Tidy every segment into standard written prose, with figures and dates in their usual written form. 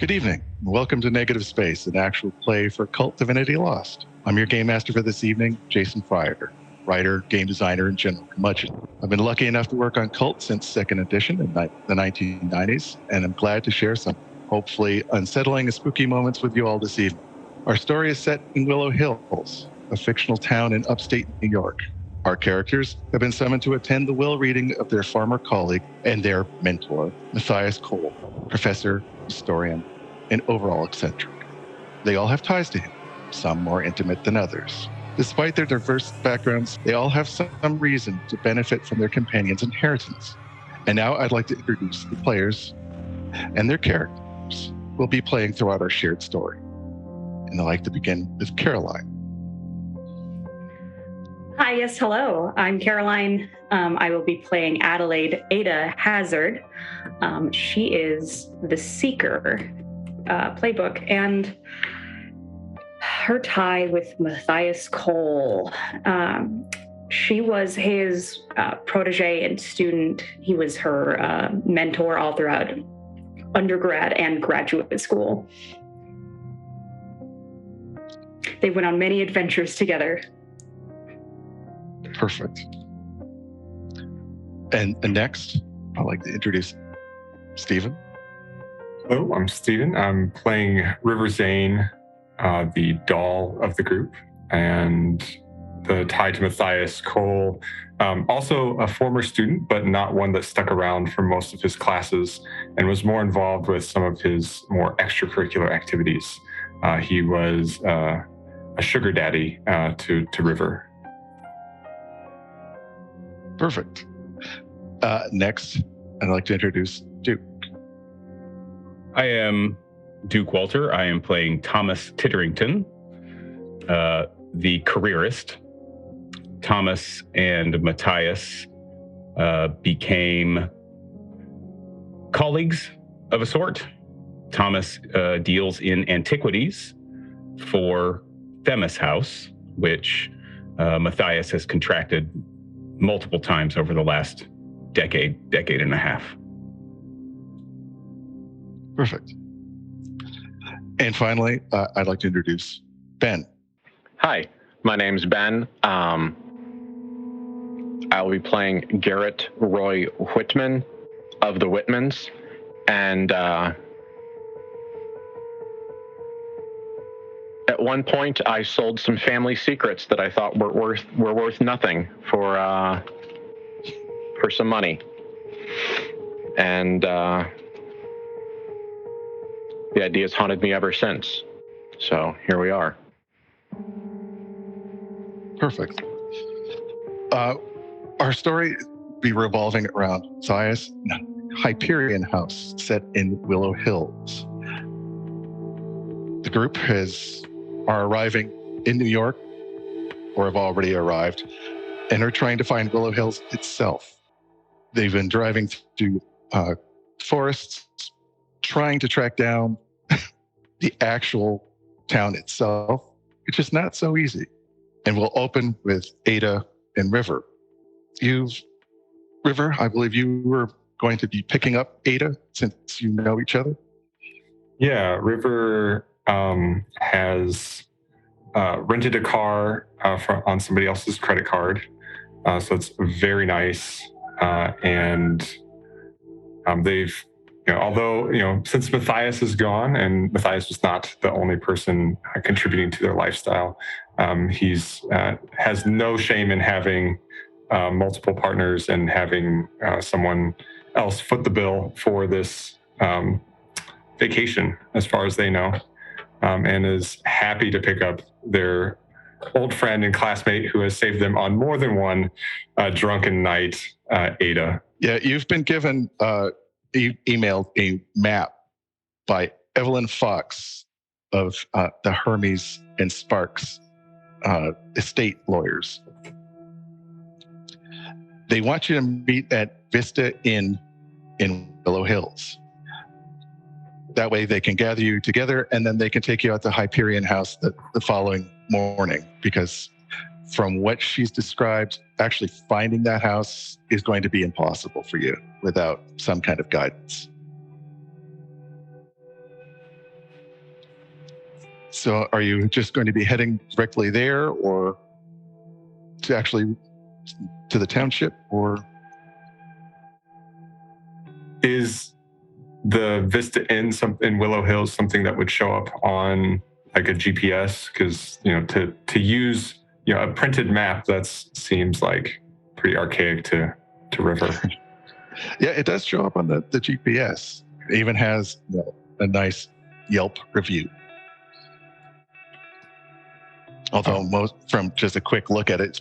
Good evening, and welcome to Negative Space, an actual play for KULT Divinity Lost. I'm your game master for this evening, Jason Fryer, writer, game designer, and general curmudgeon. I've been lucky enough to work on KULT since second edition in the 1990s, and I'm glad to share some hopefully unsettling and spooky moments with you all this evening. Our story is set in Willow Hills, a fictional town in upstate New York. Our characters have been summoned to attend the will reading of their former colleague and their mentor, Matthias Cole, professor, historian, and overall eccentric. They all have ties to him, some more intimate than others. Despite their diverse backgrounds, they all have some reason to benefit from their companion's inheritance. And now I'd like to introduce the players and their characters we'll be playing throughout our shared story. And I'd like to begin with Caroline. Hi, yes, hello. I'm Caroline. I will be playing Adelaide Ada Hazard. She is the Seeker playbook, and her tie with Matthias Cole. She was his protege and student. He was her mentor all throughout undergrad and graduate school. They went on many adventures together. Perfect. And next, I'd like to introduce Stephen. Hello, I'm Stephen. I'm playing River Zane, the doll of the group, and the tie to Matthias Cole. Also a former student, but not one that stuck around for most of his classes and was more involved with some of his more extracurricular activities. He was a sugar daddy to River. Perfect. Next, I'd like to introduce Duke. I am Duke Walter. I am playing Thomas Titterington, the careerist. Thomas and Matthias became colleagues of a sort. Thomas deals in antiquities for Themis House, which Matthias has contracted multiple times over the last decade and a half. Perfect. And finally, I'd like to introduce Ben. Hi, my name's Ben. I'll be playing Garrett Roy Whitman of the Whitmans, and at one point I sold some family secrets that I thought were worth nothing for some money, and the idea's haunted me ever since. So here we are. Perfect. Our story will be revolving around Zias Hyperion House set in Willow Hills. The group are arriving in New York, or have already arrived, and are trying to find Willow Hills itself. They've been driving through forests, trying to track down the actual town itself, which is not so easy. And we'll open with Ada and River. River, I believe you were going to be picking up Ada since you know each other. Yeah, River has rented a car on somebody else's credit card. So it's very nice. And they've, although, since Matthias is gone, and Matthias was not the only person contributing to their lifestyle, he's has no shame in having multiple partners and having someone else foot the bill for this vacation, as far as they know, and is happy to pick up their old friend and classmate who has saved them on more than one drunken night, Ada. Yeah, you've been given emailed a map by Evelyn Fox of the Hermes and Sparks estate lawyers. They want you to meet at Vista Inn in Willow Hills. That way they can gather you together, and then they can take you out to Hyperion House the following morning, because from what she's described, actually finding that house is going to be impossible for you without some kind of guidance. So are you just going to be heading directly there, or to actually to the township, or? Is the Vista Inn in Willow Hills something that would show up on like a GPS? Because, to use, a printed map, that seems like pretty archaic to River. Yeah, it does show up on the GPS. It even has a nice Yelp review. Although from just a quick look at it,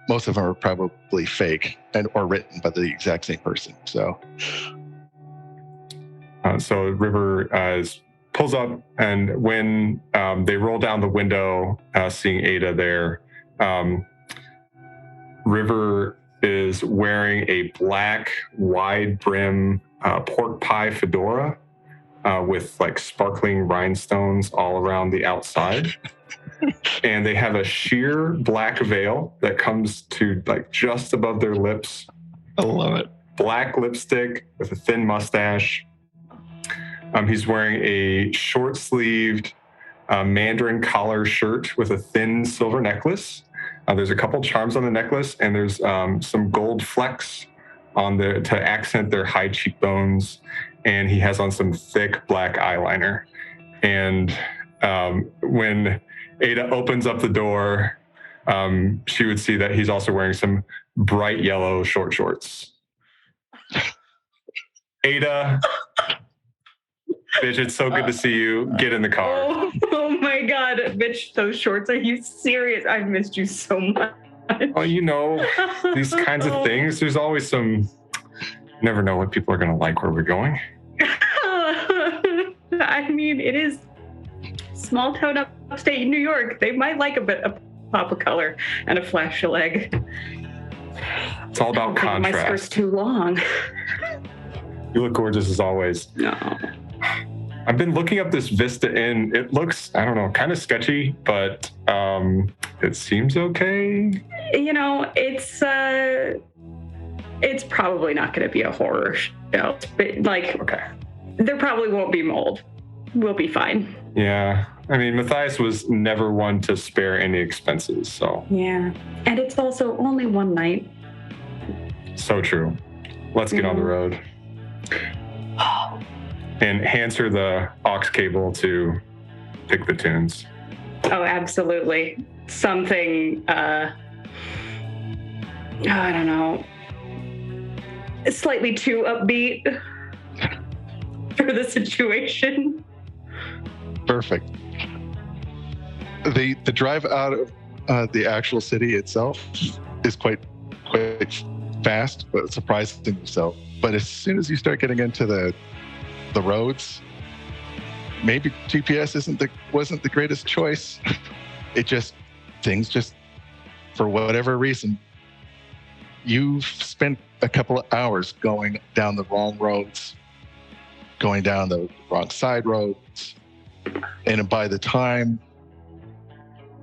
most of them are probably fake or written by the exact same person. So River pulls up, and when they roll down the window, seeing Ada there, River is wearing a black wide brim pork pie fedora with like sparkling rhinestones all around the outside. And they have a sheer black veil that comes to like just above their lips. I love it. Black lipstick with a thin mustache. He's wearing a short-sleeved mandarin collar shirt with a thin silver necklace. There's a couple charms on the necklace, and there's some gold flecks to accent their high cheekbones. And he has on some thick black eyeliner. And when Ada opens up the door, she would see that he's also wearing some bright yellow short shorts. Ada, bitch, it's so good to see you. Get in the car. Oh my God, bitch, those shorts, are you serious? I've missed you so much. Well, these kinds of things, there's always some, you never know what people are going to like where we're going. I mean, it is small town upstate New York. They might like a bit of pop of color and a flash of leg. It's all about contrast. My skirt's too long. You look gorgeous as always. No. I've been looking up this Vista Inn. It looks, I don't know, kind of sketchy, but it seems okay. It's probably not going to be a horror show. But okay. There probably won't be mold. We'll be fine. Yeah. I mean, Matthias was never one to spare any expenses, so. Yeah. And it's also only one night. So true. Let's get on the road. And hands her the aux cable to pick the tunes. Oh, absolutely. Something, I don't know, slightly too upbeat for the situation. Perfect. The drive out of the actual city itself is quite fast, but surprisingly so. But as soon as you start getting into the roads, maybe GPS wasn't the greatest choice. Things just for whatever reason, you've spent a couple of hours going down the wrong roads, going down the wrong side roads, and by the time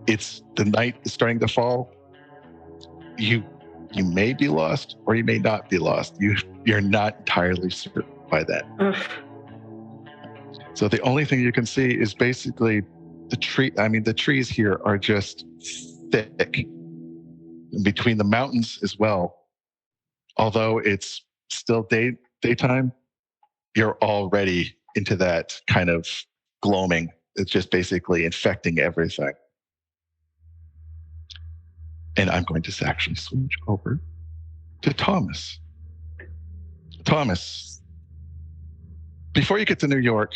the night is starting to fall, you may be lost or you may not be lost. You're not entirely certain by that. So the only thing you can see is basically the tree. I mean, the trees here are just thick. And between the mountains as well, although it's still daytime, you're already into that kind of gloaming. It's just basically infecting everything. And I'm going to actually switch over to Thomas. Thomas, before you get to New York,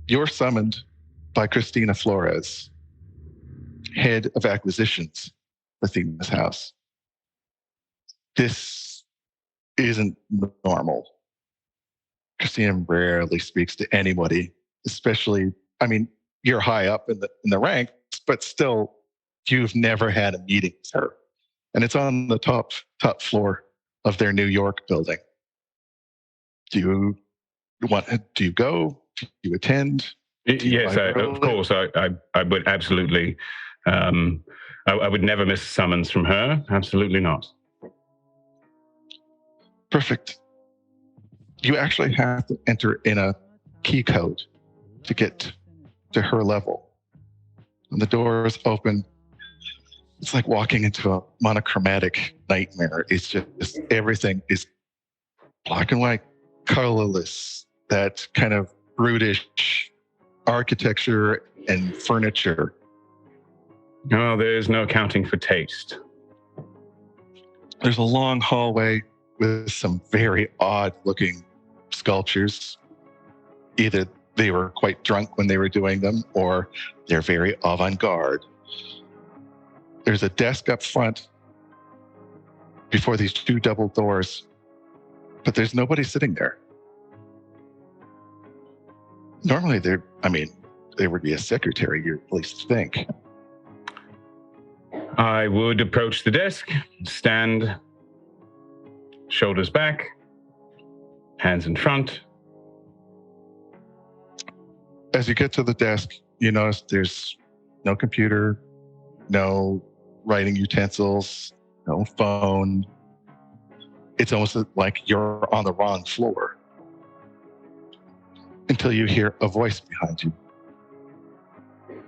you're summoned by Christina Flores, head of acquisitions for Themis House. This isn't normal. Christina rarely speaks to anybody, especially, I mean, you're high up in the ranks, but still, you've never had a meeting with her. And it's on the top floor of their New York building. Do you go? Do you attend? Yes, of course. I would absolutely. I would never miss a summons from her. Absolutely not. Perfect. You actually have to enter in a key code to get to her level. When the doors open, it's like walking into a monochromatic nightmare. It's just everything is black and white, colorless, that kind of brutish architecture and furniture. Oh, there's no accounting for taste. There's a long hallway with some very odd looking sculptures. Either they were quite drunk when they were doing them, or they're very avant-garde. There's a desk up front before these two double doors, but there's nobody sitting there. Normally there would be a secretary, you at least think. I would approach the desk, stand, shoulders back, hands in front. As you get to the desk, you notice there's no computer, no writing utensils, no phone. It's almost like you're on the wrong floor until you hear a voice behind you.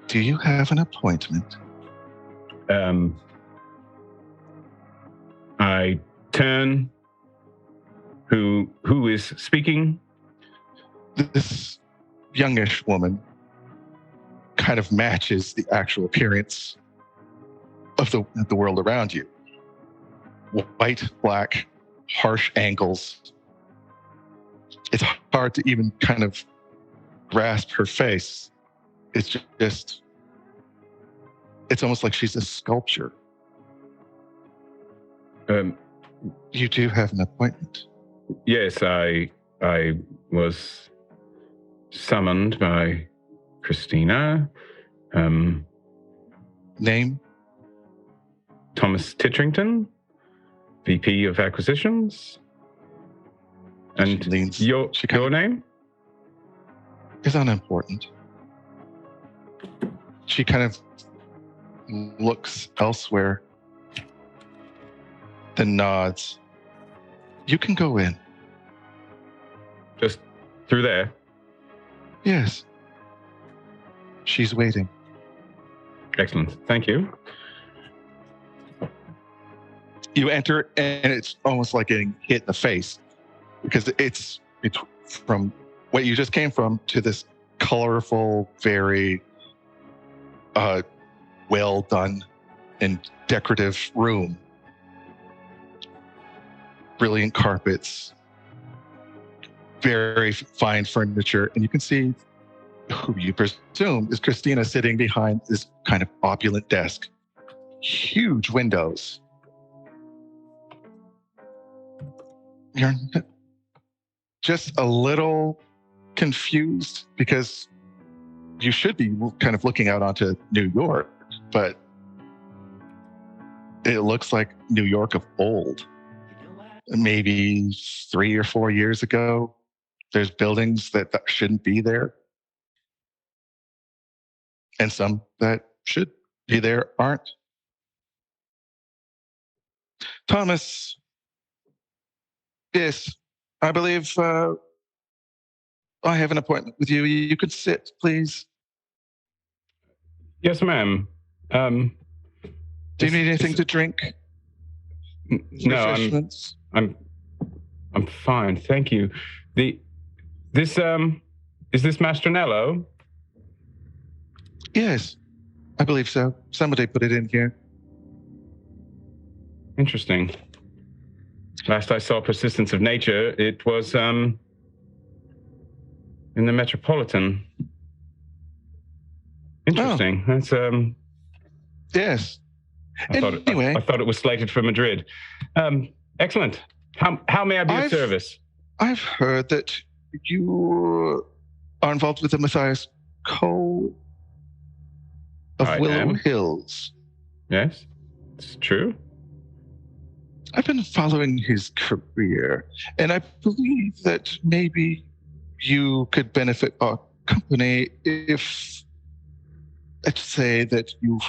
Do you have an appointment? I turn. Who is speaking? This youngish woman kind of matches the actual appearance of the world around you. White, black, harsh angles. It's hard to even kind of grasp her face. It's just, it's almost like she's a sculpture. You do have an appointment. Yes, I was summoned by Christina. Name? Thomas Titrington, VP of Acquisitions. And your name? Is unimportant. She kind of looks elsewhere, then nods. You can go in. Just through there? Yes. She's waiting. Excellent. Thank you. You enter, and it's almost like getting hit in the face, because it's from what you just came from to this colorful, very well done and decorative room. Brilliant carpets, very fine furniture, and you can see who you presume is Christina sitting behind this kind of opulent desk. Huge windows. You're just a little confused because you should be kind of looking out onto New York, but it looks like New York of old. Maybe 3 or 4 years ago, there's buildings that shouldn't be there. And some that should be there aren't. Thomas, yes, I believe I have an appointment with you. You could sit, please. Yes, ma'am. Do you need anything to drink? No, I'm fine, thank you. Is this Mastronello? Yes, I believe so. Somebody put it in here. Interesting. Last I saw Persistence of Nature, it was in the Metropolitan. Interesting. Oh. That's Yes. I thought it was slated for Madrid. Excellent. How may I be of service? I've heard that you are involved with the Matthias Cole of Willow Hills. Yes, it's true. I've been following his career, and I believe that maybe you could benefit our company if, let's say, that you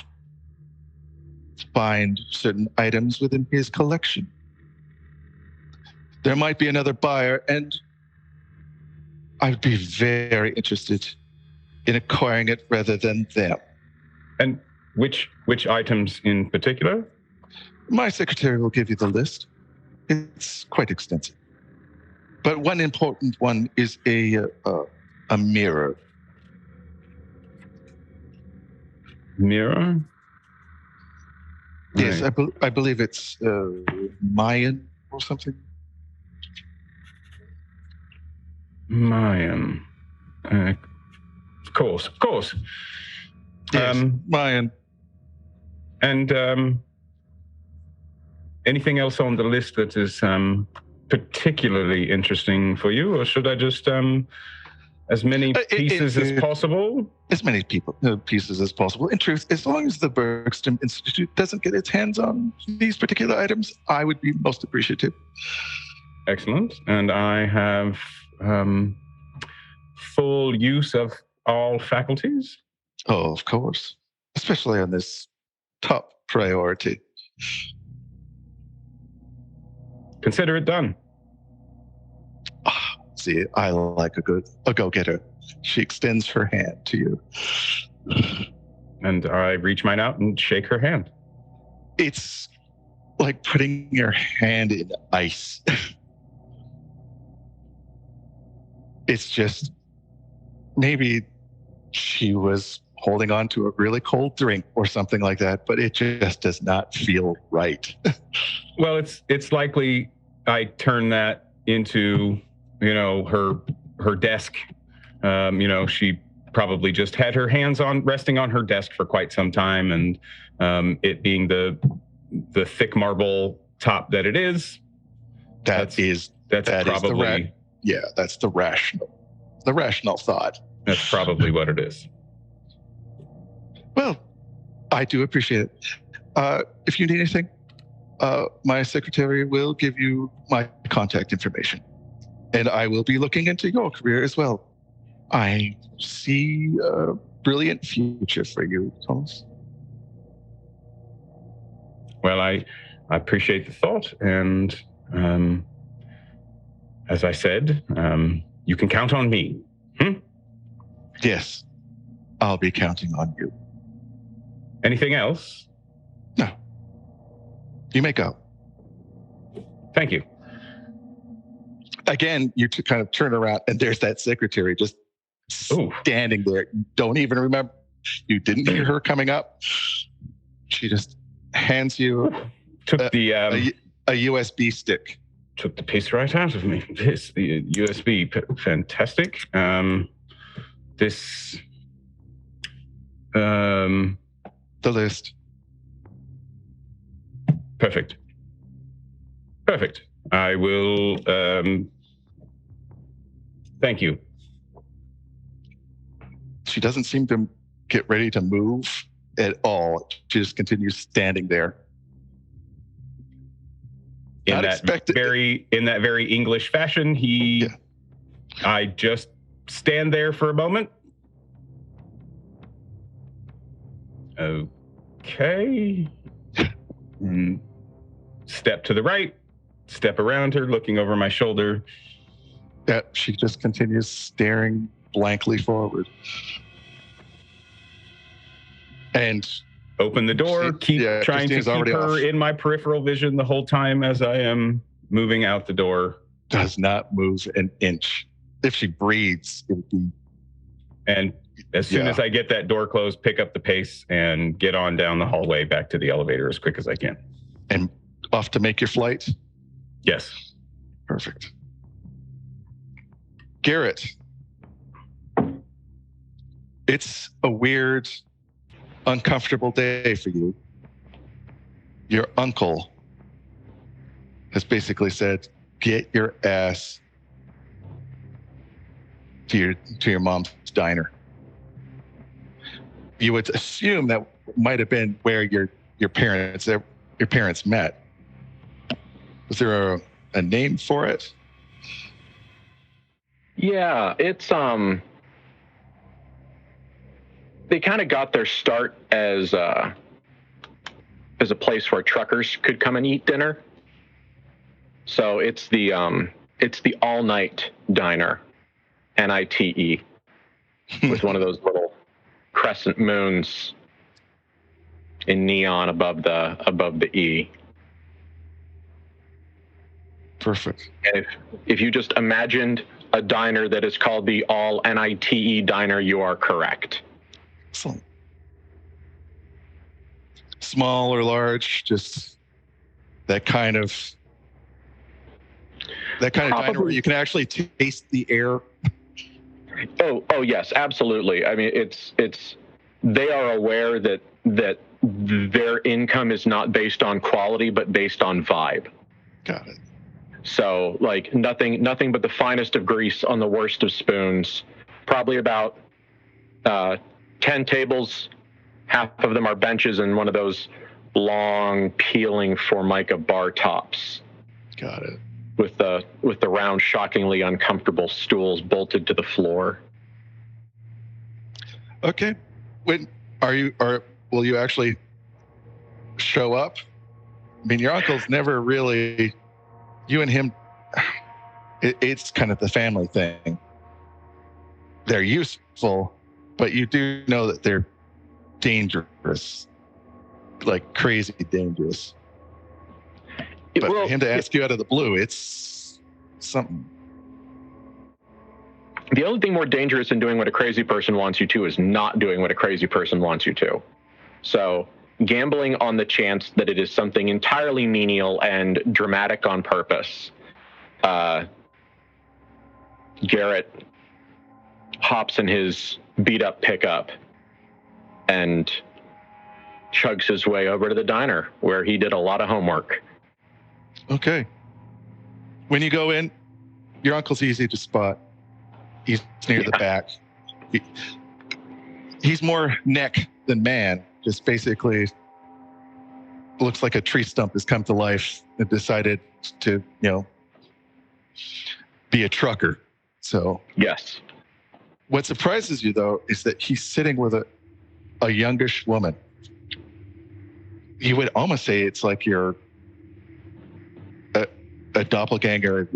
find certain items within his collection. There might be another buyer, and I'd be very interested in acquiring it rather than them. And which items in particular? My secretary will give you the list. It's quite extensive. But one important one is a mirror. Mirror? Yes, Right. I believe it's Mayan or something. Mayan. Of course. Yes, Mayan. And anything else on the list that is particularly interesting for you, or should I just as many pieces as possible? As many pieces as possible. In truth, as long as the Bergstrom Institute doesn't get its hands on these particular items, I would be most appreciative. Excellent. And I have full use of all faculties? Oh, of course. Especially on this top priority. Consider it done. See, I like a go-getter. She extends her hand to you. And I reach mine out and shake her hand. It's like putting your hand in ice. It's just, maybe she was holding on to a really cold drink or something like that, but it just does not feel right. Well, it's likely I turn that into, her desk. She probably just had her hands resting on her desk for quite some time, and it being the thick marble top that it is. That's probably that's the rational thought. That's probably what it is. Well, I do appreciate it. If you need anything, my secretary will give you my contact information. And I will be looking into your career as well. I see a brilliant future for you, Thomas. Well, I appreciate the thought. And as I said, you can count on me. Yes, I'll be counting on you. Anything else? No. You may go. Thank you. Again, you kind of turn around and there's that secretary just standing there. You don't even remember. You didn't hear her coming up. She just hands you a USB stick. Took the piece right out of me. The USB, fantastic. The list. Perfect. I will. Thank you. She doesn't seem to get ready to move at all. She just continues standing there. In that very English fashion, I just stand there for a moment. Okay. Step to the right, step around her, looking over my shoulder. Yeah, she just continues staring blankly forward. And open the door, trying to keep her in my peripheral vision the whole time as I am moving out the door. Does not move an inch. If she breathes, it would be... And as soon as I get that door closed, pick up the pace and get on down the hallway back to the elevator as quick as I can. And off to make your flight? Yes. Perfect. Garrett, it's a weird, uncomfortable day for you. Your uncle has basically said, get your ass to your mom's diner. You would assume that might have been where your parents met. Was there a name for it? Yeah, it's they kind of got their start as a place where truckers could come and eat dinner. So it's the all-night diner, NITE. with one of those little crescent moons in neon above the E. Perfect. And if you just imagined a diner that is called the All NITE Diner, you are correct. Excellent. Small or large, just that kind of diner where you can actually taste the air. Oh yes, absolutely. I mean, it's they are aware that their income is not based on quality, but based on vibe. Got it. So, like, nothing but the finest of grease on the worst of spoons. Probably about 10 tables. Half of them are benches and one of those long, peeling Formica bar tops. Got it. With the round, shockingly uncomfortable stools bolted to the floor. Okay. Will you actually show up? I mean, your uncle's never really. You and him, it's kind of the family thing. They're useful, but you do know that they're dangerous, like crazy dangerous. But for him to ask you out of the blue, it's something. The only thing more dangerous than doing what a crazy person wants you to is not doing what a crazy person wants you to. So gambling on the chance that it is something entirely menial and dramatic on purpose. Garrett hops in his beat-up pickup and chugs his way over to the diner where he did a lot of homework. Okay. When you go in, your uncle's easy to spot. He's near the back. He's more neck than man. Just basically looks like a tree stump has come to life and decided to, be a trucker. So yes. What surprises you, though, is that he's sitting with a youngish woman. You would almost say it's like you're a doppelganger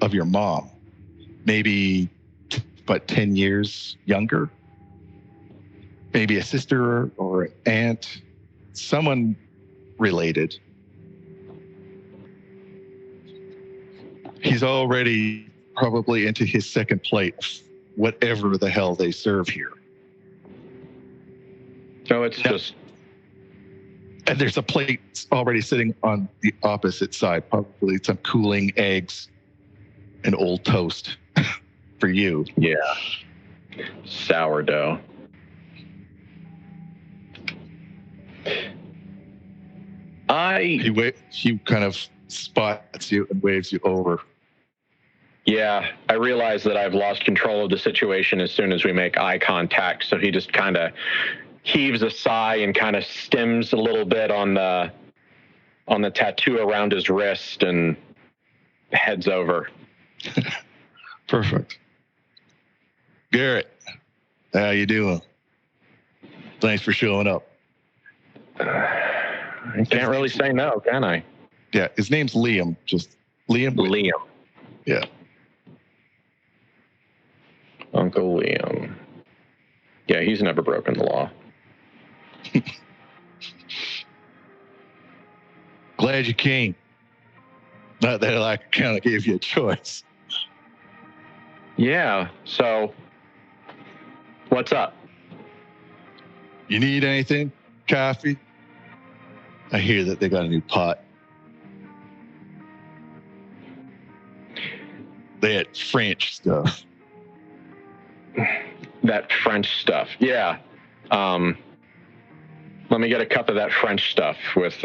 of your mom. Maybe, 10 years younger? Maybe a sister or an aunt, someone related. He's already probably into his second plate, whatever the hell they serve here. No, it's just... And there's a plate already sitting on the opposite side, probably some cooling eggs and old toast for you. Yeah. Sourdough. He kind of spots you and waves you over. Yeah, I realize that I've lost control of the situation as soon as we make eye contact, so he just kind of heaves a sigh and kind of stims a little bit on the tattoo around his wrist and heads over. Perfect. Garrett, how you doing? Thanks for showing up. I can't really say no, can I? Yeah, his name's Liam. Just Liam. Liam. Yeah. Uncle Liam. Yeah, he's never broken the law. Glad you came. Not that I kind of gave you a choice. Yeah, so what's up? You need anything? Coffee? I hear that they got a new pot. They had French stuff. That French stuff, yeah. Let me get a cup of that French stuff with,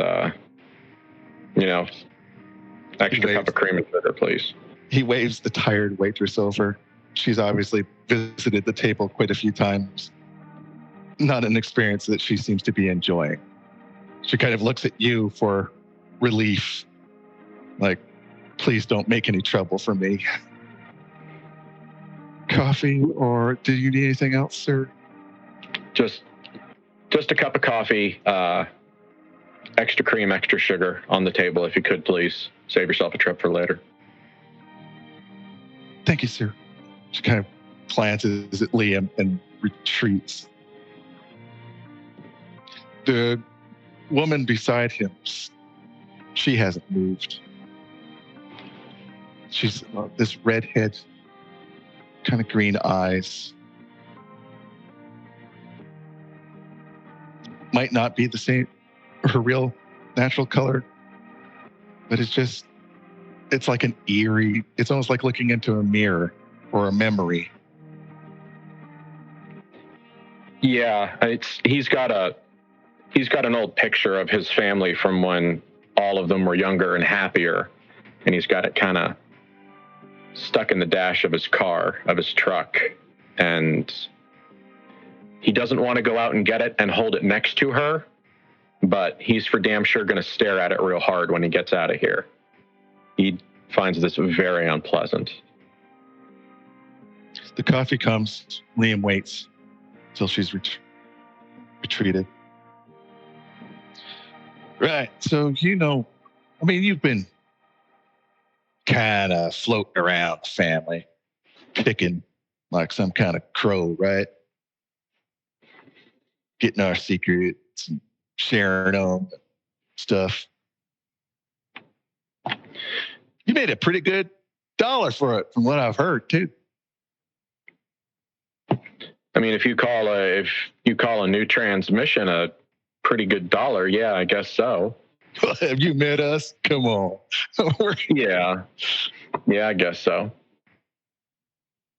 extra cup of cream and sugar, please. He waves the tired waitress over. She's obviously visited the table quite a few times. Not an experience that she seems to be enjoying. She kind of looks at you for relief. Like, please don't make any trouble for me. Coffee, or do you need anything else, sir? Just a cup of coffee, extra cream, extra sugar on the table, if you could, please. Save yourself a trip for later. Thank you, sir. She kind of glances at Liam and retreats. The woman beside him, she hasn't moved. She's this redhead, kind of green eyes. Might not be the same, her real natural color, but it's like an eerie, it's almost like looking into a mirror or a memory. Yeah, he's got an old picture of his family from when all of them were younger and happier, and he's got it kind of stuck in the dash of his car, of his truck, and he doesn't want to go out and get it and hold it next to her, but he's for damn sure going to stare at it real hard when he gets out of here. He finds this very unpleasant. The coffee comes. Liam waits till she's retreated. Right. So, you've been kind of floating around the family, picking like some kind of crow, right? Getting our secrets and sharing them, stuff. You made a pretty good dollar for it, from what I've heard, too. I mean, if you call a new transmission a pretty good dollar, yeah, I guess so. Have you met us? Come on. Yeah, I guess so.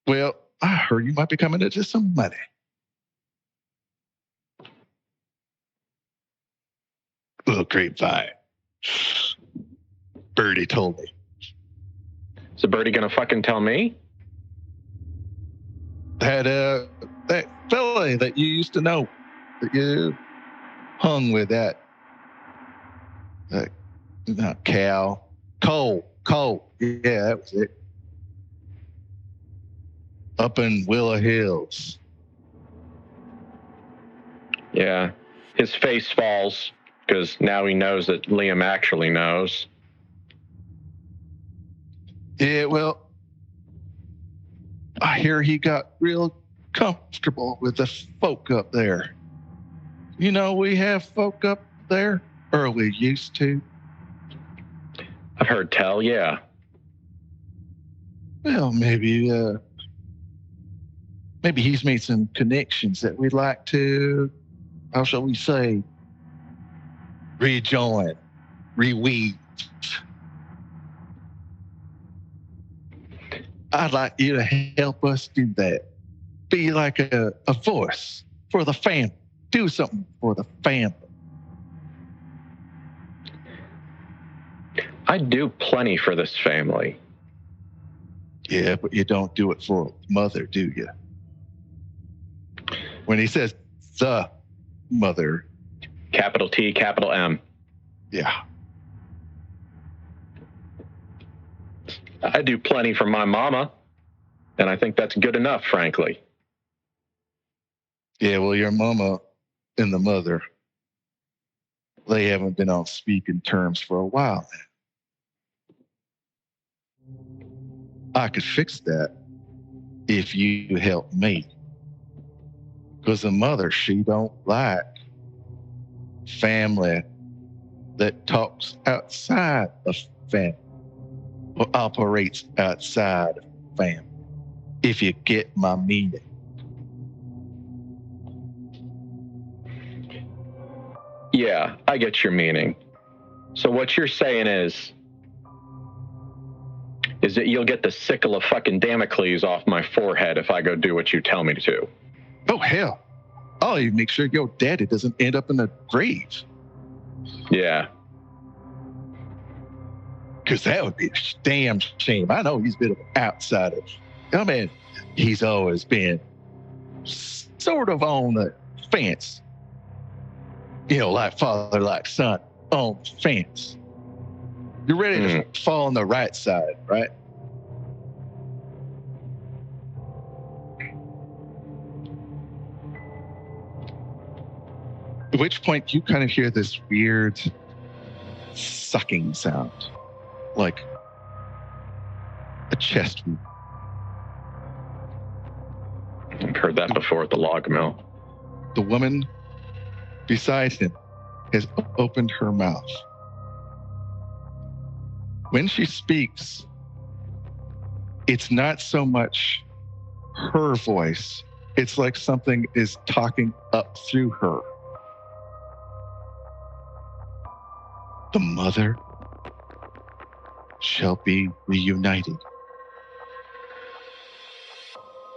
Well, I heard you might be coming into some money. Little grapevine. Birdie told me. Is the birdie gonna fucking tell me? That fella that you used to know, that you hung with, that not Cal, Cole. Yeah, that was it. Up in Willow Hills. Yeah, his face falls because now he knows that Liam actually knows. Yeah, well, I hear he got real comfortable with the folk up there. We have folk up there, or we used to. I've heard tell, yeah. Well, maybe he's made some connections that we'd like to, how shall we say, rejoin, reweave. I'd like you to help us do that. Be like a voice for the family. Do something for the family. I do plenty for this family. Yeah, but you don't do it for mother, do you? When he says the mother. Capital T, capital M. Yeah. I do plenty for my mama, and I think that's good enough, frankly. Yeah, well, your mama and the mother, they haven't been on speaking terms for a while now. I could fix that if you help me. Because the mother, she don't like family that talks outside of family or operates outside of family, if you get my meaning. Yeah, I get your meaning. So what you're saying is that you'll get the sickle of fucking Damocles off my forehead if I go do what you tell me to. Oh, hell. I'll even make sure your daddy doesn't end up in a grave. Yeah. Because that would be a damn shame. I know he's been an outsider. I mean, he's always been sort of on the fence. Like father, like son, on the fence. You're ready to fall on the right side, right? At which point you kind of hear this weird sucking sound, like a chest wound. heard that before at the log mill. The woman beside him has opened her mouth. When she speaks, it's not so much her voice. It's like something is talking up through her. The mother shall be reunited.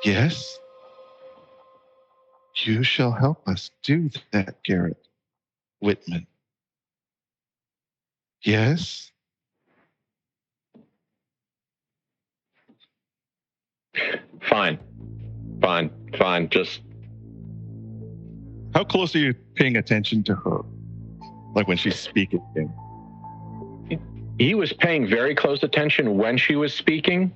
Yes, you shall help us do that, Garrett Whitman. Yes. Fine. Just How close are you paying attention to her? Like when she's speaking? he was paying very close attention when she was speaking.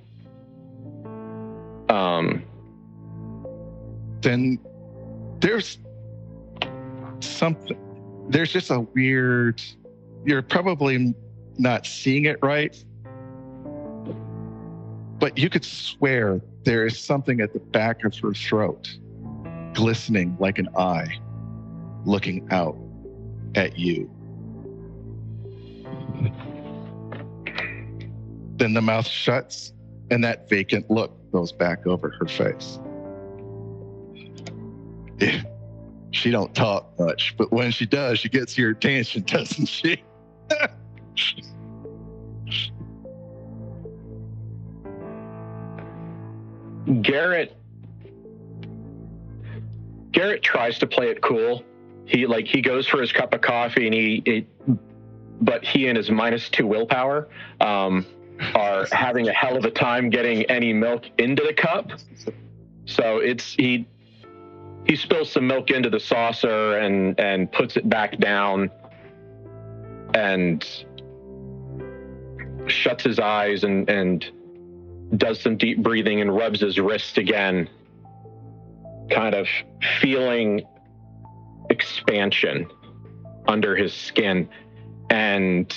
Then there's something. There's just a weird. You're probably not seeing it right, but you could swear there is something at the back of her throat, glistening like an eye, looking out at you. Then the mouth shuts, and that vacant look goes back over her face. Yeah, she don't talk much, but when she does, she gets your attention, doesn't she? Garrett tries to play it cool. He goes for his cup of coffee, but he and his -2 willpower are having a hell of a time getting any milk into the cup. So he spills some milk into the saucer and puts it back down and shuts his eyes and does some deep breathing and rubs his wrist again, kind of feeling expansion under his skin. And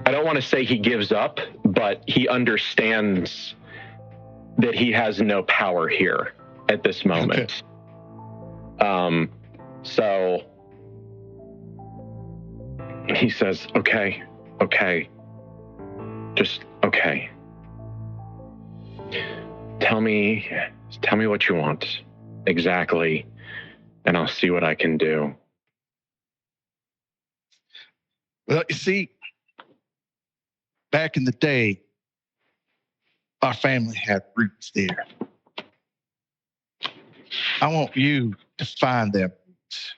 I don't want to say he gives up, but he understands that he has no power here at this moment. Okay. So he says, okay, just okay. Tell me what you want exactly, and I'll see what I can do. Well, you see, back in the day, our family had roots there. I want you to find them roots.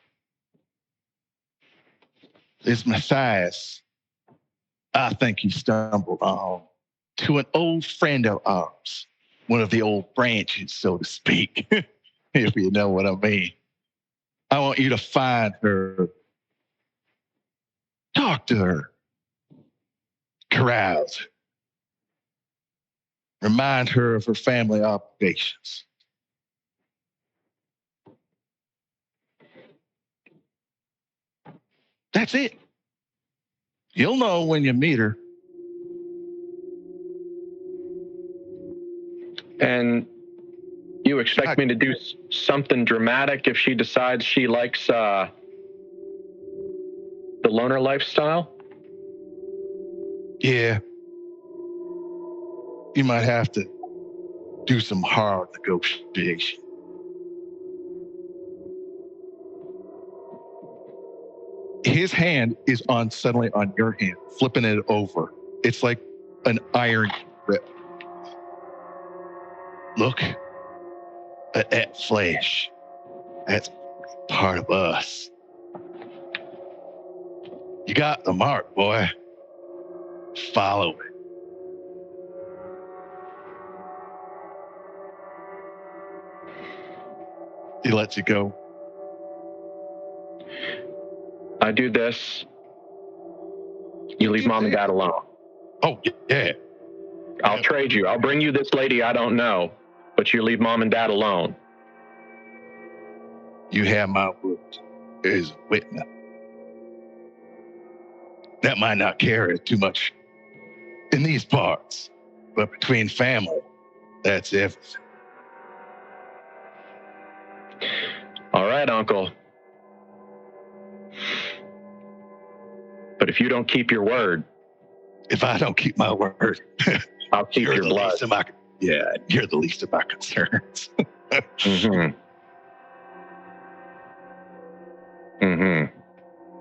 It's Matthias. I think he stumbled on to an old friend of ours, one of the old branches, so to speak, if you know what I mean. I want you to find her, talk to her, carouse her, remind her of her family obligations. That's it. You'll know when you meet her. And you expect me to do something dramatic if she decides she likes the loner lifestyle? Yeah. You might have to do some hard negotiation. His hand is suddenly on your hand, flipping it over. It's like an iron grip. Look at that flesh. That's part of us. You got the mark, boy. Follow it. He lets you go. I do this. You leave mom and dad alone. Oh, yeah. I'll trade you. I'll bring you this lady I don't know, but you leave mom and dad alone. You have my word as a witness. That might not carry too much in these parts, but between family, That's everything. All right, Uncle. But if you don't keep your word, If I don't keep my word, I'll keep you're your the blood. least of my, yeah, you're the least of my concerns. Mm-hmm. Mm-hmm.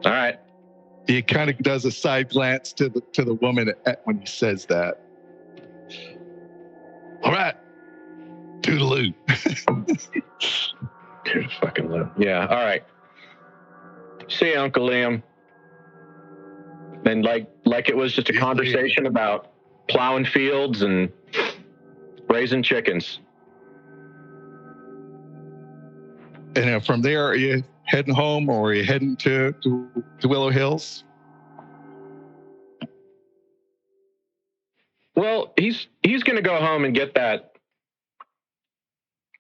All right. He kind of does a side glance to the woman when he says that. All right, toodaloo. Dude, fucking love. Yeah. All right. See you, Uncle Liam. And like it was just a conversation about plowing fields and raising chickens. And from there, are you heading home or are you heading to Willow Hills? Well, he's going to go home and get that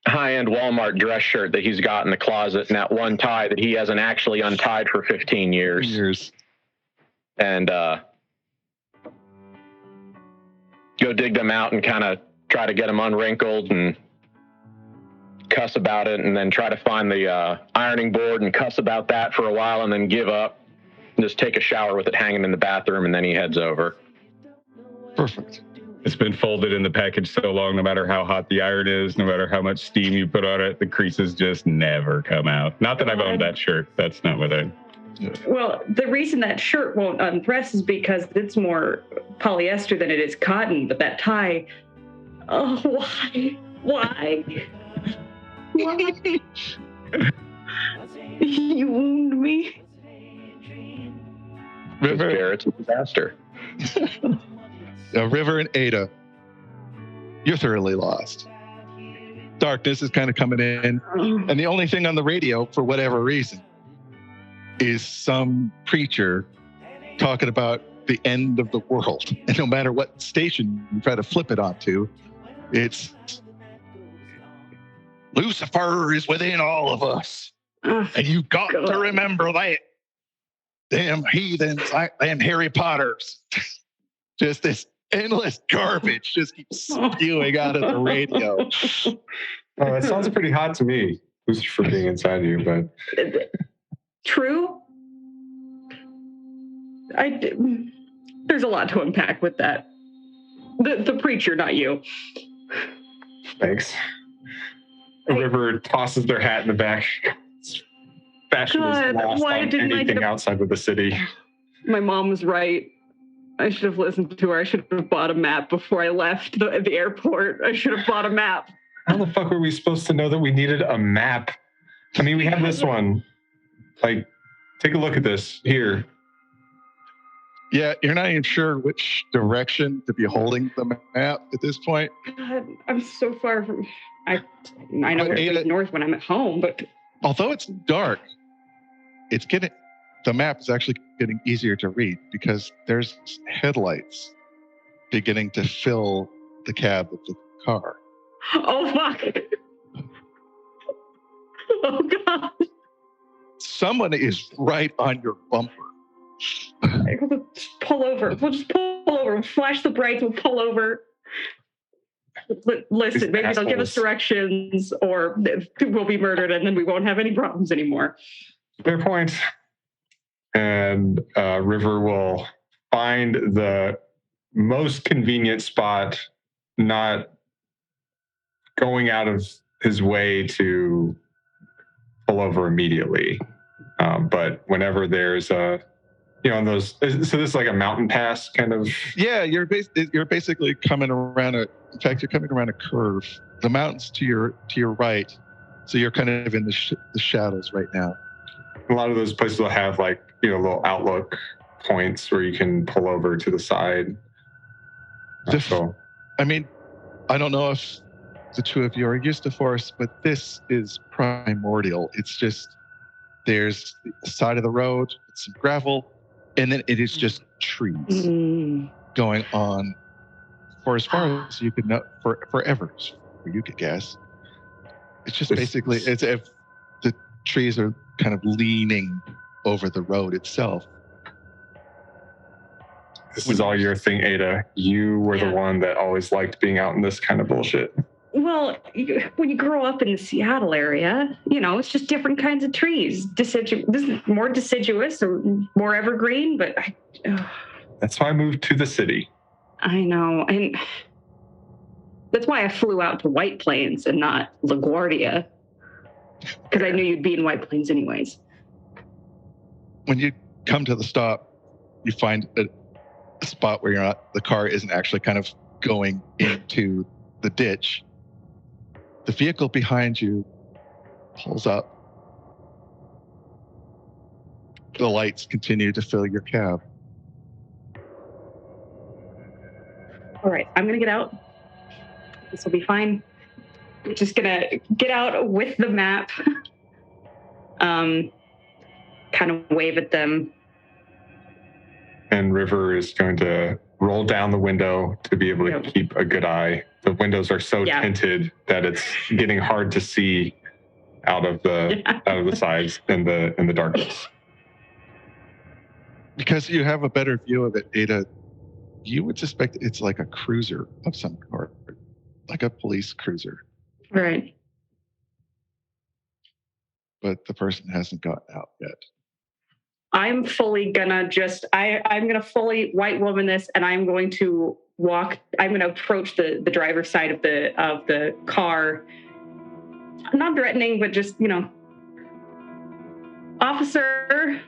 high-end Walmart dress shirt that he's got in the closet and that one tie that he hasn't actually untied for 15 years. And go dig them out and kind of try to get them unwrinkled and cuss about it, and then try to find the ironing board and cuss about that for a while, and then give up and just take a shower with it hanging in the bathroom, and then he heads over. Perfect. It's been folded in the package so long, no matter how hot the iron is, no matter how much steam you put on it, the creases just never come out. Not that I've owned that shirt. That's not what I... Well, the reason that shirt won't unpress is because it's more polyester than it is cotton, but that tie... Oh, why? Why? You wound me. River, Garrett's a disaster. River and Ada, you're thoroughly lost. Darkness is kind of coming in, and the only thing on the radio, for whatever reason, is some preacher talking about the end of the world. And no matter what station you try to flip it onto, it's Lucifer is within all of us. And you've got to remember that. Damn heathens, them Harry Potters. Just this endless garbage just keeps spewing out of the radio. Oh, that sounds pretty hot to me, Lucifer being inside you, but... True. There's a lot to unpack with that. The preacher, not you. Thanks. River tosses their hat in the back. Fashion is lost on anything outside of the city. My mom was right. I should have listened to her. I should have bought a map before I left the airport. I should have bought a map. How the fuck were we supposed to know that we needed a map? I mean, we have this one. Like, take a look at this here. Yeah, you're not even sure which direction to be holding the map at this point. God, I'm so far from... I know where to north when I'm at home, but... Although it's dark, the map is actually getting easier to read because there's headlights beginning to fill the cab of the car. Oh, fuck. Oh, God. Someone is right on your bumper. We'll just pull over. We'll just pull over. We'll flash the brights. We'll pull over. Listen, maybe they'll give us directions or we'll be murdered and then we won't have any problems anymore. Fair point. And River will find the most convenient spot, not going out of his way to pull over immediately. But whenever there's on those, so this is like a mountain pass kind of. Yeah, you're basically coming around in fact, you're coming around a curve. The mountain's to your right, so you're kind of in the shadows right now. A lot of those places will have like, little outlook points where you can pull over to the side. I mean, I don't know if the two of you are used to forest, but this is primordial. It's just, there's the side of the road, some gravel, and then it is just trees going on for as far as you could know, forever, or you could guess. It's just basically, it's if the trees are kind of leaning over the road itself. This is all your thing, Ada. You were the one that always liked being out in this kind of bullshit. Well, when you grow up in the Seattle area, it's just different kinds of trees. This is more deciduous or more evergreen, but That's why I moved to the city. I know. And that's why I flew out to White Plains and not LaGuardia, because I knew you'd be in White Plains anyways. When you come to the stop, you find a spot where the car isn't actually kind of going into the ditch. The vehicle behind you pulls up. The lights continue to fill your cab. All right, I'm going to get out. This will be fine. I'm just going to get out with the map, kind of wave at them. And River is going to roll down the window to be able to keep a good eye. The windows are so tinted that it's getting hard to see out of the sides in the darkness. Because you have a better view of it, Ada, you would suspect it's like a cruiser of some sort, like a police cruiser. Right. But the person hasn't gotten out yet. I'm fully gonna I'm gonna fully white woman this, and I'm going to approach the driver's side of the car. Not threatening, but just, officer.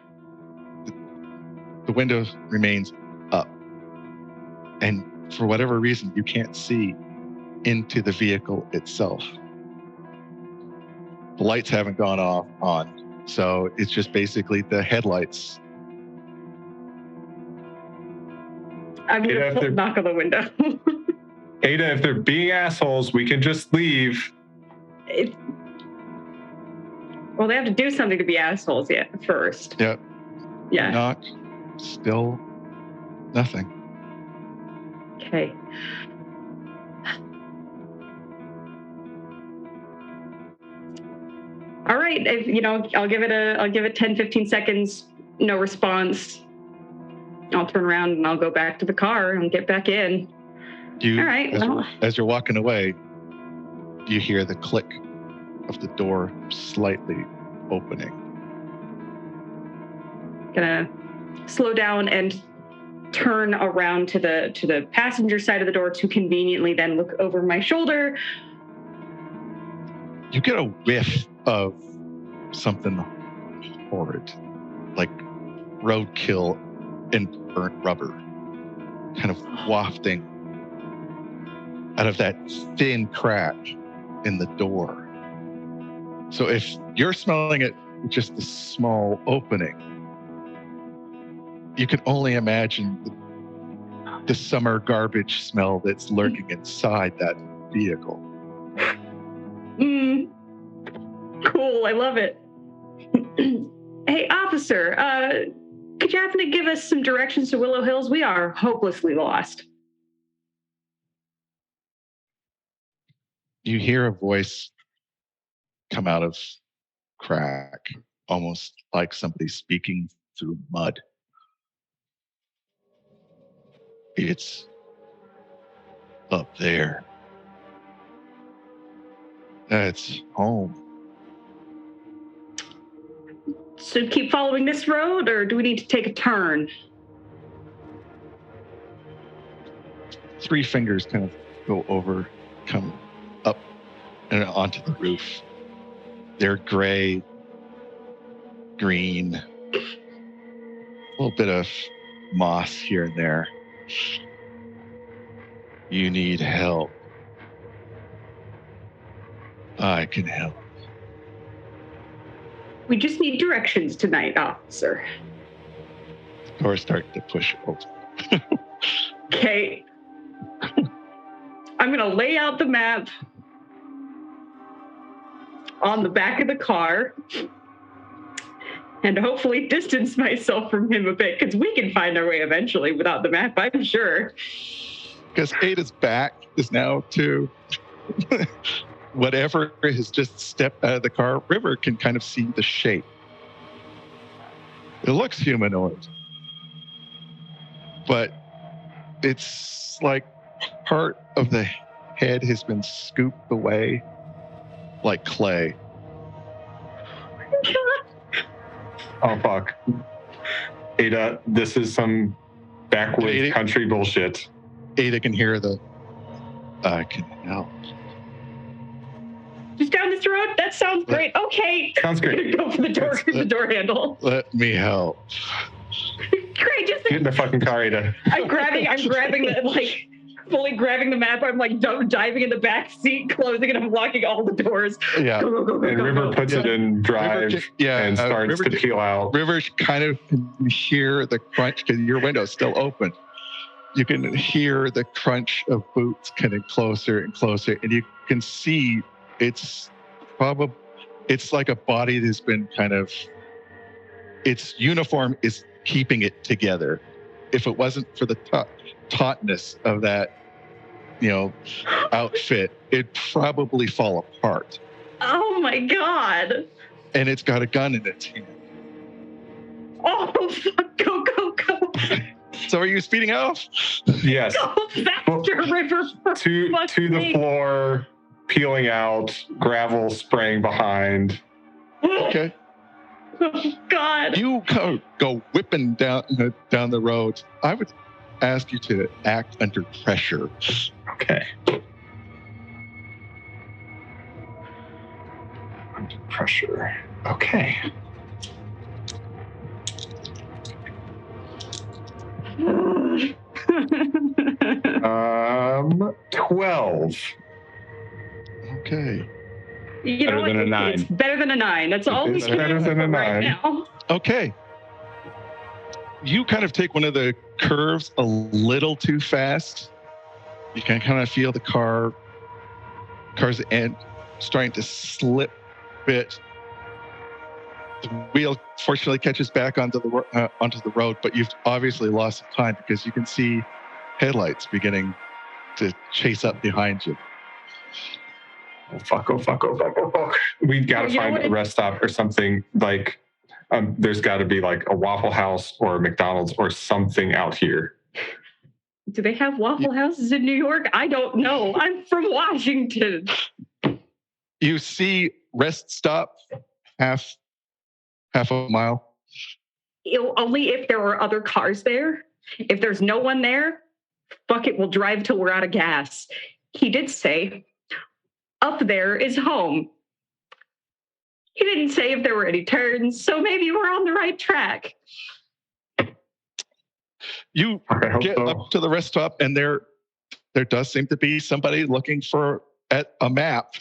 The window remains up. And for whatever reason, you can't see into the vehicle itself. The lights haven't gone on. So it's just basically the headlights. I'm going to knock on the window. Ada, if they're being assholes, we can just leave. Well, they have to do something to be assholes first. Yep. Yeah. Knock. Still nothing. Okay. All right, I'll give it 10, 15 seconds, no response. I'll turn around and I'll go back to the car and get back in. All right. As you're walking away, you hear the click of the door slightly opening. Gonna slow down and turn around to the passenger side of the door to conveniently then look over my shoulder. You get a whiff of something horrid, like roadkill and burnt rubber, kind of wafting out of that thin crack in the door. So if you're smelling it with just a small opening, you can only imagine the summer garbage smell that's lurking inside that vehicle. Cool, I love it. Hey, officer, could you happen to give us some directions to Willow Hills? We are hopelessly lost. You hear a voice come out of crack, almost like somebody speaking through mud. It's up there. That's home. So keep following this road, or do we need to take a turn? 3 fingers kind of go over, come up and onto the roof. They're gray, green, a little bit of moss here and there. You need help. I can help. We just need directions tonight, officer. Or start to push open. Okay. I'm going to lay out the map on the back of the car and hopefully distance myself from him a bit, because we can find our way eventually without the map, I'm sure. Because Ada's back is now to whatever has just stepped out of the car. River can kind of see the shape. It looks humanoid, but it's like part of the head has been scooped away like clay. Oh, fuck. Ada, this is some backwoods country bullshit. Ada can hear the, can help. Just down this road? That sounds great. Okay. Sounds great. Go for the door, the door handle. Let me help. Great, just Get in the fucking car, Ada. I'm grabbing the, like, fully grabbing the map. I'm like diving in the back seat, closing it. I'm locking all the doors. Yeah. Go, And River puts it in drive and starts to peel out. River kind of can hear the crunch because your window's still open. You can hear the crunch of boots getting closer and closer, and you can see it's like a body that's been kind of, its uniform is keeping it together. If it wasn't for the tautness of that, outfit, it'd probably fall apart. Oh my God. And it's got a gun in its hand. Oh, fuck. Go. So are you speeding off? Yes. Go faster, River. To the floor, peeling out, gravel spraying behind. Okay. Oh, God. You go whipping down the road. I would ask you to act under pressure. Okay. Under pressure. Okay. 12. Okay. You know Better than a 9. It's better than a 9. That's all we It's can better do than a right 9. now. Okay. You kind of take one of the curves a little too fast. You can kind of feel the car's end starting to slip a bit. The wheel fortunately catches back onto the road, but you've obviously lost some time because you can see headlights beginning to chase up behind you. Oh, fuck. We've got to find a rest stop or something. Like, there's got to be like a Waffle House or a McDonald's or something out here. Do they have Waffle Houses in New York? I don't know. I'm from Washington. You see rest stop half a mile. Only if there are other cars there. If there's no one there, fuck it, we'll drive till we're out of gas. He did say, up there is home. He didn't say if there were any turns, so maybe we're on the right track. You get up to the rest stop, and there does seem to be somebody looking at a map.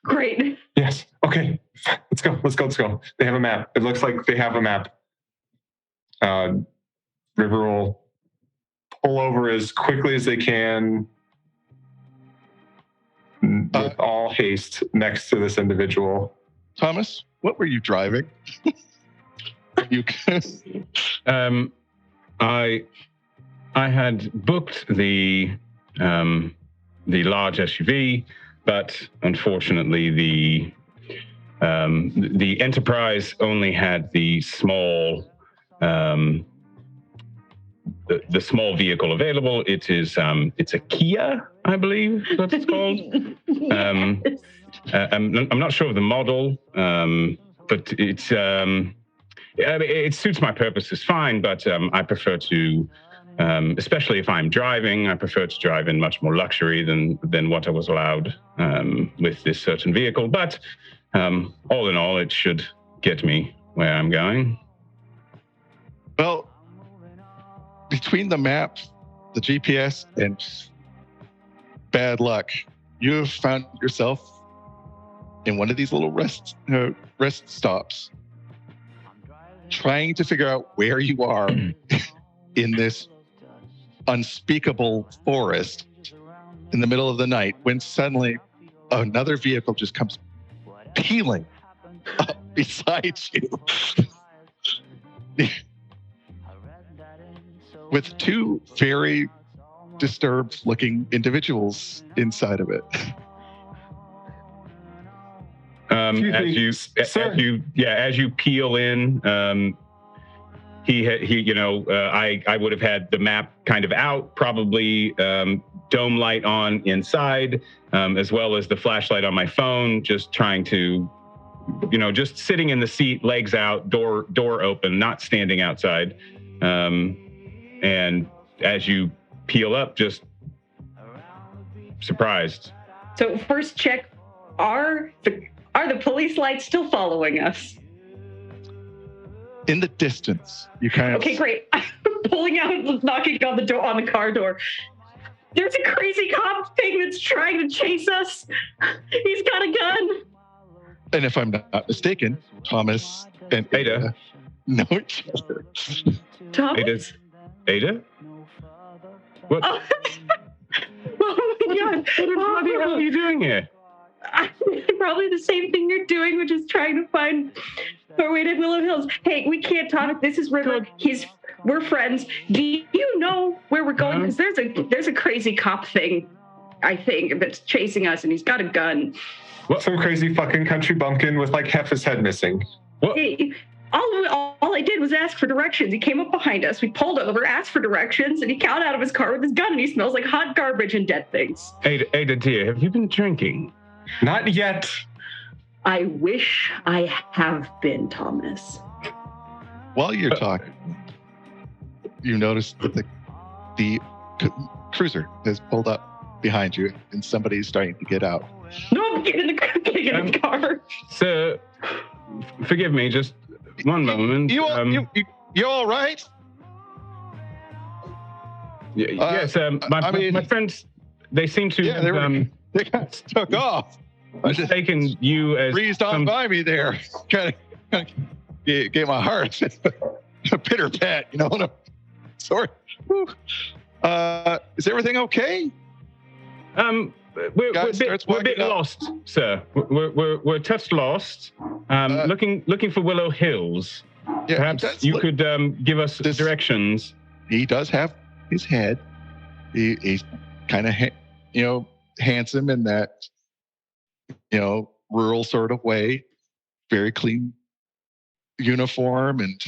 Great. Yes. Okay. Let's go. They have a map. It looks like they have a map. River will pull over as quickly as they can with all haste next to this individual. Thomas, what were you driving? I had booked the large SUV, but unfortunately the Enterprise only had the small the small vehicle available. It's a Kia, I believe is what it's called. Yes. I'm not sure of the model, but it's it suits my purposes fine. But I prefer to, especially if I'm driving, I prefer to drive in much more luxury than what I was allowed with this certain vehicle. But all in all, it should get me where I'm going. Well, between the map, the GPS, and bad luck, you have found yourself in one of these little rest stops, trying to figure out where you are in this unspeakable forest in the middle of the night, when suddenly another vehicle just comes peeling up beside you with two very disturbed looking individuals inside of it. As you peel in, I would have had the map kind of out, probably dome light on inside, as well as the flashlight on my phone, just trying to, just sitting in the seat, legs out, door open, not standing outside. And as you peel up, just surprised. So first check, are the police lights still following us? In the distance, you kind of... Okay, great. I'm pulling out, knocking on the car door. There's a crazy cop thing that's trying to chase us. He's got a gun. And if I'm not mistaken, Thomas and Ada know each other. Thomas? Ada? What? Oh, oh my God. What the hell are you doing here? Probably the same thing you're doing, which is trying to find our way to Willow Hills. Hey, we can't talk. This is River. We're friends. Do you know where we're going? Because there's a crazy cop thing, I think, that's chasing us, and he's got a gun. What? Some crazy fucking country bumpkin with like half his head missing. What? All I did was ask for directions. He came up behind us. We pulled over, asked for directions, and he got out of his car with his gun, and he smells like hot garbage and dead things. Ada, dear, have you been drinking? Not yet. I wish I have been, Thomas. While you're talking, you notice that the cruiser has pulled up behind you, and somebody's starting to get out. No, get in the car. Sir, forgive me, just one moment. You all right? Yes, my friends, they seem to have they got stuck off. Mistaken you as breezed on by me there. Kind of gave my heart a pitter pat, Sorry. Is everything okay? We're a bit lost, sir. We're touch lost. Looking for Willow Hills. Yeah, perhaps you could give us directions. He does have his head. He's kind of handsome in that rural sort of way. Very clean uniform, and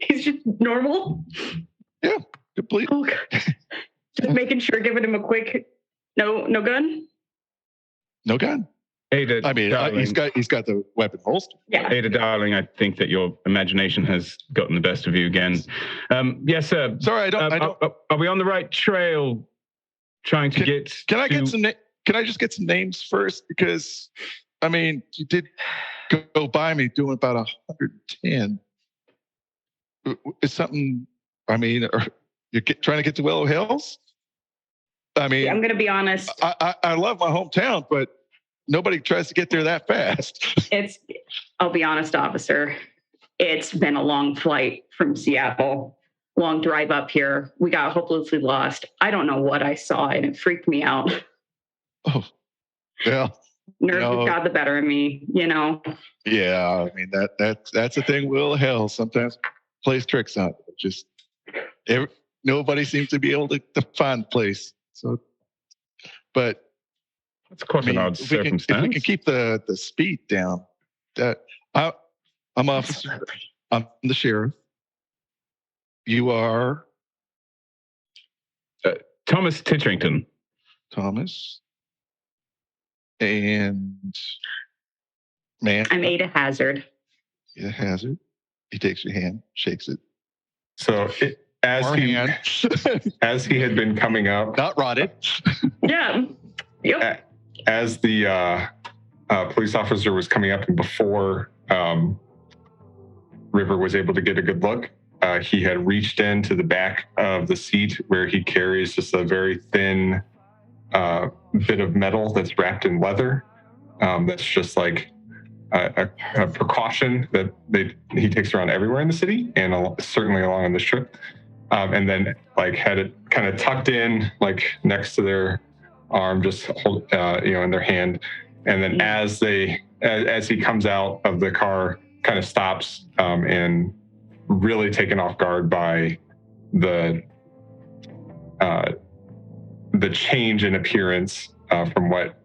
he's just normal. Yeah, complete. Oh, just making sure, giving him a quick. No gun. No gun. Ada, I mean, he's got the weapon holster. Yeah. Ada, darling, I think that your imagination has gotten the best of you again. Yes, sir. Sorry, I don't. Are we on the right trail? Trying to get. Can I get some? Can I just get some names first? Because, I mean, you did go by me doing about 110. Is something? I mean, you're trying to get to Willow Hills? I mean, I'm going to be honest. I love my hometown, but nobody tries to get there that fast. I'll be honest, officer. It's been a long flight from Seattle. Long drive up here. We got hopelessly lost. I don't know what I saw, and it freaked me out. Oh, yeah. Nerves got the better of me, Yeah, I mean that's the thing. Willow Hills sometimes plays tricks on it. Just nobody seems to be able to find the place. So, but that's of course an odd circumstance. If we can keep the speed down, I'm officer. I'm the sheriff. You are Thomas Titterington. Thomas. And man, I'm Ada Hazard. Ada Hazard. He takes your hand, shakes it. So as he had been coming up, not rotted. Yeah. Yep. As the police officer was coming up, and before River was able to get a good look, he had reached into the back of the seat where he carries just a very thin bit of metal that's wrapped in leather. That's just like a precaution that he takes around everywhere in the city, and certainly along on this trip. And then like had it kind of tucked in, like next to their arm, just hold, in their hand. And then as he comes out of the car, kind of stops and really taken off guard by the change in appearance from what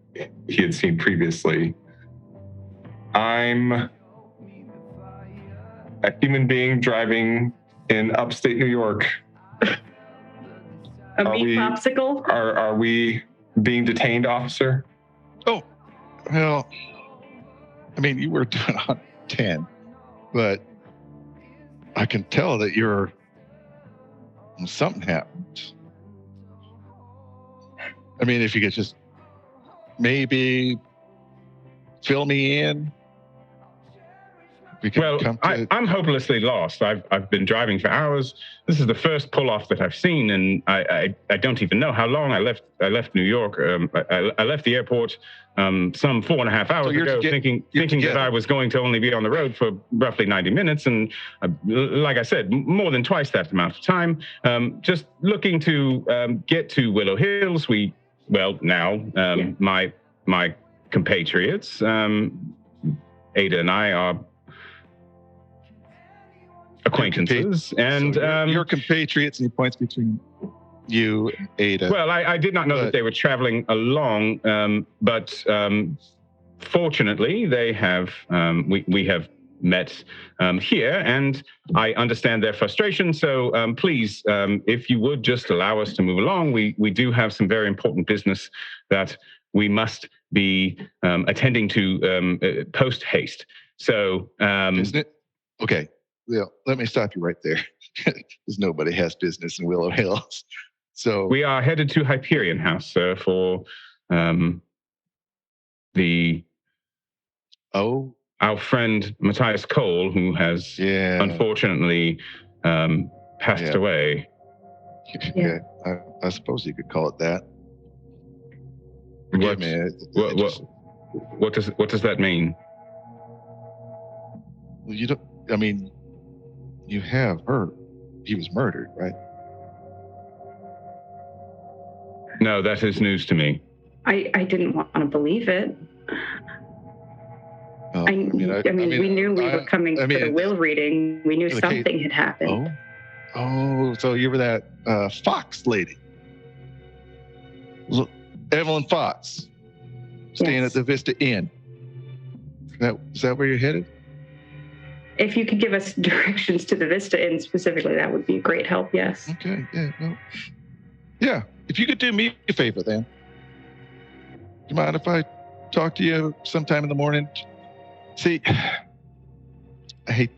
he had seen previously. I'm a human being driving in upstate New York. A meat popsicle? Are we being detained, officer? Oh, well, I mean, you were done on 10, but I can tell that something happened. I mean, if you could just maybe fill me in. Well, I'm hopelessly lost. I've been driving for hours. This is the first pull-off that I've seen, and I don't even know how long I left New York. I left the airport some 4.5 hours ago, thinking that I was going to only be on the road for roughly 90 minutes, and like I said, more than twice that amount of time. Just looking to get to Willow Hills. My compatriots, Ada and I are acquaintances, and your compatriots, and he points between you and Ada. Well, I did not know that they were traveling along, but fortunately, they have. We have met here, and I understand their frustration. So please, if you would just allow us to move along, we do have some very important business that we must be attending to post haste. So, isn't it? Okay. Well, let me stop you right there, because nobody has business in Willow Hills. So we are headed to Hyperion House for our friend Matthias Cole, who has unfortunately passed away. Yeah, I suppose you could call it that. What does that mean? Well, you don't. I mean, you have heard he was murdered, right? No, that is news to me. I didn't want to believe it. I mean, we knew we were coming for the will reading. We knew something had happened. Oh, so you were that Fox lady. Look, Evelyn Fox, staying at the Vista Inn. Is that where you're headed? If you could give us directions to the Vista Inn specifically, that would be a great help, yes. Okay, yeah. If you could do me a favor then. Do you mind if I talk to you sometime in the morning? See, I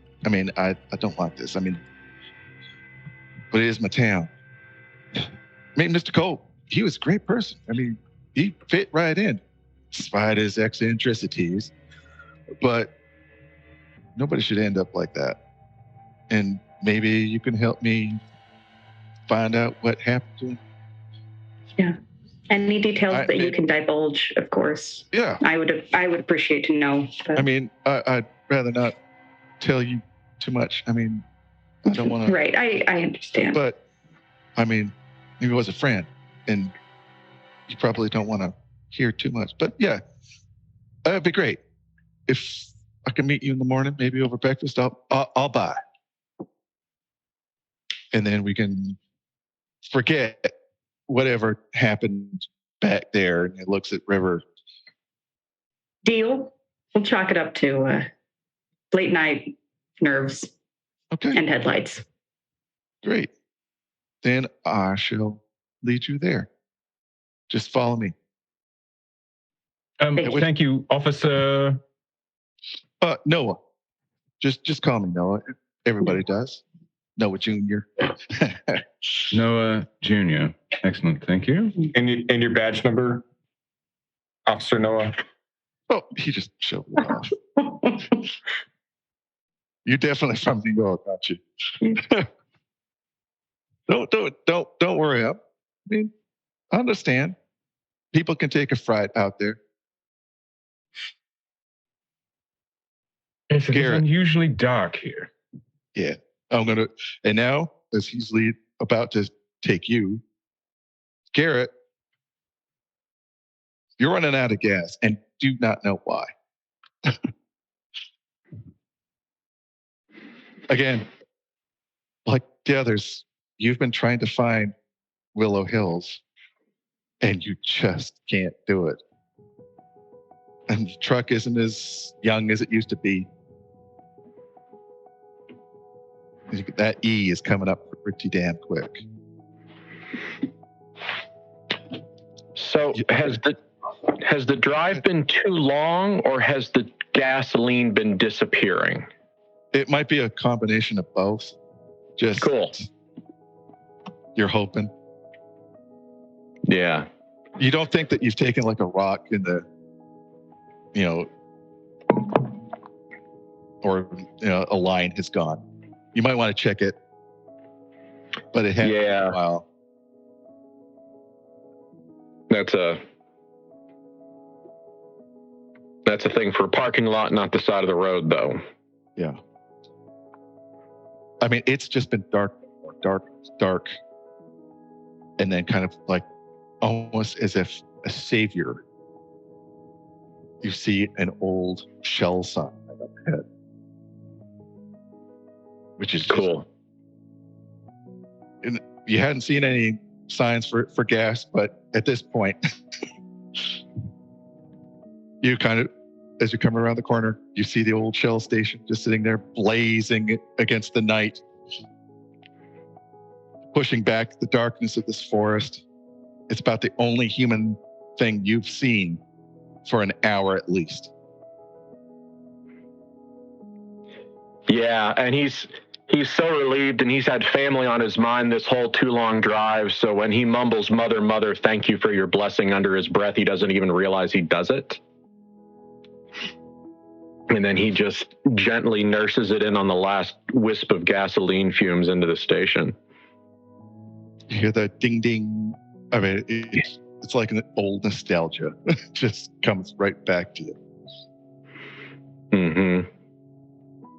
don't like this. I mean, but it is my town. I mean, Mr. Cole, he was a great person. I mean, he fit right in, despite his eccentricities. But nobody should end up like that. And maybe you can help me find out what happened to him. Yeah. Any details that you can divulge, of course. Yeah. I would appreciate to know. But... I mean, I'd rather not tell you too much. I mean, I don't want to. Right. I understand. But, I mean, he was a friend, and you probably don't want to hear too much. But yeah, that'd be great. If I can meet you in the morning, maybe over breakfast, I'll buy. And then we can forget whatever happened back there, and it looks at River. Deal. We'll chalk it up to late night nerves. Okay. And headlights. Great. Then I shall lead you there. Just follow me. Thank you, Officer. Noah. Just call me Noah. Everybody does. Noah Jr. Noah Jr. Excellent. Thank you. And your badge number, Officer Noah? Oh, he just showed it off. You're definitely from New York, aren't you? Don't worry. I mean, I understand. People can take a fright out there. It's unusually dark here. Yeah. And now, as he's about to take you, Garrett, you're running out of gas and do not know why. Again, like the others, you've been trying to find Willow Hills and you just can't do it. And the truck isn't as young as it used to be. That E is coming up pretty damn quick. So has the drive been too long, or has the gasoline been disappearing? It might be a combination of both. Just cool. You're hoping. Yeah. You don't think that you've taken like a rock in the, or a line has gone. You might want to check it, but it hasn't been a while. That's a thing for a parking lot, not the side of the road, though. Yeah. I mean, it's just been dark, and then kind of like almost as if a savior. You see an old shell sign up ahead, which is cool. And you hadn't seen any signs for gas, but at this point, you kind of, as you come around the corner, you see the old Shell station just sitting there blazing against the night, pushing back the darkness of this forest. It's about the only human thing you've seen for an hour at least. Yeah, and he's so relieved, and he's had family on his mind this whole too long drive, so when he mumbles, "Mother, mother, thank you for your blessing," under his breath, he doesn't even realize he does it. And then he just gently nurses it in on the last wisp of gasoline fumes into the station. You hear the ding ding. I mean, it's like an old nostalgia. Just comes right back to you. Mm-hmm.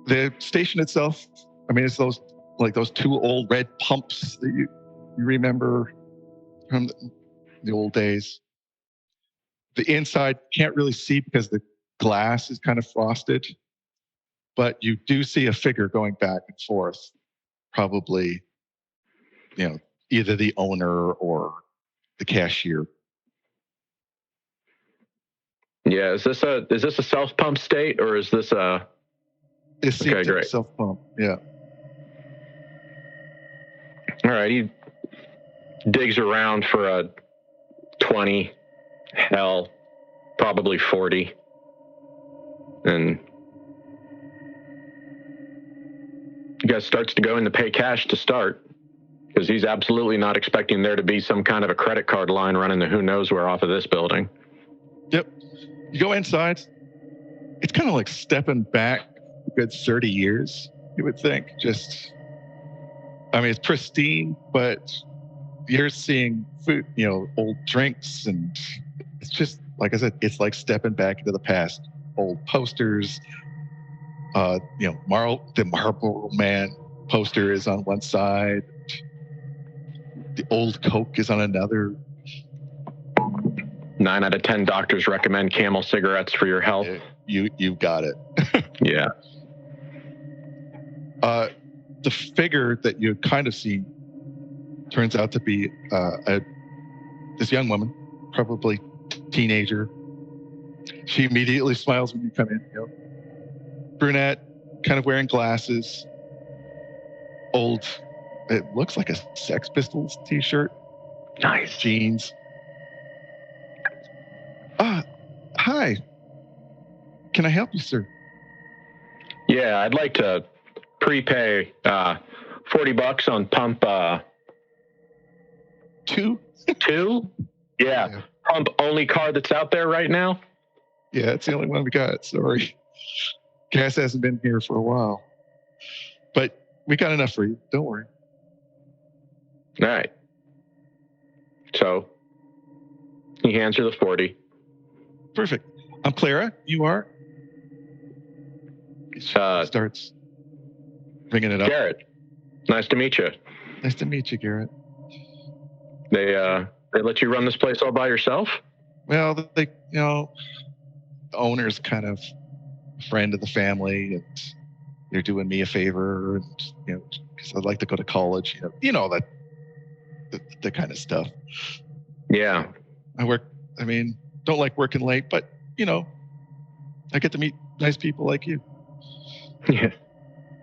The station itself, I mean, it's those two old red pumps that you remember from the old days. The inside can't really see because the glass is kind of frosted, but you do see a figure going back and forth, probably, either the owner or the cashier. Yeah, is this a self pump state, or is this a? It's great. Self pump. Yeah. All right. He digs around for a 20, hell, probably 40, and you guys starts to go in to pay cash to start, because he's absolutely not expecting there to be some kind of a credit card line running the who knows where off of this building. Yep. You go inside. It's kind of like stepping back a good 30 years, you would think. It's pristine, but you're seeing food, old drinks, and it's just, like I said, it's like stepping back into the past. Old posters, the Marlboro Man poster is on one side. The old Coke is on another. 9 out of 10 doctors recommend Camel cigarettes for your health. You got it. Yeah. The figure that you kind of see turns out to be this young woman, probably teenager. She immediately smiles when you come in. Brunette, kind of wearing glasses. Old, it looks like a Sex Pistols t-shirt. Nice. Jeans. Hi. Can I help you, sir? Yeah, I'd like to prepay $40 on pump 2? 2? Yeah. Pump only car that's out there right now? Yeah, it's the only one we got. Sorry. Gas hasn't been here for a while. But we got enough for you. Don't worry. All right. So he hands her the 40. Perfect. I'm Clara. You are? Starts bringing it up. Garrett. Nice to meet you. Nice to meet you, Garrett. They let you run this place all by yourself? Well, the owner's kind of a friend of the family, and they're doing me a favor, and because I'd like to go to college. That the kind of stuff. Yeah. Don't like working late, but I get to meet nice people like you. Yeah,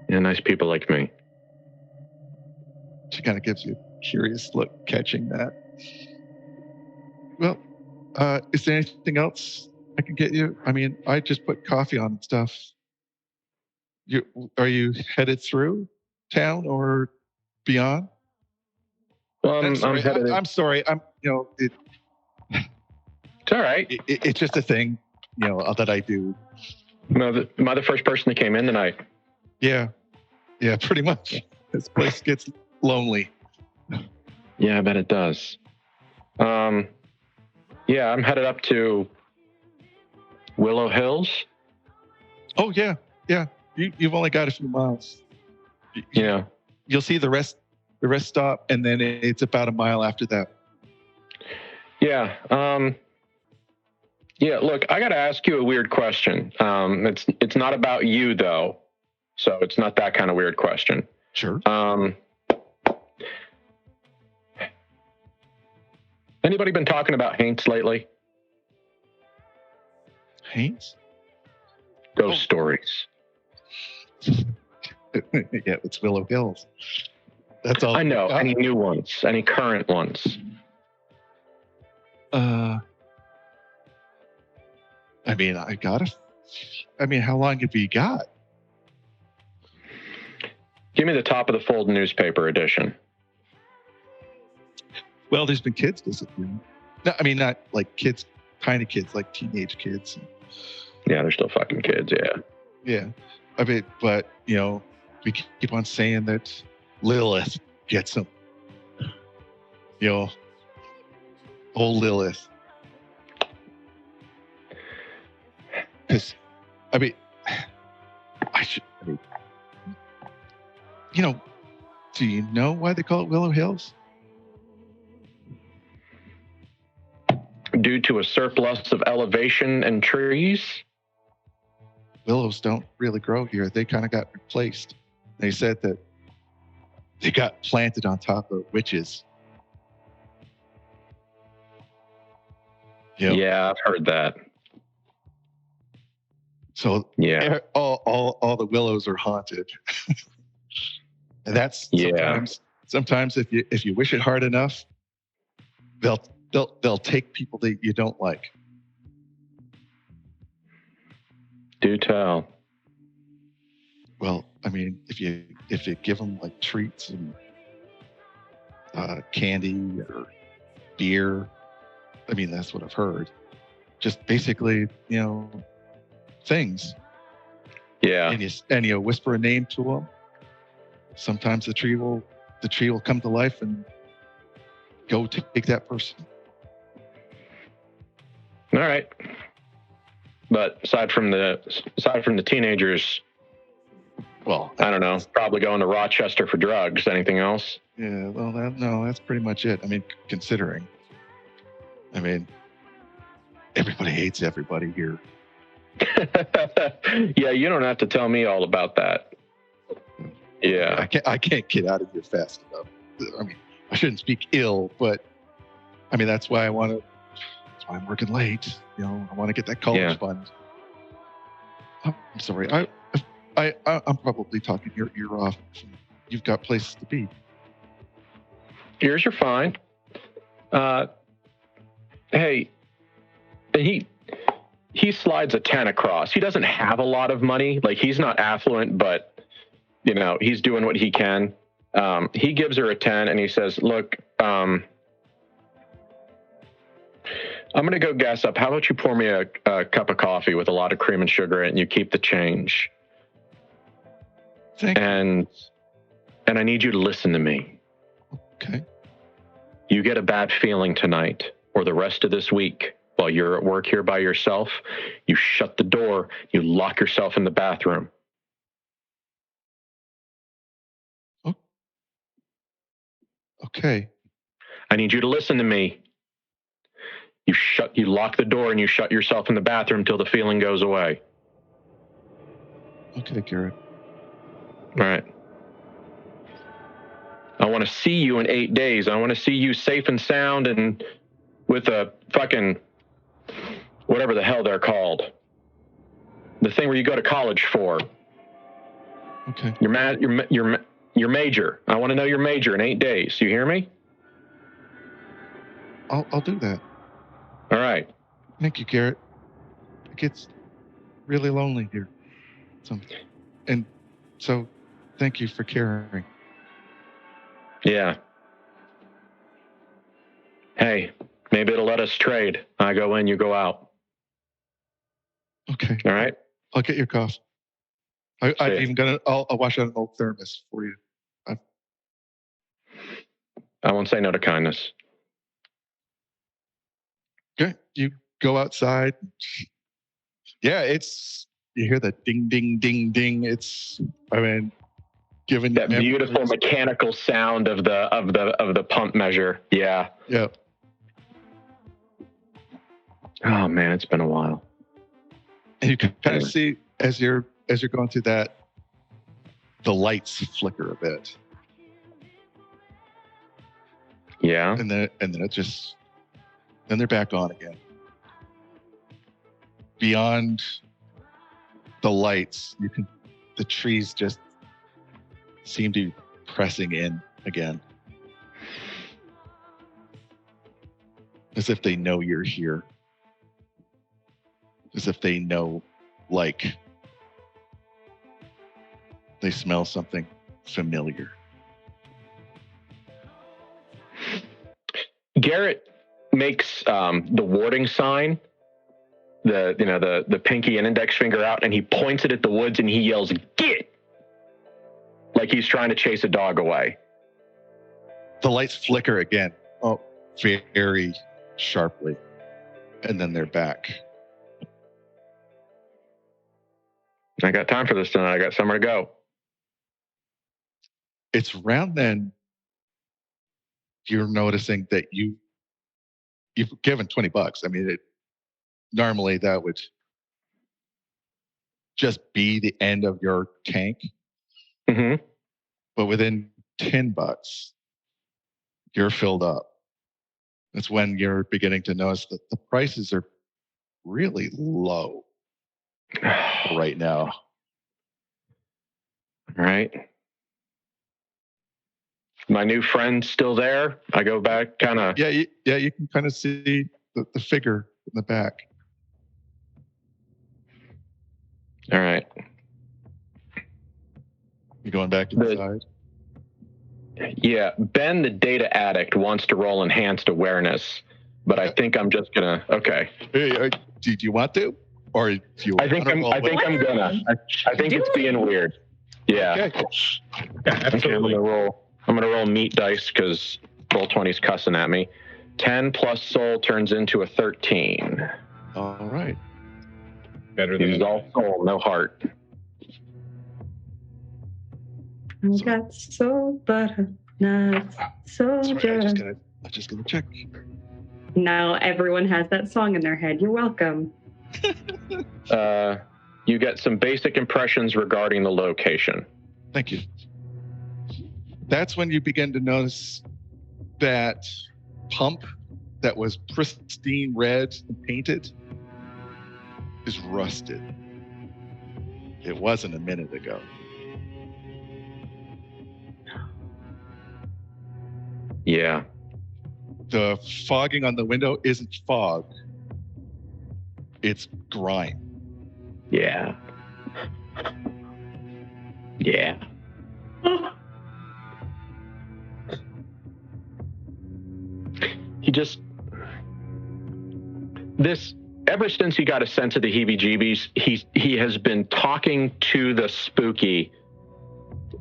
nice people like me. She kind of gives you a curious look, catching that. Well, Is there anything else I can get you? I mean, I just put coffee on and stuff. Are you headed through town or beyond? Well, I'm sorry. I'm sorry. It's all right. It's just a thing, that I do. No, am I the first person that came in tonight? Yeah, pretty much. This place gets lonely. Yeah, I bet it does. Yeah, I'm headed up to Willow Hills. Oh yeah. You've only got a few miles. Yeah. You'll see the rest stop, and then it's about a mile after that. Yeah. Yeah. Look, I got to ask you a weird question. It's not about you though, so it's not that kind of weird question. Sure. Anybody been talking about Haints lately? Haints? Ghost stories. Yeah, it's Willow Hills. That's all. I know. Any new ones? Any current ones? I mean, how long have you got? Give me the top of the fold newspaper edition. Well, there's been kids disappearing. No, I mean, not like kids, tiny kids, like teenage kids. Yeah, they're still fucking kids. Yeah. Yeah. I mean, but, we keep on saying that Lilith gets them. Old Lilith. Because, do you know why they call it Willow Hills? Due to a surplus of elevation and trees? Willows don't really grow here. They kind of got replaced. They said that they got planted on top of witches. Yeah, I've heard that. So yeah, all the willows are haunted. And that's sometimes if you wish it hard enough, they'll take people that you don't like. Do tell. Well, I mean, if you give them like treats and candy or beer, I mean, that's what I've heard. Just basically, things. Yeah. And you whisper a name to them. Sometimes the tree will come to life and go take that person. All right. But aside from the teenagers, well, I don't know, probably going to Rochester for drugs. Anything else? Yeah, well, that's pretty much it. I mean, considering. I mean, everybody hates everybody here. Yeah, you don't have to tell me all about that. Yeah. I can't get out of here fast enough. I mean, I shouldn't speak ill, but I mean, that's why I'm working late. I want to get that college fund. I'm sorry. I'm probably talking your ear off. You've got places to be. Ears are fine. Hey, he slides a 10 across. He doesn't have a lot of money. Like, he's not affluent, but he's doing what he can. He gives her a 10 and he says, look, I'm going to go gas up. How about you pour me a cup of coffee with a lot of cream and sugar in it, and you keep the change. Thank you. And I need you to listen to me. Okay. You get a bad feeling tonight or the rest of this week while you're at work here by yourself, you shut the door, you lock yourself in the bathroom. Oh. Okay. I need you to listen to me. You lock the door and you shut yourself in the bathroom till the feeling goes away. Okay, Garrett. All right. I want to see you in 8 days. I want to see you safe and sound and with a fucking whatever the hell they're called. The thing where you go to college for. Okay. Your major. I want to know your major in 8 days. You hear me? I'll do that. All right. Thank you, Garrett. It gets really lonely here. So thank you for caring. Yeah. Hey, maybe it'll let us trade. I go in, you go out. Okay. All right? I'll get your coffee. I've even got I'll wash out an old thermos for you. I won't say no to kindness. Okay. You go outside. Yeah, you hear the ding, ding, ding, ding. Given that beautiful mechanical sound of the pump measure. Yeah. Yeah. Oh man, it's been a while. And you can kind of see as you're going through that, the lights flicker a bit. Yeah. And then they're back on again. Beyond the lights, the trees just seem to be pressing in again. As if they know you're here. As if they know, like, they smell something familiar. Garrett makes the warding sign, the pinky and index finger out, and he points it at the woods and he yells, "Get!" Like he's trying to chase a dog away. The lights flicker again. Oh, very sharply. And then they're back. I got time for this tonight. I got somewhere to go. It's around then you're noticing that you've given $20. I mean, normally that would just be the end of your tank. Mm-hmm. But within $10, you're filled up. That's when you're beginning to notice that the prices are really low right now. Right. My new friend's still there. I go back kind of. Yeah, you can kind of see the figure in the back. All right. You going back inside? Yeah, Ben, the data addict, wants to roll enhanced awareness, but I think I'm just gonna. Okay. Hey, do you want to, or do you? I think I'm gonna. I think it's being weird. Yeah. Okay. Yeah, absolutely. Okay, I'm gonna roll meat dice because Roll20's cussing at me. 10 plus soul turns into a 13. All right. Better than He's all soul, no heart. I got soul, but not soldier. Sorry, I'm just gonna check. Now everyone has that song in their head. You're welcome. You get some basic impressions regarding the location. Thank you. That's when you begin to notice that pump that was pristine red and painted is rusted. It wasn't a minute ago. Yeah. The fogging on the window isn't fog. It's grime. Yeah. Yeah. Ever since he got a sense of the heebie-jeebies, he has been talking to the spooky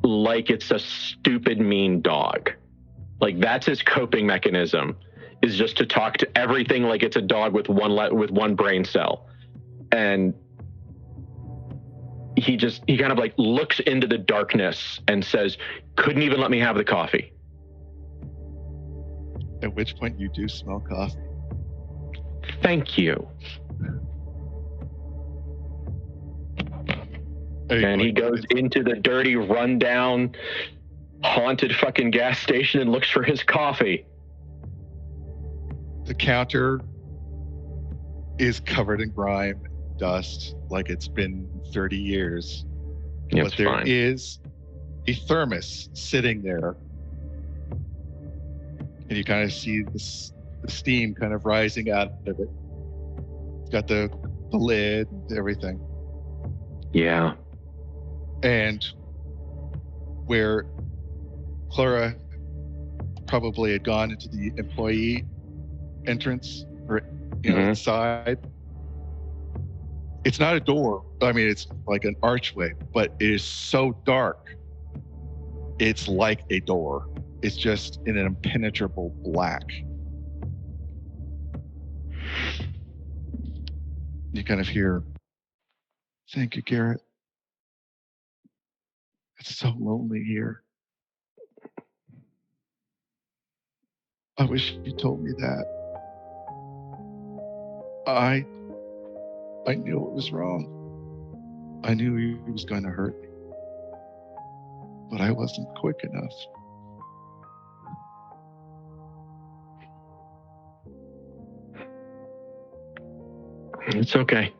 like it's a stupid, mean dog. Like that's his coping mechanism, is just to talk to everything like it's a dog with one brain cell. And he kind of like looks into the darkness and says, "Couldn't even let me have the coffee." At which point you do smell coffee. Thank you. And he goes into the dirty, rundown, haunted fucking gas station and looks for his coffee. The counter is covered in grime, dust, like it's been 30 years. Yeah, but there is a thermos sitting there. And you kind of see the steam kind of rising out of it. Got the lid, everything. Yeah. And where Clara probably had gone into the employee entrance or inside, it's not a door. I mean, it's like an archway, but it is so dark. It's like a door. It's just in an impenetrable black. You kind of hear, "Thank you, Garrett. It's so lonely here. I wish you told me that. I knew it was wrong. I knew he was going to hurt me, but I wasn't quick enough." It's okay.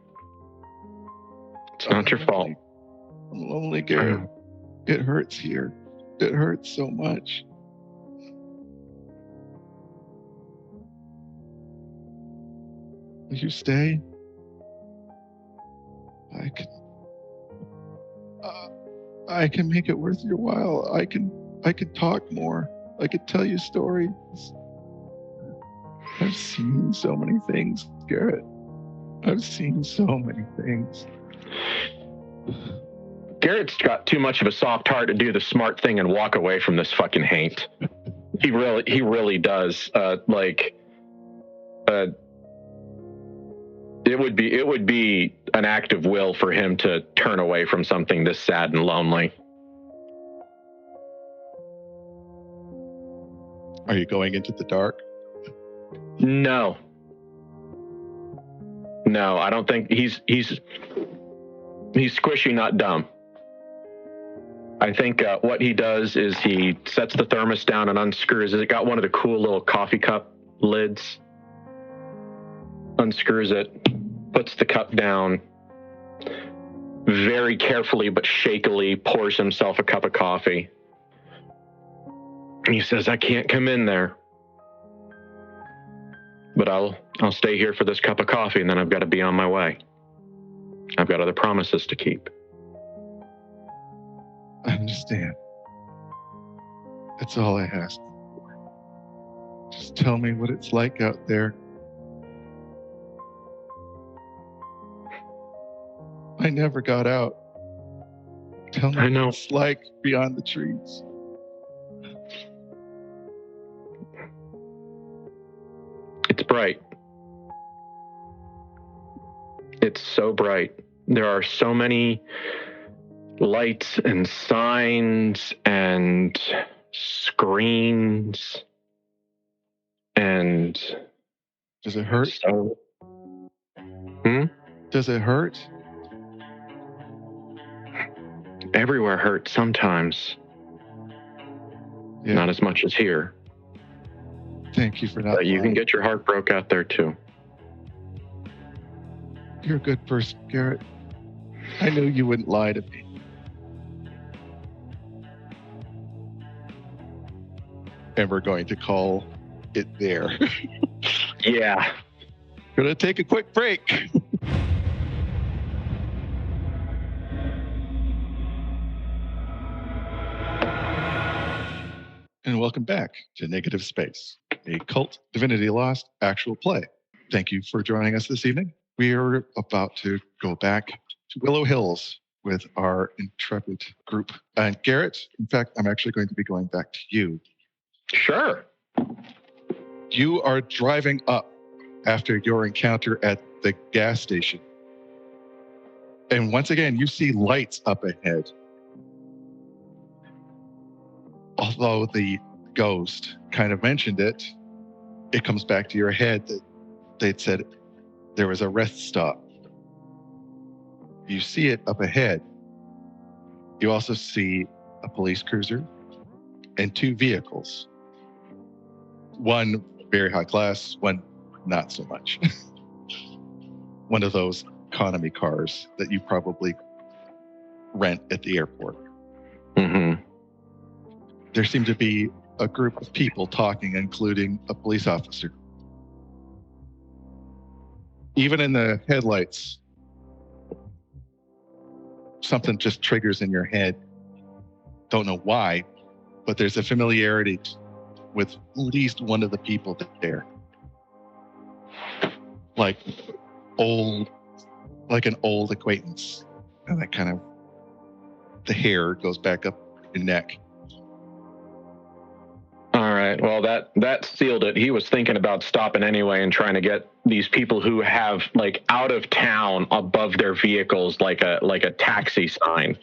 It's not your fault. I'm lonely, Garrett. It hurts here. It hurts so much. Will you stay? I can make it worth your while. I can talk more. I could tell you stories. I've seen so many things, Garrett. I've seen so many things. Garrett's got too much of a soft heart to do the smart thing and walk away from this fucking hate. He really does. It would be an act of will for him to turn away from something this sad and lonely. Are you going into the dark? No, I don't think he's squishy, not dumb. I think what he does is he sets the thermos down and unscrews it. It got one of the cool little coffee cup lids. Unscrews it, puts the cup down, very carefully but shakily pours himself a cup of coffee. He says, "I can't come in there, but I'll stay here for this cup of coffee, and then I've got to be on my way. I've got other promises to keep." I understand. That's all I ask for. Just tell me what it's like out there. I never got out. Tell me what it's like beyond the trees. It's bright. It's so bright. There are so many lights and signs and screens. And does it hurt? Does it hurt? Everywhere hurts sometimes. Yeah. Not as much as here. Thank you for not. But you can get your heart broke out there too. You're a good person, Garrett. I knew you wouldn't lie to me. And we're going to call it there. Yeah. Gonna take a quick break. And welcome back to Negative Space, a KULT Divinity Lost actual play. Thank you for joining us this evening. We are about to go back to Willow Hills with our intrepid group. And Garrett, in fact, I'm actually going to be going back to you. Sure. You are driving up after your encounter at the gas station. And once again, you see lights up ahead. Although the ghost kind of mentioned it, it comes back to your head that they'd said there was a rest stop. You see it up ahead. You also see a police cruiser and two vehicles. One very high class, one not so much. One of those economy cars that you probably rent at the airport. Mm-hmm. There seemed to be a group of people talking, including a police officer. even in the headlights, something just triggers in your head. Don't know why, but there's a familiarity with at least one of the people there. Like an old acquaintance. And that kind of, the hair goes back up your neck. All right. Well, that sealed it. He was thinking about stopping anyway and trying to get these people who have like out of town above their vehicles, like a taxi sign.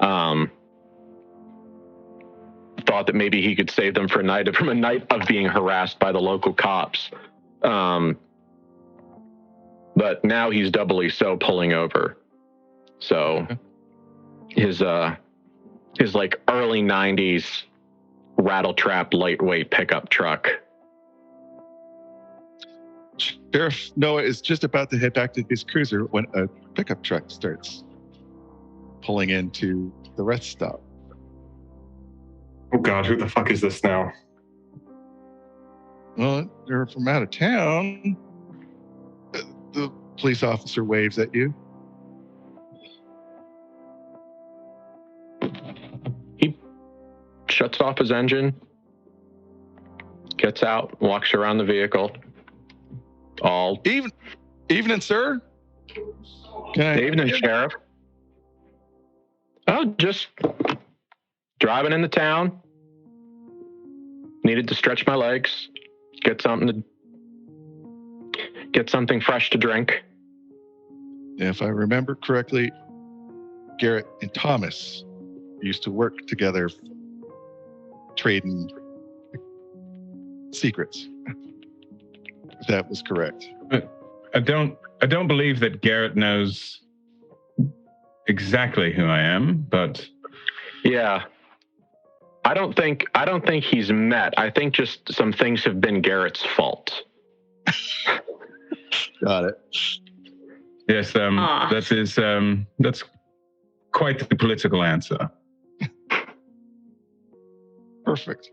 Thought that maybe he could save them from a night of being harassed by the local cops. But now he's doubly so pulling over. So his like early 90s rattle-trap lightweight pickup truck. Sheriff Noah is just about to head back to his cruiser when a pickup truck starts pulling into the rest stop. Oh God, who the fuck is this now? Well, you're from out of town. The police officer waves at you. He shuts off his engine, gets out, walks around the vehicle. Evening, sir. Evening, Sheriff. Oh, just driving into town. Needed to stretch my legs, get something fresh to drink. If I remember correctly, Garrett and Thomas used to work together trading secrets. If that was correct. I don't believe that Garrett knows exactly who I am, but yeah. I don't think he's met. I think just some things have been Garrett's fault. Got it. Yes, that's quite the political answer. Perfect.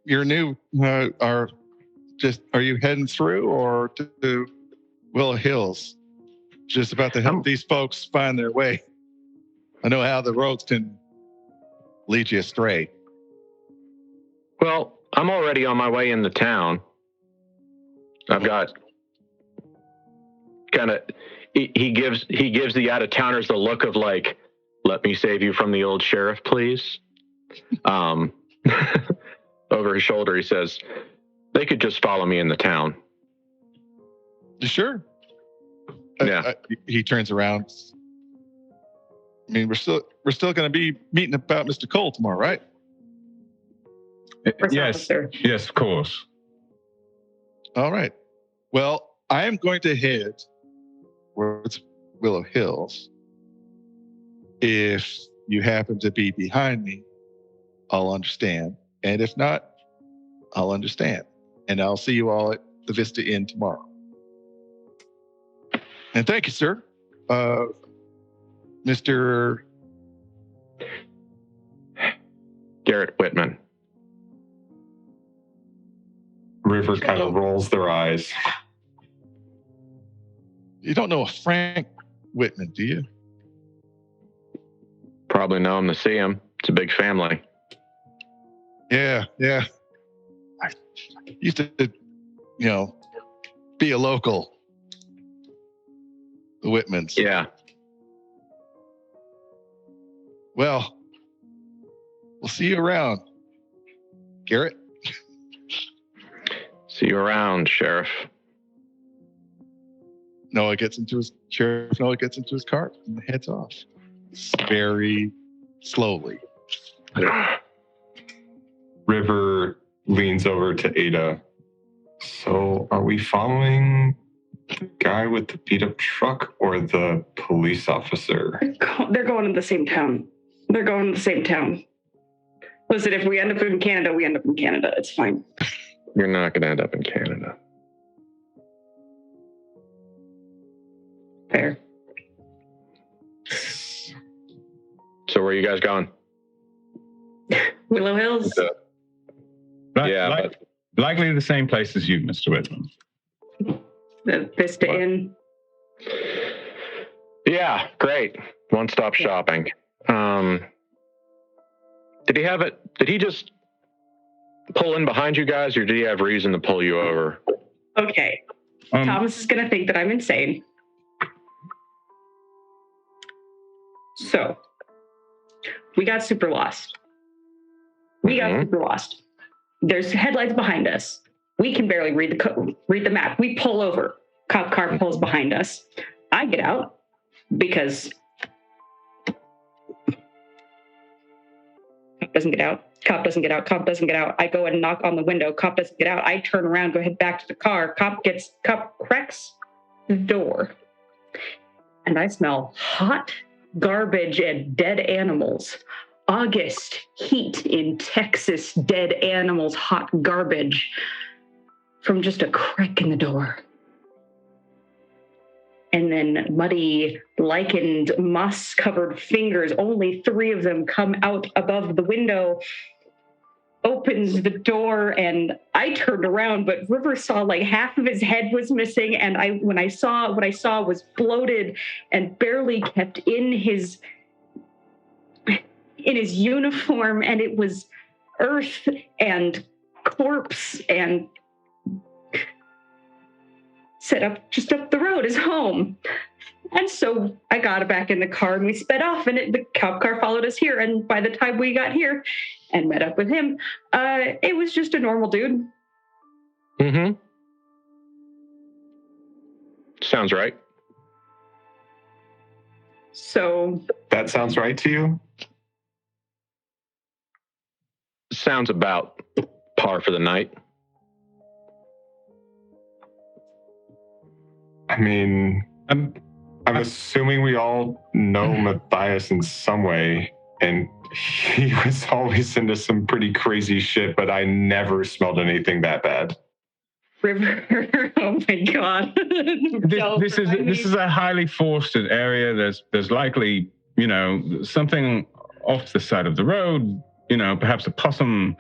You're new. Are you heading through or to Willow Hills? Just about to help these folks find their way. I know how the roads can lead you astray. Well, I'm already on my way into town. I've got kind of, he gives the out-of-towners the look of like, let me save you from the old sheriff, please. Over his shoulder, he says, they could just follow me in the town. Sure. Yeah. He turns around. I mean, we're still going to be meeting about Mr. Cole tomorrow, right? Yes, of course. All right. Well, I am going to head towards Willow Hills. If you happen to be behind me, I'll understand. And if not, I'll understand. And I'll see you all at the Vista Inn tomorrow. And thank you, sir. Mr. Garrett Whitman. River kind of rolls their eyes. You don't know a Frank Whitman, do you? Probably know him to see him. It's a big family. Yeah. I used to, be a local. The Whitmans. Yeah. Well, we'll see you around, Garrett. See you around, Sheriff. Sheriff Noah gets into his car and heads off. Very slowly. River leans over to Ada. So are we following the guy with the beat up truck or the police officer? They're going to the same town. Listen, if we end up in Canada, we end up in Canada. It's fine. You're not going to end up in Canada. Fair. So where are you guys going? Willow Hills. Like likely the same place as you, Mr. Whitman. The Vista Inn. Yeah, great. One-stop shopping. Did he have it? Did he just pull in behind you guys, or did he have reason to pull you over? Okay. Thomas is going to think that I'm insane. So, we got super lost. Super lost. There's headlights behind us. We can barely read the map. We pull over. Cop car pulls behind us. I get out because cop doesn't get out. Cop doesn't get out. Cop doesn't get out. I go and knock on the window. Cop doesn't get out. I turn around, go head back to the car. Cop cracks the door. And I smell hot garbage and dead animals. August heat in Texas, dead animals, hot garbage from just a crack in the door. And then muddy, lichened, moss-covered fingers, only 3 of them come out above the window, opens the door, and I turned around, but River saw like half of his head was missing, and what I saw was bloated and barely kept in his uniform, and it was earth and corpse and set up just up the road as home. And so I got back in the car and we sped off, and the cop car followed us here. And by the time we got here and met up with him, it was just a normal dude. Mm-hmm. Sounds right. So That sounds right to you? Sounds about par for the night. I mean, I'm assuming we all know Matthias in some way, and he was always into some pretty crazy shit, but I never smelled anything that bad. River, oh my God. This is a highly forested area. There's likely, something off the side of the road, perhaps a possum,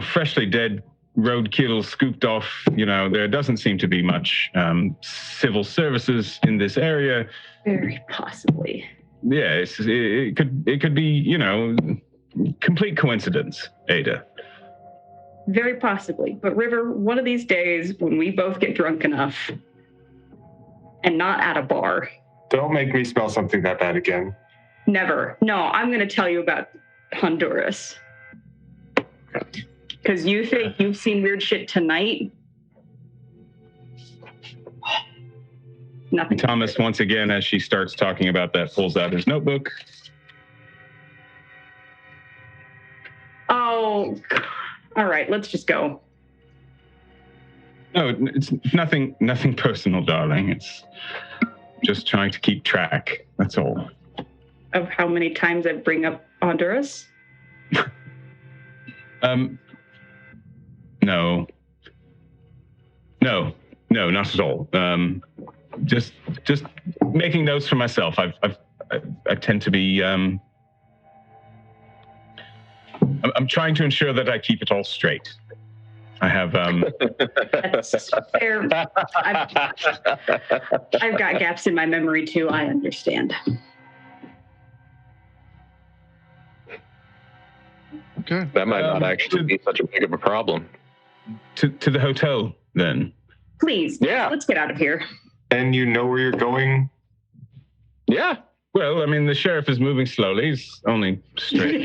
freshly dead roadkill scooped off. There doesn't seem to be much civil services in this area. Very possibly. Yeah, it could be, complete coincidence, Ada. Very possibly. But River, one of these days when we both get drunk enough and not at a bar. Don't make me smell something that bad again. Never. No, I'm going to tell you about Honduras. Because you think you've seen weird shit tonight? Nothing. Thomas, once again, as she starts talking about that, pulls out his notebook. Oh, all right, let's just go. No, it's nothing personal, darling. It's just trying to keep track. That's all. Of how many times I bring up Honduras? No, not at all. Just making notes for myself. I tend to be. I'm trying to ensure that I keep it all straight. I have. That's fair. I've got gaps in my memory too. I understand. Okay. That might not actually be such a big of a problem. To the hotel, then. Please. Yeah. Let's get out of here. And you know where you're going? Yeah. Well, I mean, the sheriff is moving slowly. He's only straight.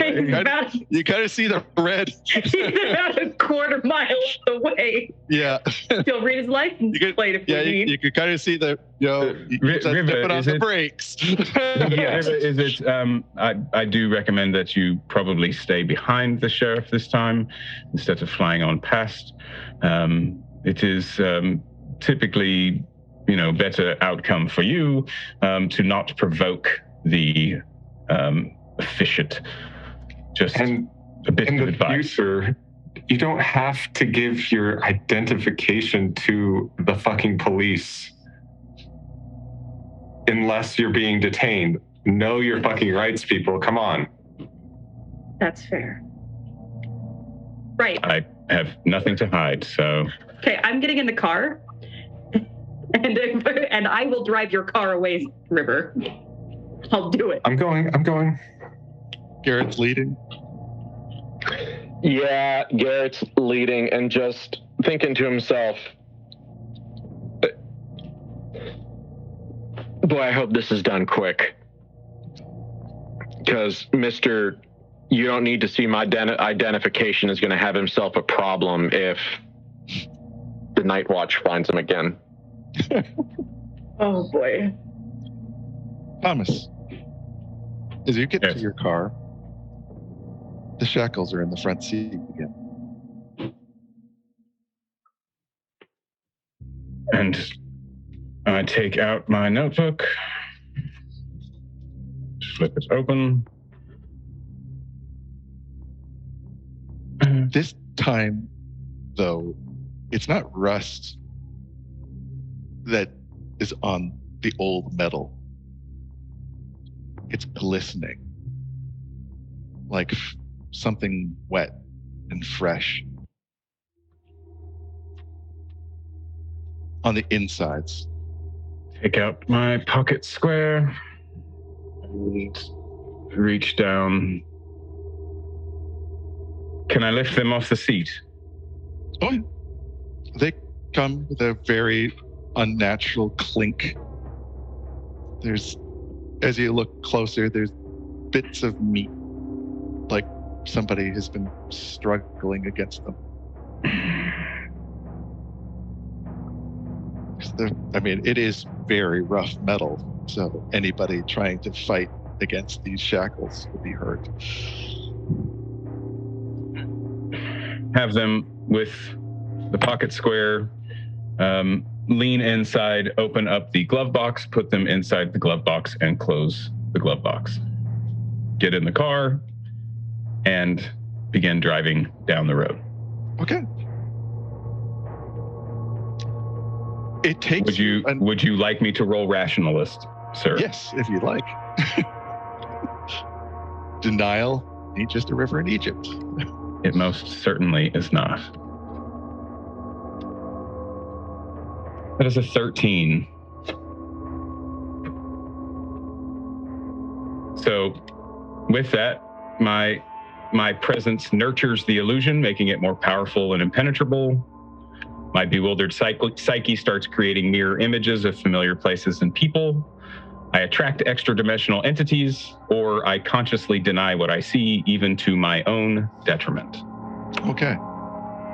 You kind of see the red. He's about a quarter mile away. Yeah. He'll read his license plate if we need. You can kind of see the, River, stepping on the brakes. Yes. Is it? I do recommend that you probably stay behind the sheriff this time instead of flying on past. It is typically, better outcome for you to not provoke the officiant. Just and a bit in of the advice. future, you don't have to give your identification to the fucking police unless you're being detained. Know your fucking rights, people. Come on. That's fair. Right. have nothing to hide, so... Okay, I'm getting in the car, and I will drive your car away, River. I'll do it. I'm going. Garrett's leading. Yeah, Garrett's leading and just thinking to himself, boy, I hope this is done quick. Because, Mr. You don't need to see my identification is going to have himself a problem if the Night Watch finds him again. Oh, boy. Thomas, as you get Yes. to your car, the shackles are in the front seat again. And I take out my notebook, flip it open. This time, though, it's not rust that is on the old metal. It's glistening, like something wet and fresh. On the insides. Take out my pocket square and reach down. Can I lift them off the seat? Oh, yeah. They come with a very unnatural clink. As you look closer, there's bits of meat, like somebody has been struggling against them. It is very rough metal, so anybody trying to fight against these shackles would be hurt. Have them with the pocket square, lean inside, open up the glove box, put them inside the glove box, and close the glove box. Get in the car and begin driving down the road. Okay. It takes. Would you like me to roll rationalist, sir? Yes, if you like. Denial ain't just a river in Egypt. It most certainly is not. That is a 13. So, with that, my presence nurtures the illusion, making it more powerful and impenetrable. My bewildered psyche starts creating mirror images of familiar places and people. I attract extra-dimensional entities, or I consciously deny what I see, even to my own detriment. Okay,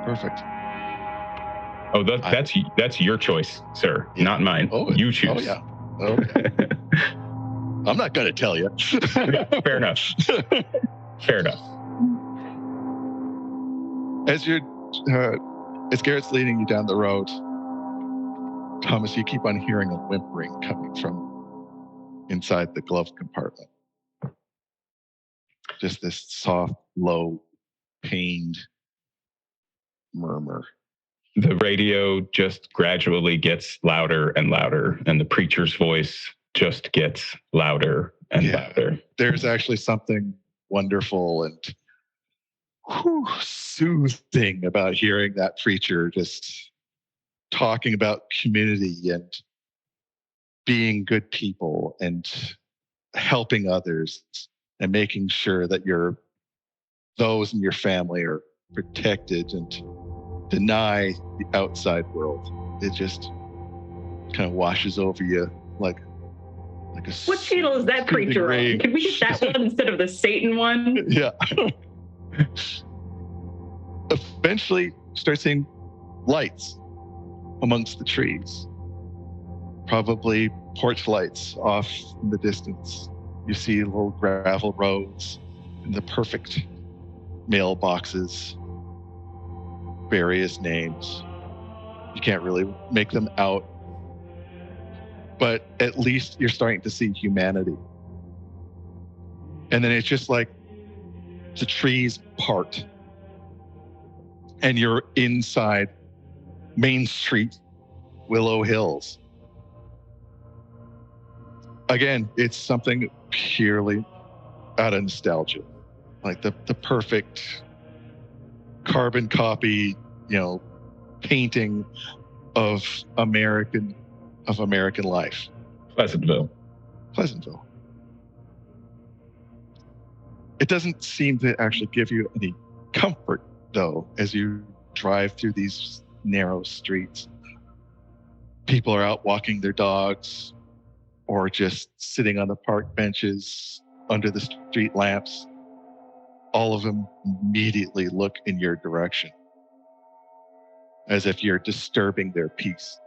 perfect. Oh, that's your choice, sir, Yeah. not mine. Oh, you choose. Oh, yeah. Okay. I'm not going to tell you. Fair enough. Fair enough. As Garrett's leading you down the road, Thomas, you keep on hearing a whimpering coming from inside the glove compartment. Just this soft, low, pained murmur. The radio just gradually gets louder and louder, and the preacher's voice just gets louder and louder. There's actually something wonderful and soothing about hearing that preacher just talking about community and being good people and helping others and making sure that those in your family are protected and deny the outside world. It just kind of washes over you like a What channel is that preacher on? Can we get that one instead of the Satan one? Yeah. Eventually start seeing lights amongst the trees. Probably porch lights off in the distance. You see little gravel roads and the perfect mailboxes, various names. You can't really make them out, but at least you're starting to see humanity. And then it's just like the trees part and you're inside Main Street, Willow Hills. Again, it's something purely out of nostalgia. Like the perfect carbon copy, painting of American life. Pleasantville. It doesn't seem to actually give you any comfort, though, as you drive through these narrow streets. People are out walking their dogs or just sitting on the park benches under the street lamps. All of them immediately look in your direction, as if you're disturbing their peace.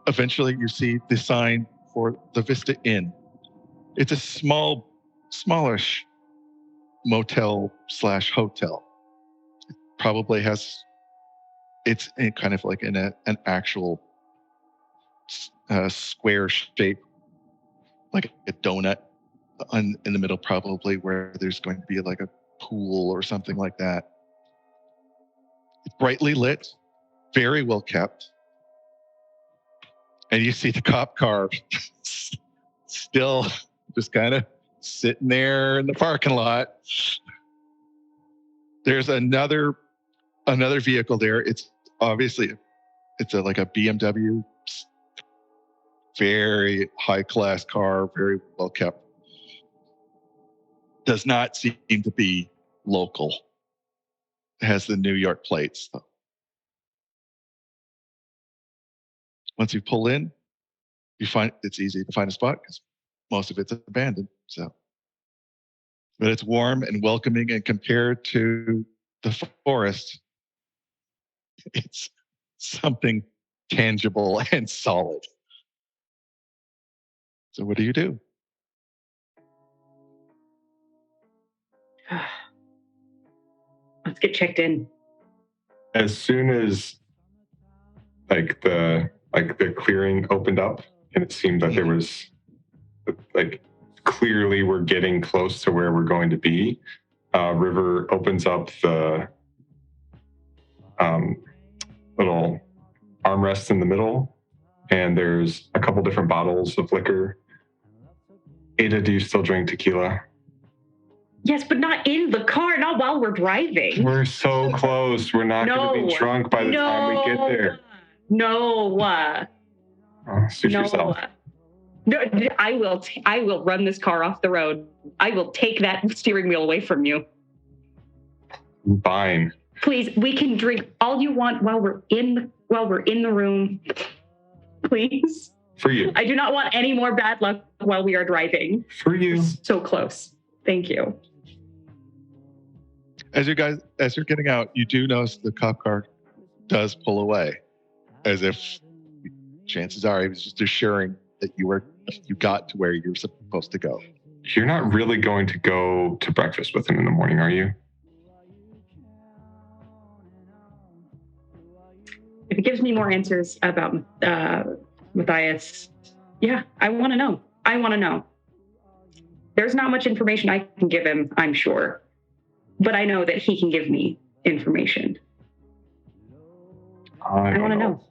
Eventually, you see the sign for the Vista Inn. It's a smallish motel/hotel. It probably it's kind of like in an actual square shape, like a donut in the middle, probably, where there's going to be like a pool or something like that. It's brightly lit, very well kept. And you see the cop car still just kind of sitting there in the parking lot. There's another vehicle there. It's obviously like a BMW, very high class car, very well kept. Does not seem to be local. It has the New York plates, though. Once you pull in, you find it's easy to find a spot because most of it's abandoned. But it's warm and welcoming, and compared to the forest, it's something tangible and solid. So what do you do? Let's get checked in. As soon as the clearing opened up, and it seemed that there was clearly we're getting close to where we're going to be, River opens up the little armrest in the middle, and there's a couple different bottles of liquor. Ada, do you still drink tequila? Yes, but not in the car, not while we're driving. We're so close. We're not going to be drunk by the time we get there. No. Suit yourself. No, I will run this car off the road. I will take that steering wheel away from you. Fine. Please, we can drink all you want while we're in the room. Please. For you. I do not want any more bad luck while we are driving. For you. We're so close. Thank you. As you're getting out, you do notice the cop car does pull away, as if chances are he was just assuring that you got to where you're supposed to go. You're not really going to go to breakfast with him in the morning, are you? If it gives me more answers about Matthias, yeah, I want to know. There's not much information I can give him, I'm sure. But I know that he can give me information. I want to know.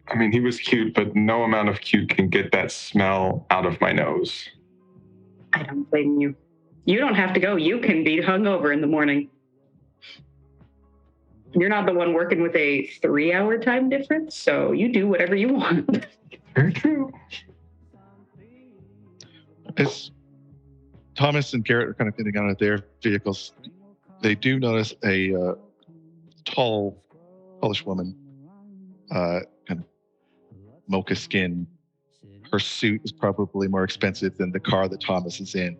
I mean, he was cute, but no amount of cute can get that smell out of my nose. I don't blame you. You don't have to go. You can be hungover in the morning. You're not the one working with a 3-hour time difference, so you do whatever you want. Very true. As Thomas and Garrett are kind of getting out of their vehicles, they do notice a tall, Polish woman, kind of mocha skin. Her suit is probably more expensive than the car that Thomas is in.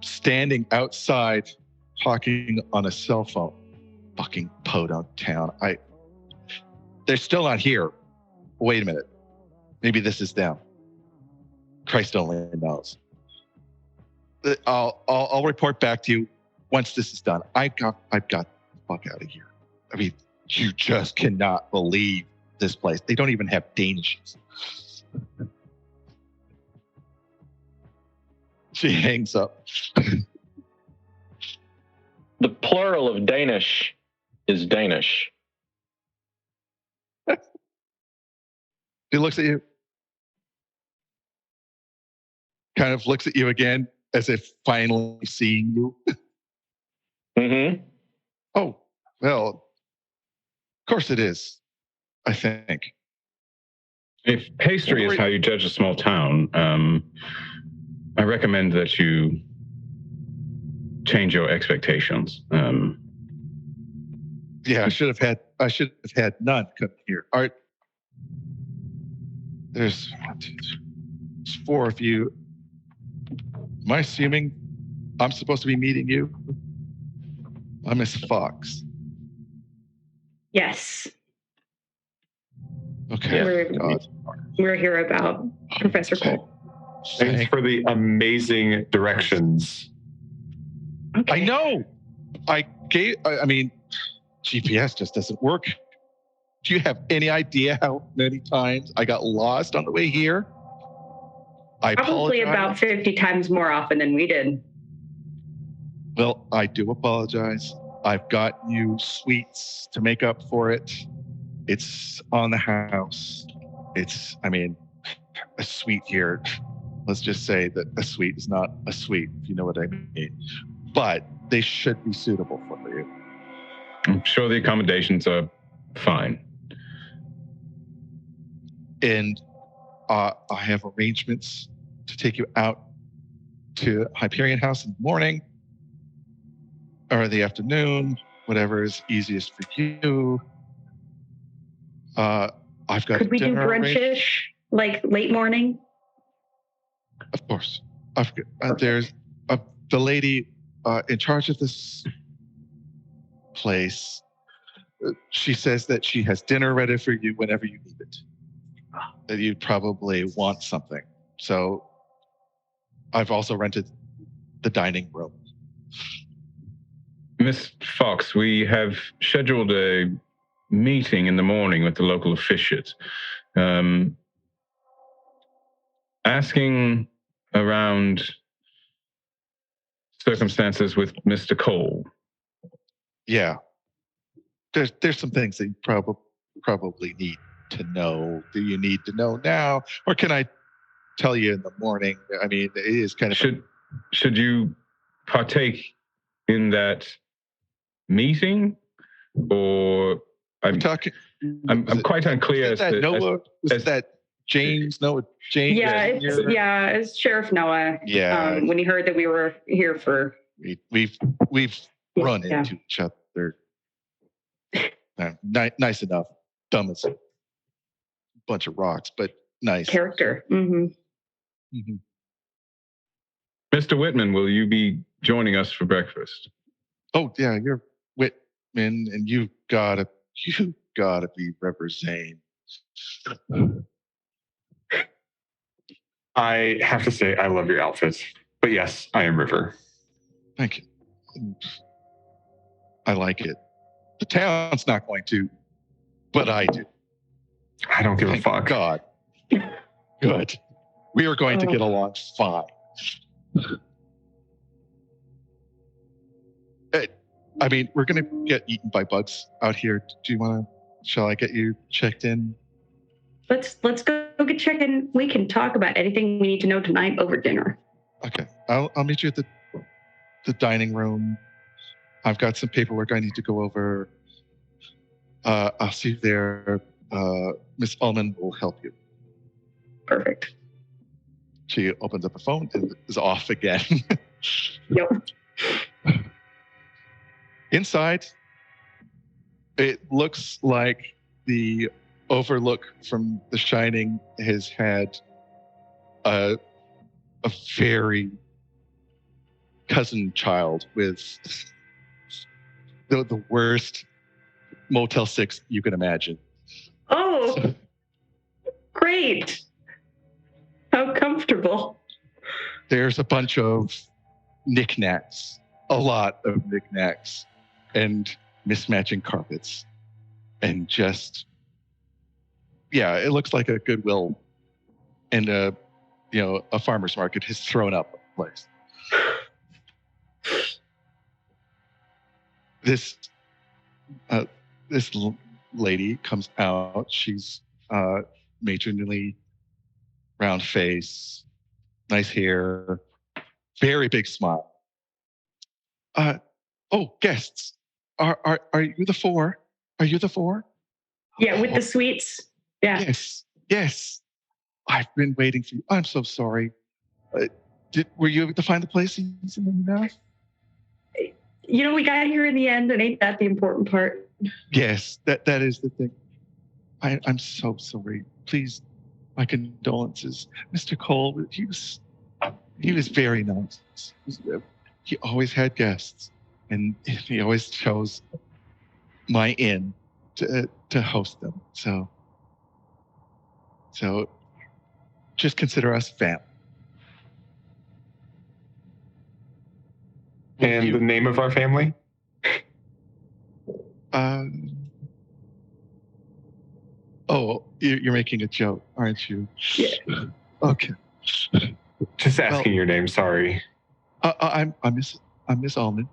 Standing outside, talking on a cell phone. Fucking podunk town. They're still not here. Wait a minute. Maybe this is them. Christ only knows. I'll report back to you once this is done. I've got the fuck out of here. I mean, you just cannot believe this place. They don't even have Danishes. She hangs up. The plural of Danish is Danish. He looks at you, kind of looks at you again, as if finally seeing you. Mm-hmm. Oh, well, of course it is, I think. If pastry is how you judge a small town, I recommend that you change your expectations. Yeah, I should have had none come here. Art, there's 4 of you. Am I assuming I'm supposed to be meeting you? I'm Miss Fox. Yes. Okay. We're here about Professor Cole. Thanks for the amazing directions. Okay. I know. I mean, GPS just doesn't work. Do you have any idea how many times I got lost on the way here? I Probably apologize. about 50 times more often than we did. Well, I do apologize. I've got you sweets to make up for it. It's on the house. A sweet here. Let's just say that a sweet is not a sweet, if you know what I mean. But they should be suitable for you. I'm sure the accommodations are fine. And I have arrangements to take you out to Hyperion House in the morning or the afternoon, whatever is easiest for you. I've got. Could we do brunch-ish, like late morning? Of course. There's the lady in charge of this place. She says that she has dinner ready for you whenever you need it. That you'd probably want something. So I've also rented the dining room. Miss Fox, we have scheduled a meeting in the morning with the local officiate. Asking around circumstances with Mr. Cole. Yeah. There's some things that you probably need to know. Do you need to know now? Or can I tell you in the morning? I mean, it is kind of... Should you partake in that meeting? Or... I'm quite unclear as to... Noah? Was that James? Noah James? Yeah, it's Sheriff Noah. Yeah. When he heard that we were here for... We've run into each other. Nice enough. Dumb as a bunch of rocks, but nice. Character. Mm-hmm. Mm-hmm. Mr. Whitman, will you be joining us for breakfast? Oh, yeah, you're Whitman, and you've gotta be Reverend Zane. I have to say, I love your outfits. But yes, I am River. Thank you. I like it. The town's not going to, but I do. I don't give a fuck. God. Good. We are going to get along fine. I mean, we're going to get eaten by bugs out here. Shall I get you checked in? Let's go get checked in. We can talk about anything we need to know tonight over dinner. Okay. I'll meet you at the dining room. I've got some paperwork I need to go over. I'll see you there. Miss Ullman will help you. Perfect. She opens up a phone and is off again. Yep. Inside, it looks like the overlook from The Shining has had a very cousin child with the worst Motel 6 you can imagine. Oh, great. How comfortable. There's a bunch of knickknacks, a lot of knickknacks, and mismatching carpets. And just, it looks like a Goodwill and a farmer's market has thrown up a place. This lady comes out. She's matronly, round face, nice hair, very big smile. Oh, guests. Are you the four? Are you the four? Yeah, with the sweets. Yeah. Yes. I've been waiting for you. I'm so sorry. Were you able to find the place easily enough? We got here in the end, and ain't that the important part? Yes, that is the thing. I'm so sorry. Please, my condolences. Mr. Cole, he was very nice. He always had guests, and he always chose my inn to host them. So just consider us family. And the name of our family? You're making a joke, aren't you? Yeah. Okay. Just asking your name. Sorry. I'm Miss Almond,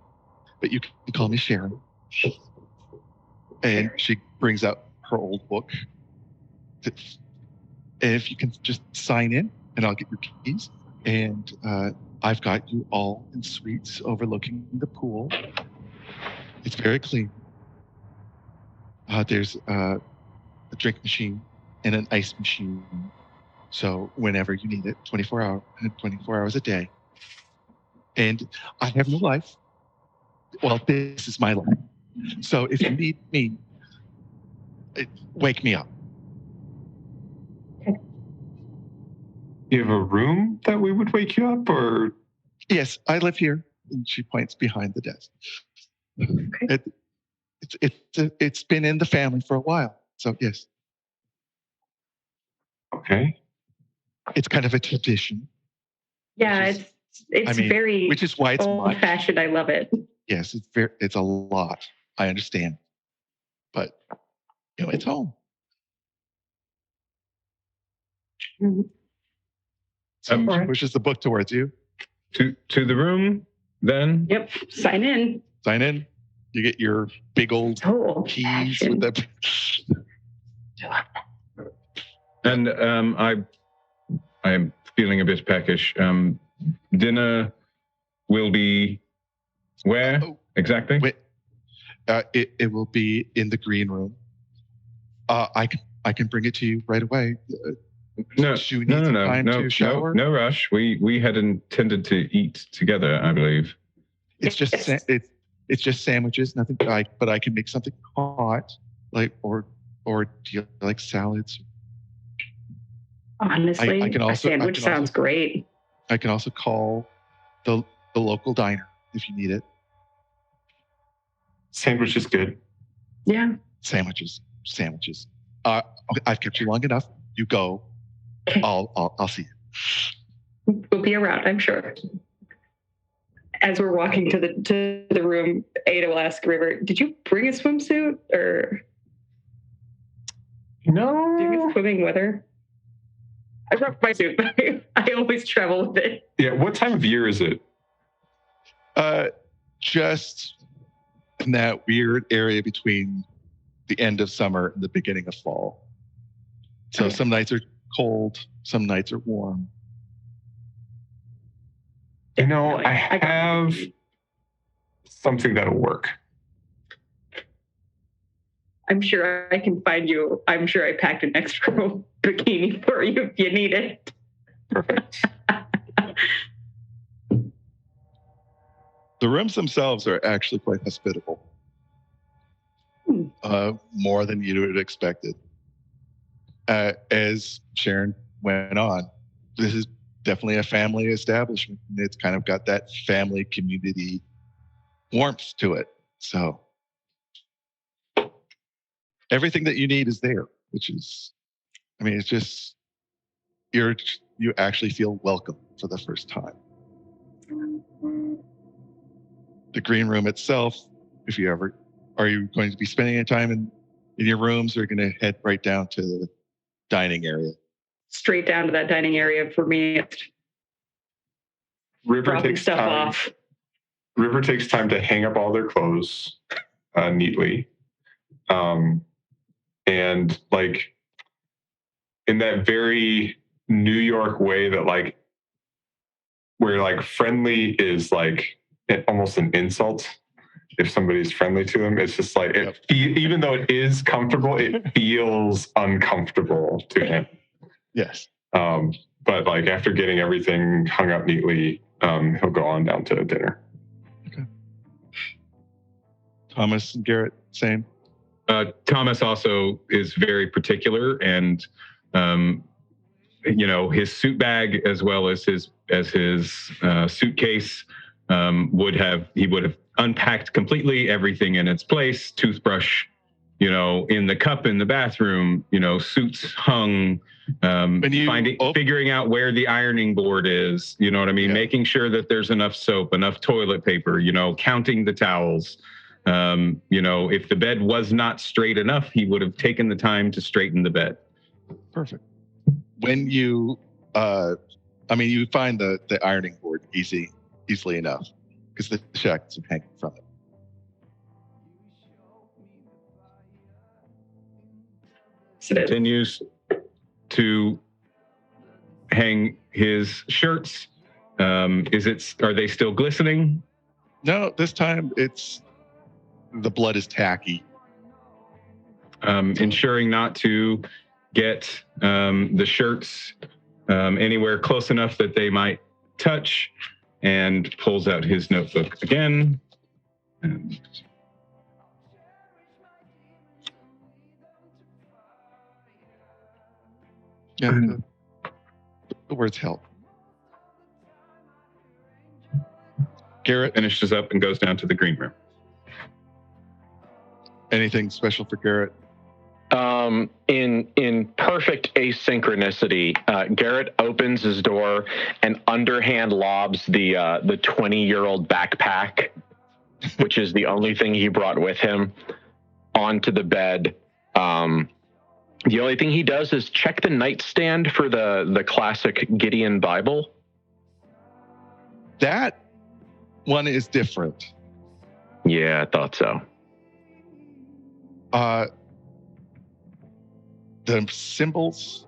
but you can call me Sharon. And she brings out her old book. And if you can just sign in, and I'll get your keys. And I've got you all in suites overlooking the pool. It's very clean. There's a drink machine and an ice machine. So whenever you need it, 24 hours a day. And I have no life. Well, this is my life. So if you need me, wake me up. You have a room that we would wake you up, or? Yes, I live here. And she points behind the desk. Okay. It's been in the family for a while. So yes. Okay. It's kind of a tradition. Yeah, it's very which is why it's old-fashioned. I love it. Yes, it's a lot. I understand, but it's home. Mm-hmm. So she pushes the book towards you. To the room, then. Yep. Sign in. You get your big old keys with the. And I'm feeling a bit peckish. Dinner will be where exactly? It will be in the green room. I can bring it to you right away. No shower? No rush. We had intended to eat together, I believe. It's just sandwiches, nothing. But I can make something hot, or do you like salads? Honestly, a sandwich sounds great. I can also call the local diner if you need it. Sandwich is good. Yeah. Sandwiches. Okay, I've kept you long enough. You go. Okay. I'll see you. We'll be around, I'm sure. As we're walking to the room, Ada will ask River, "Did you bring a swimsuit, or no? Do you get swimming with her?" I brought my suit. I always travel with it. Yeah. What time of year is it? Just in that weird area between the end of summer and the beginning of fall. So Some nights are cold, some nights are warm. I have something that'll work. I'm sure I can find you. I'm sure I packed an extra bikini for you if you need it. Perfect. The rooms themselves are actually quite hospitable. More than you would have expected. As Sharon went on, this is definitely a family establishment. And it's kind of got that family community warmth to it. So everything that you need is there, which is, it's just, you actually feel welcome for the first time. The green room itself, if you ever, are you going to be spending any time in your rooms, or are you going to head right down to the dining area? Straight down to that dining area for me. River takes stuff off. River takes time to hang up all their clothes neatly. And like in that very New York way that like where like friendly is like almost an insult. If somebody's friendly to them, it's just like even though it is comfortable, it feels uncomfortable to him. Yes. But like after getting everything hung up neatly, he'll go on down to dinner. Okay. Thomas and Garrett, same. Thomas also is very particular, and his suit bag as well as his suitcase would have unpacked completely, everything in its place, toothbrush, in the cup in the bathroom, suits hung, figuring out where the ironing board is, you know what I mean? Yeah. Making sure that there's enough soap, enough toilet paper, counting the towels. If the bed was not straight enough, he would have taken the time to straighten the bed. Perfect. When you find the ironing board easily enough, because the shackles are hanging from it. Continues to hang his shirts. Are they still glistening? No, this time the blood is tacky. Ensuring not to get the shirts anywhere close enough that they might touch, and pulls out his notebook again. The words help. Garrett finishes up and goes down to the green room. Anything special for Garrett? In perfect asynchronicity, Garrett opens his door and underhand lobs the 20-year-old backpack, which is the only thing he brought with him, onto the bed. The only thing he does is check the nightstand for the classic Gideon Bible. That one is different. Yeah, I thought so. The symbols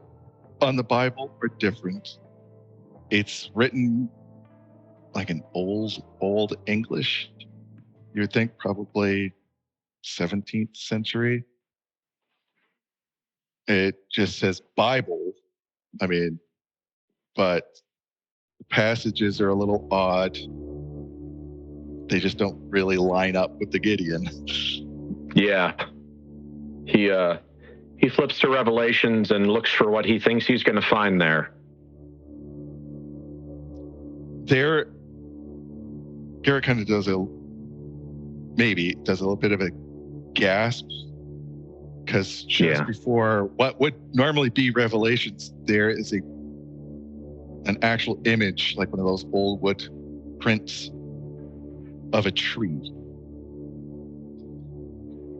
on the Bible are different. It's written like an old English. You would think probably 17th century. It just says Bible. But the passages are a little odd. They just don't really line up with the Gideon. Yeah. He flips to Revelations and looks for what he thinks he's going to find there. Garrett kind of does a little bit of a gasp, because just before what would normally be Revelations, there is an actual image, like one of those old wood prints of a tree.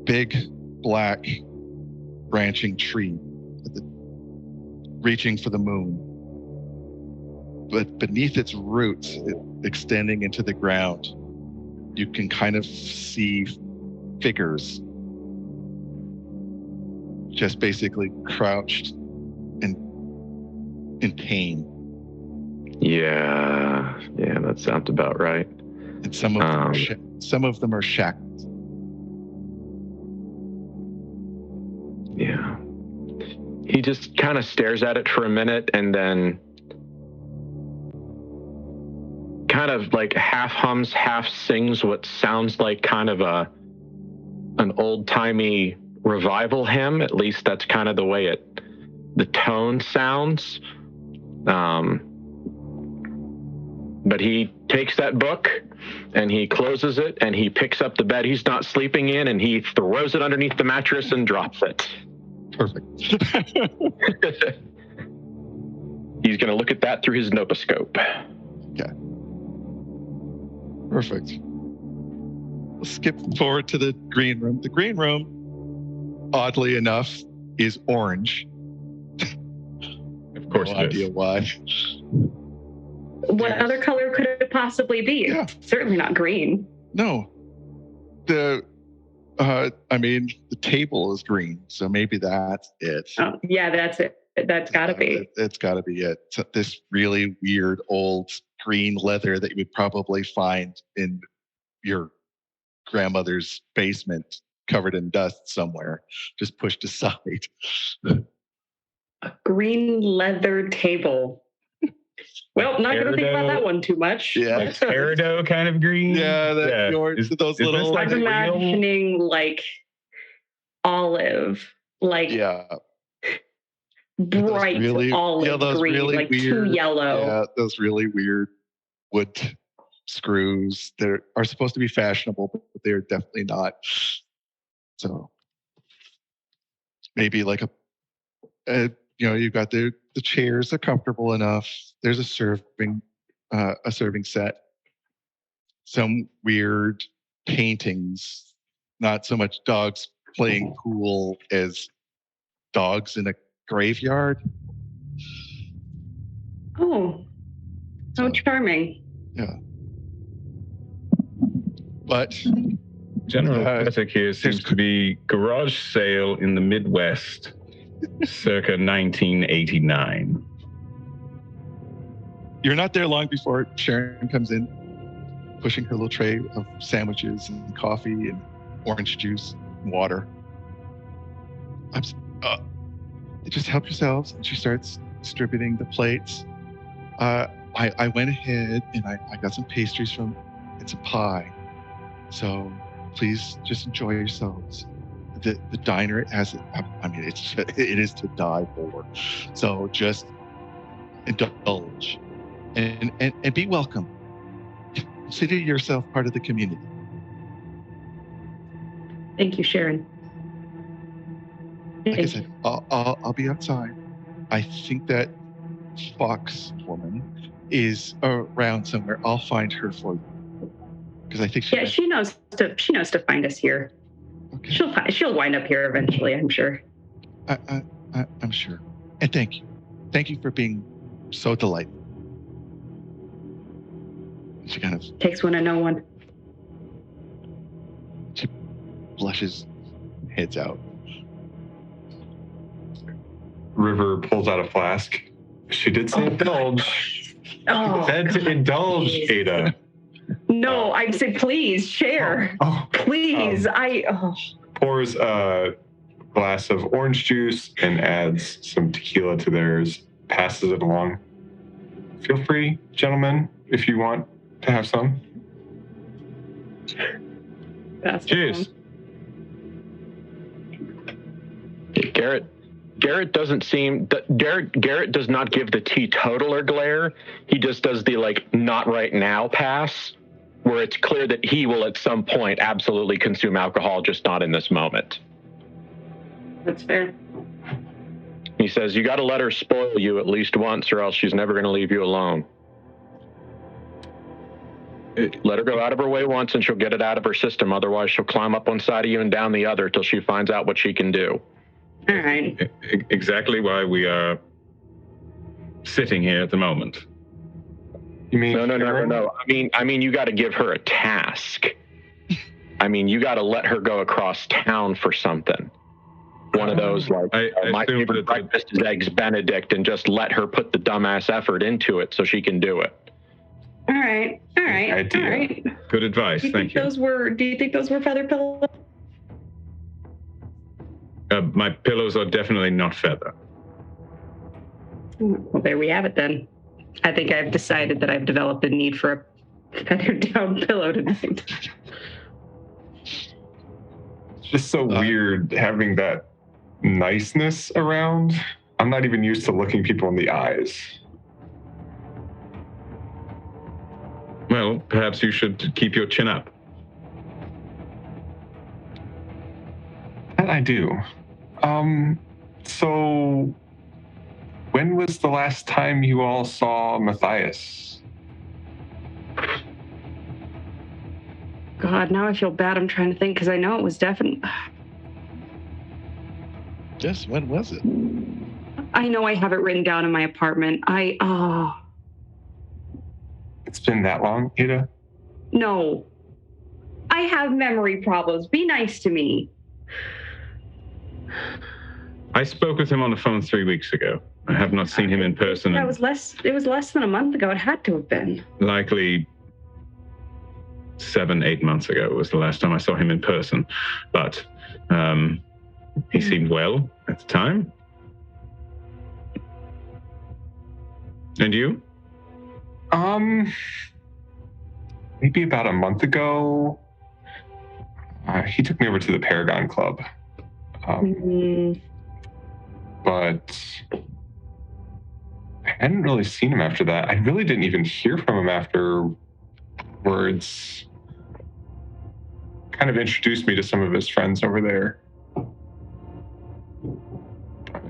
Big, black, branching tree, reaching for the moon. But beneath its roots, extending into the ground, you can kind of see figures just basically crouched in pain. Yeah, that sounds about right. And some of them are shackled. Yeah. He just kind of stares at it for a minute and then kind of like half hums, half sings what sounds like kind of an old-timey revival hymn. At least that's kind of the way the tone sounds. But he takes that book and he closes it and he picks up the bed he's not sleeping in and he throws it underneath the mattress and drops it. Perfect. He's going to look at that through his notoscope. Okay. Perfect. Let's skip forward to the green room. The green room, oddly enough, is orange. Of course, no idea why. What other color could it possibly be? Yeah. Certainly not green. No. The table is green, so maybe that's it. Oh, yeah, that's it. That's got to be. It's got to be it. This really weird old green leather that you would probably find in your grandmother's basement covered in dust somewhere, just pushed aside. A green leather table. Well, not going to think about that one too much. Yeah. Like peridot kind of green. Yeah, those little. I'm imagining like olive, like bright really, olive green, really like weird, too yellow. Yeah, those really weird wood screws that are supposed to be fashionable, but they're definitely not. So maybe like you've got the chairs are comfortable enough. There's a serving set. Some weird paintings, not so much dogs playing pool as dogs in a graveyard. Oh, how charming. Yeah. But general aesthetic here seems to be garage sale in the Midwest, circa 1989. You're not there long before Sharon comes in, pushing her little tray of sandwiches and coffee and orange juice and water. Just help yourselves. And she starts distributing the plates. I went ahead and I got some pastries and some pie. So please just enjoy yourselves. The diner has, it is to die for. So just indulge and be welcome. Consider yourself part of the community. Thank you, Sharon. Like I said, I'll be outside. I think that Fox woman is around somewhere. I'll find her for you because I think she knows to find us here. Okay. She'll wind up here eventually, I'm sure. I'm sure. And thank you for being so delightful. She kind of takes one to know one. She blushes, heads out. River pulls out a flask. She did say indulge. Said to indulge, please. Ada. No, I'd say please share. Please, Pours a glass of orange juice and adds some tequila to theirs. Passes it along. Feel free, gentlemen, if you want to have some. Cheers. Garrett doesn't seem. Garrett does not give the teetotaler glare. He just does the not right now pass, where it's clear that he will at some point absolutely consume alcohol, just not in this moment. That's fair. He says, "You got to let her spoil you at least once, or else she's never going to leave you alone. Let her go out of her way once, and she'll get it out of her system. Otherwise, she'll climb up one side of you and down the other till she finds out what she can do." All right. Exactly why we are sitting here at the moment. You mean No. I mean, you got to give her a task. I mean, you got to let her go across town for something. One of those my favorite breakfast is eggs Benedict, and just let her put the dumbass effort into it so she can do it. All right. Good advice. Thank you. Do you think those were feather pillows? My pillows are definitely not feather. Well, there we have it then. I think I've decided that I've developed a need for a feather down pillow tonight. It's just so weird having that niceness around. I'm not even used to looking people in the eyes. Well, perhaps you should keep your chin up. That I do. So when was the last time you all saw Matthias? God, now I feel bad. I'm trying to think because I know it was definitely. Yes, when was it? I know I have it written down in my apartment. It's been that long, Ada? No. I have memory problems. Be nice to me. I spoke with him on the phone 3 weeks ago. I have not seen him in person. It was less than a month ago. It had to have been. Likely 7-8 months ago was the last time I saw him in person. But he seemed well at the time. And you? Maybe about a month ago, he took me over to the Paragon Club. But I hadn't really seen him after that. I really didn't even hear from him afterwards. Kind of introduced me to some of his friends over there. But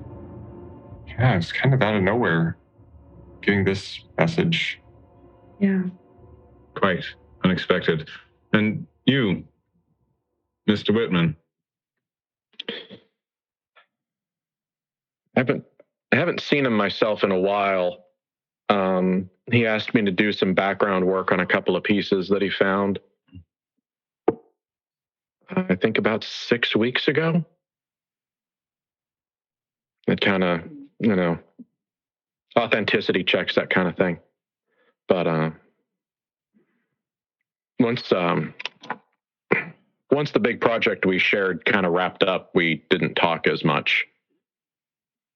yeah, it was kind of out of nowhere getting this message. Yeah. Quite unexpected. And you, Mr. Whitman? I haven't seen him myself in a while. He asked me to do some background work on a couple of pieces that he found. I think about 6 weeks ago. It kind of, authenticity checks, that kind of thing. But once the big project we shared kind of wrapped up, we didn't talk as much.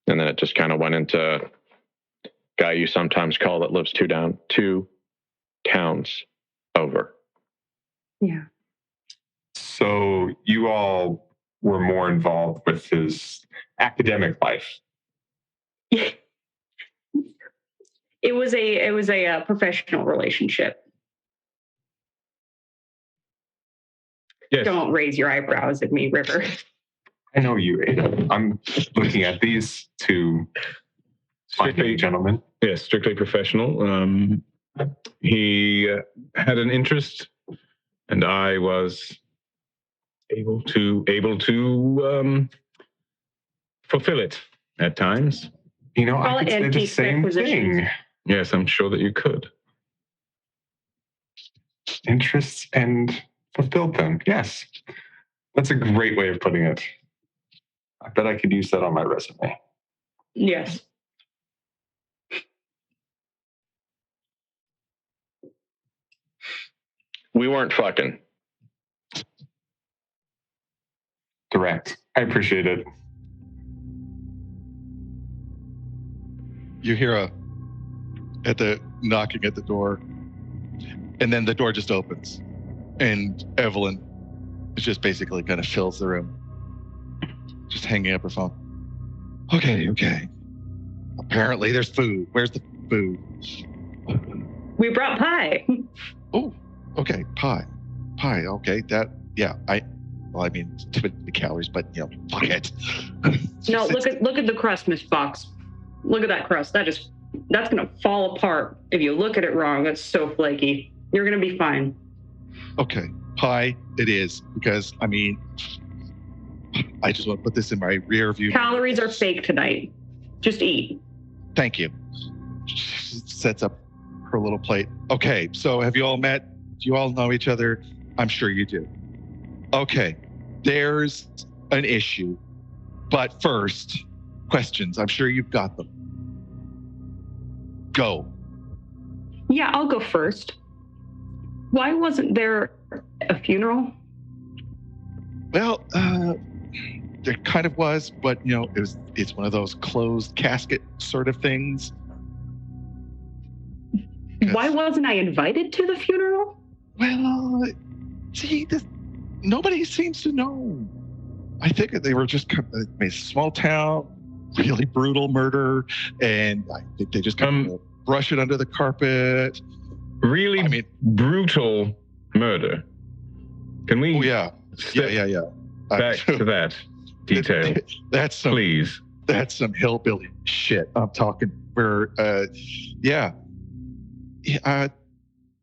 And then it just kind of went into guy you sometimes call that lives two towns over. Yeah. So you all were more involved with his academic life. It was a professional relationship. Yes. Don't raise your eyebrows at me, River. I know you, Ada. I'm looking at these two fine gentlemen. Yes, strictly professional. He had an interest, and I was able to fulfill it at times. I could say the same thing. Yes, I'm sure that you could. Interests and fulfilled them. Yes. That's a great way of putting it. I bet I could use that on my resume. Yes. We weren't fucking. Direct. I appreciate it. You hear knocking at the door, and then the door just opens, and Evelyn just basically kind of fills the room, just hanging up her phone. Okay. Apparently there's food. Where's the food? We brought pie. Oh, okay, pie. Okay, I mean, typically calories, but fuck it. No, look at the crust, Miss Fox. Look at that crust. That's gonna fall apart if you look at it wrong. That's so flaky. You're gonna be fine. Okay, pie it is, because I mean, I just want to put this in my rear view. Calories are fake tonight. Just eat. Thank you. She sets up her little plate. Okay, so have you all met? Do you all know each other? I'm sure you do. Okay, there's an issue. But first, questions. I'm sure you've got them. Go. Yeah, I'll go first. Why wasn't there a funeral? Well, there kind of was, but it's one of those closed casket sort of things. Why wasn't I invited to the funeral? Well, see, nobody seems to know. I think they were just a small town, really brutal murder, and I think they just kind of brush it under the carpet. Really brutal murder. Can we? Oh yeah. Back to that detail. That's some hillbilly shit. I'm talking where,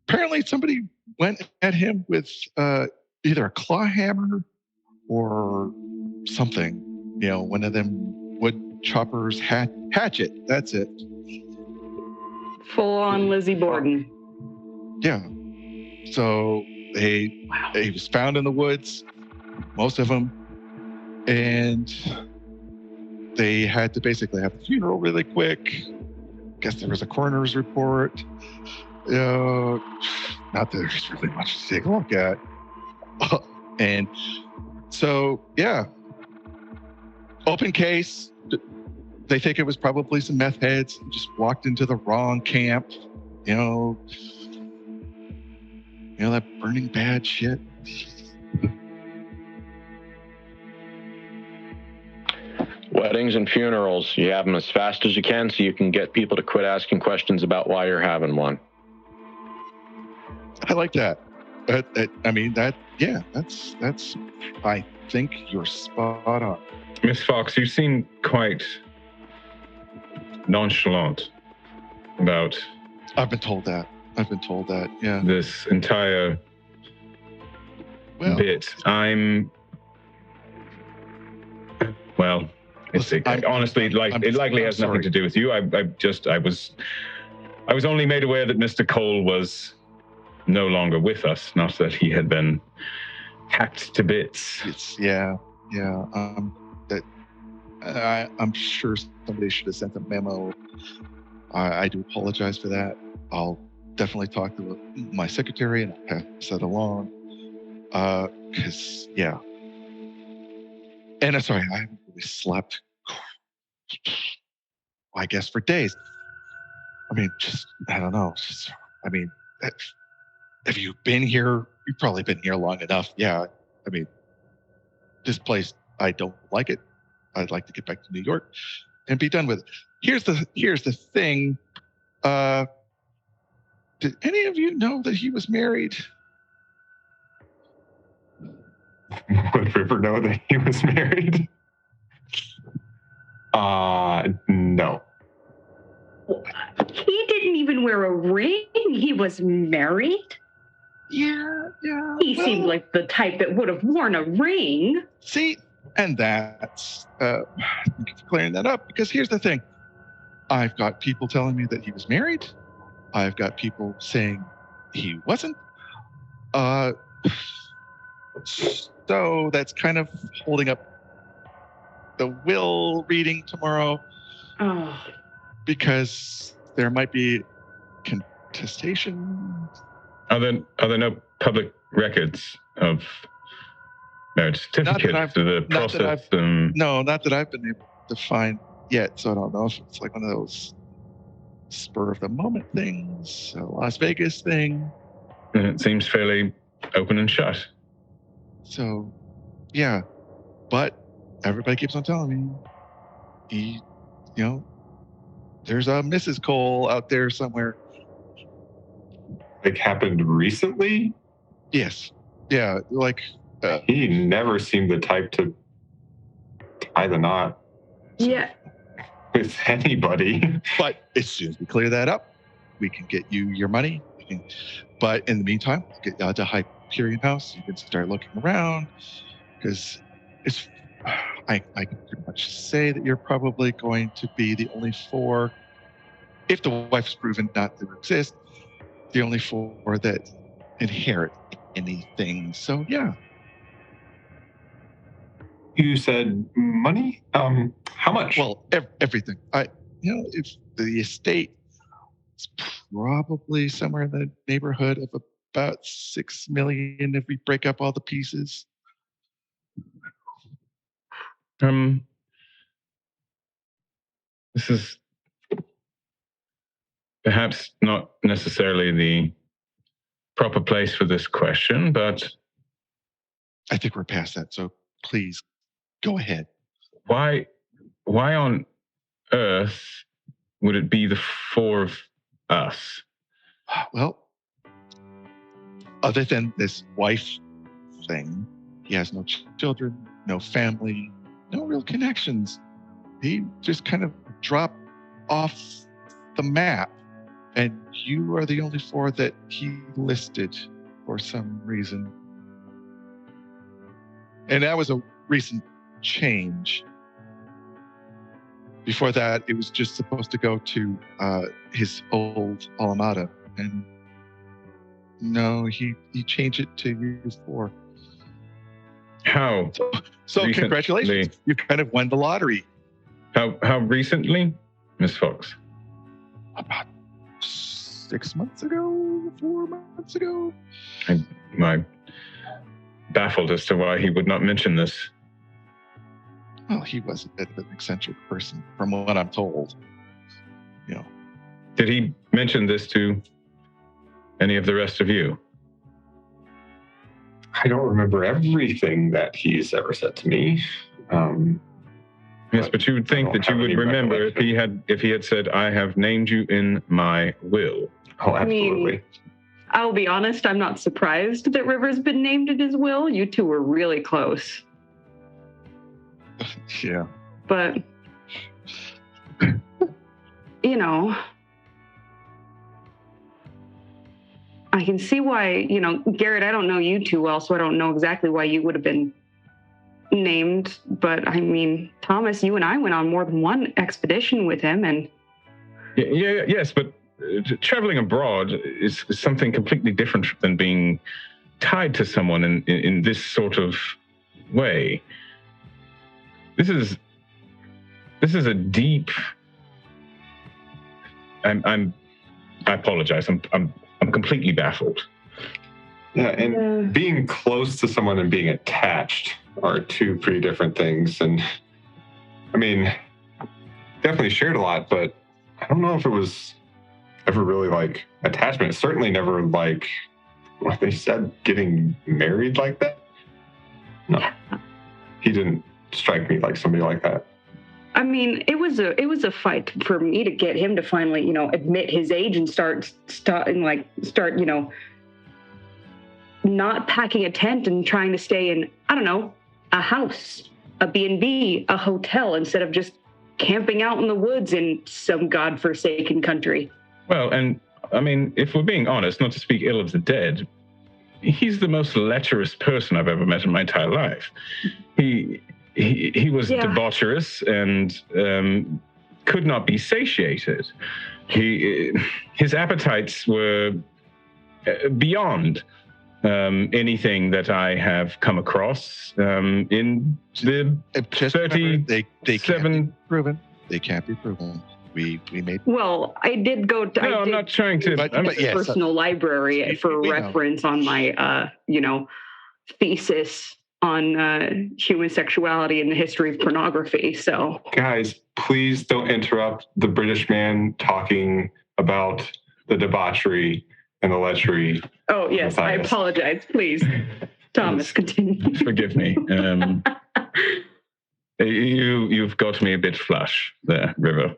apparently somebody went at him with either a claw hammer or something. One of them wood choppers hatchet. That's it. Full on Lizzie Borden. Yeah. So he was found in the woods, most of them, and they had to basically have the funeral really quick. Guess there was a coroner's report. Not that there's really much to take a look at. And so, yeah, open case. They think it was probably some meth heads who just walked into the wrong camp. You know that burning bad shit. Weddings and funerals, you have them as fast as you can so you can get people to quit asking questions about why you're having one. I like that. That's. I think you're spot on. Miss Fox, you seem quite nonchalant about. I've been told that. Yeah. This entire bit. Honestly, it likely has nothing to do with you. I was only made aware that Mr. Cole was no longer with us, not that he had been hacked to bits. I'm sure somebody should have sent a memo. I do apologize for that. I'll definitely talk to my secretary and pass that along. And I'm sorry, I haven't really slept, I guess, for days. I don't know. Have you been here? You've probably been here long enough. Yeah. This place, I don't like it. I'd like to get back to New York and be done with it. Here's the thing. Did any of you know that he was married? Would River know that he was married? No. He didn't even wear a ring. He was married. Yeah. He seemed like the type that would have worn a ring. See, and that's thank you for clearing that up, because here's the thing. I've got people telling me that he was married. I've got people saying he wasn't. So that's kind of holding up the will reading tomorrow. Oh. Because there might be contestation. Are there no public records of marriage certificates to the process? No, not that I've been able to find yet. So I don't know if it's like one of those spur of the moment things, a Las Vegas thing. And it seems fairly open and shut. So, yeah, but everybody keeps on telling me, there's a Mrs. Cole out there somewhere. Like happened recently? Yes. Yeah, he never seemed the type to tie the knot. Yeah. With anybody. But as soon as we clear that up, we can get you your money. But in the meantime, we'll get you out to Hyperion House. You can start looking around, because I can pretty much say that you're probably going to be the only 4, if the wife's proven not to exist, the only 4 that inherit anything. So, yeah. You said money? How much? Well, everything. If the estate is probably somewhere in the neighborhood of about $6 million if we break up all the pieces. This is perhaps not necessarily the proper place for this question, but I think we're past that. So please go ahead. Why on earth would it be the 4 of us? Well, other than this wife thing, he has no children, no family, no real connections. He just kind of dropped off the map, and you are the only 4 that he listed for some reason. And that was a recent change. Before that, it was just supposed to go to his old alma mater, and no, he changed it to you 4. How? So congratulations, you kind of won the lottery. How recently, Miss Fox? About 6 months ago, 4 months ago. I'm baffled as to why he would not mention this. Well, he was a bit of an eccentric person, from what I'm told. You know. Did he mention this to any of the rest of you? I don't remember everything that he's ever said to me. Yes, but you would think that you would remember if he had said, "I have named you in my will." Oh, absolutely. I mean, I'll be honest, I'm not surprised that River's been named in his will. You two were really close. Yeah. But, you know, I can see why, Garrett, I don't know you too well, so I don't know exactly why you would have been named. But, I mean, Thomas, you and I went on more than one expedition with him, and... Yes, but traveling abroad is something completely different than being tied to someone in this sort of way. This is a deep... I apologize. I'm completely baffled. Yeah, and being close to someone and being attached are two pretty different things. And I mean, definitely shared a lot, but I don't know if it was ever really like attachment. Certainly never like what they said, getting married like that. No, he didn't strike me like somebody like that. I mean, it was a fight for me to get him to finally, admit his age and start, not packing a tent and trying to stay in, I don't know, a house, a B&B, a hotel, instead of just camping out in the woods in some godforsaken country. Well, and I mean, if we're being honest, not to speak ill of the dead, he's the most lecherous person I've ever met in my entire life. He was debaucherous and could not be satiated. His appetites were beyond anything that I have come across in the 37. They can't be proven. They can't be proven. We made. Well, I did go to. No, I'm not trying to. But yes, personal library for reference on my, thesis on human sexuality and the history of pornography. So, guys, please don't interrupt the British man talking about the debauchery and the lechery. Oh yes, I apologize. Please, Thomas, continue. Forgive me. You've got me a bit flush there, River.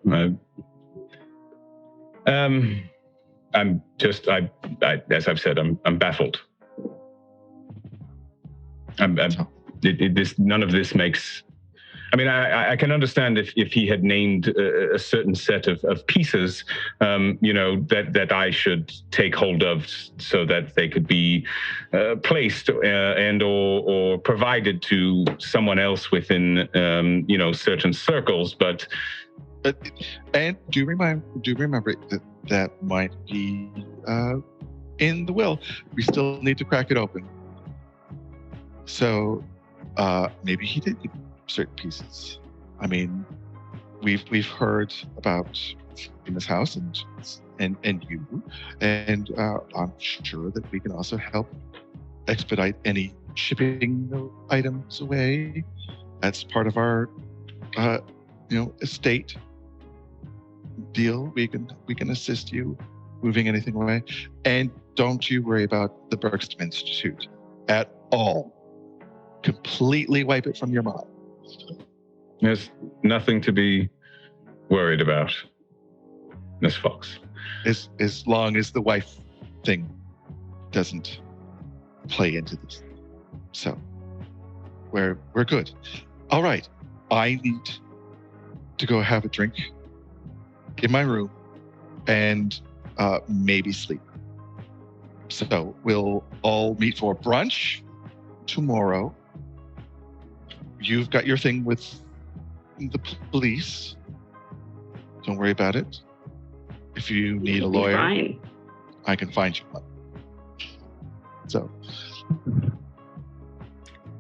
I'm just, as I've said, I'm baffled. None of this makes. I mean, I can understand if he had named a certain set of pieces, that I should take hold of so that they could be placed and or provided to someone else within, certain circles. But and do remember that might be in the will. We still need to crack it open. So maybe he did certain pieces. I mean, we've heard about Tina's house and you, and I'm sure that we can also help expedite any shipping items away. That's part of our estate deal. We can assist you moving anything away, and don't you worry about the Bergstrom Institute at all. Completely wipe it from your mind. There's nothing to be worried about, Miss Fox. As long as the wife thing doesn't play into this. So we're good. All right. I need to go have a drink in my room and maybe sleep. So we'll all meet for brunch tomorrow. You've got your thing with the police. Don't worry about it. If you need a lawyer, fine. I can find you one. So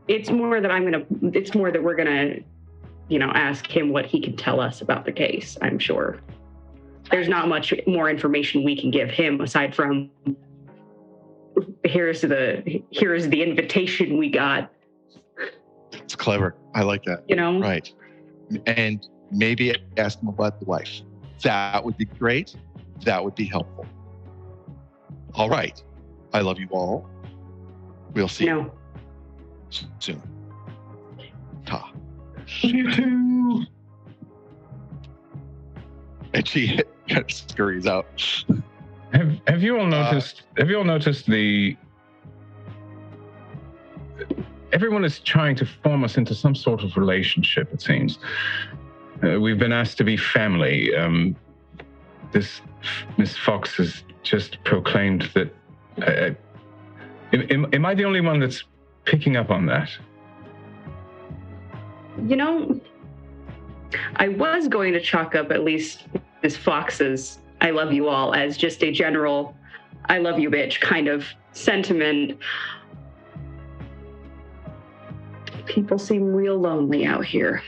it's more that we're gonna, ask him what he can tell us about the case. I'm sure there's not much more information we can give him aside from here's the invitation we got. It's clever. I like that. Right. And maybe ask him about the wife. That would be great. That would be helpful. All right. I love you all. We'll see you soon. Ta. You too. And she kind of scurries out. Have you all noticed? Have you all noticed everyone is trying to form us into some sort of relationship? It seems we've been asked to be family. This Miss Fox has just proclaimed that. Am I the only one that's picking up on that? I was going to chalk up at least Miss Fox's "I love you all" as just a general "I love you, bitch" kind of sentiment. People seem real lonely out here.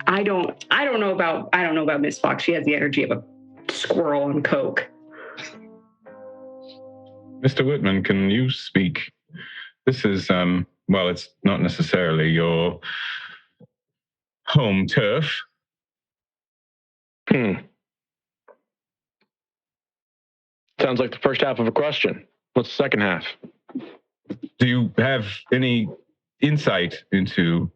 I don't know about Miss Fox. She has the energy of a squirrel on coke. Mr. Whitman, can you speak? This is it's not necessarily your home turf. Sounds like the first half of a question. What's the second half? Do you have any insight into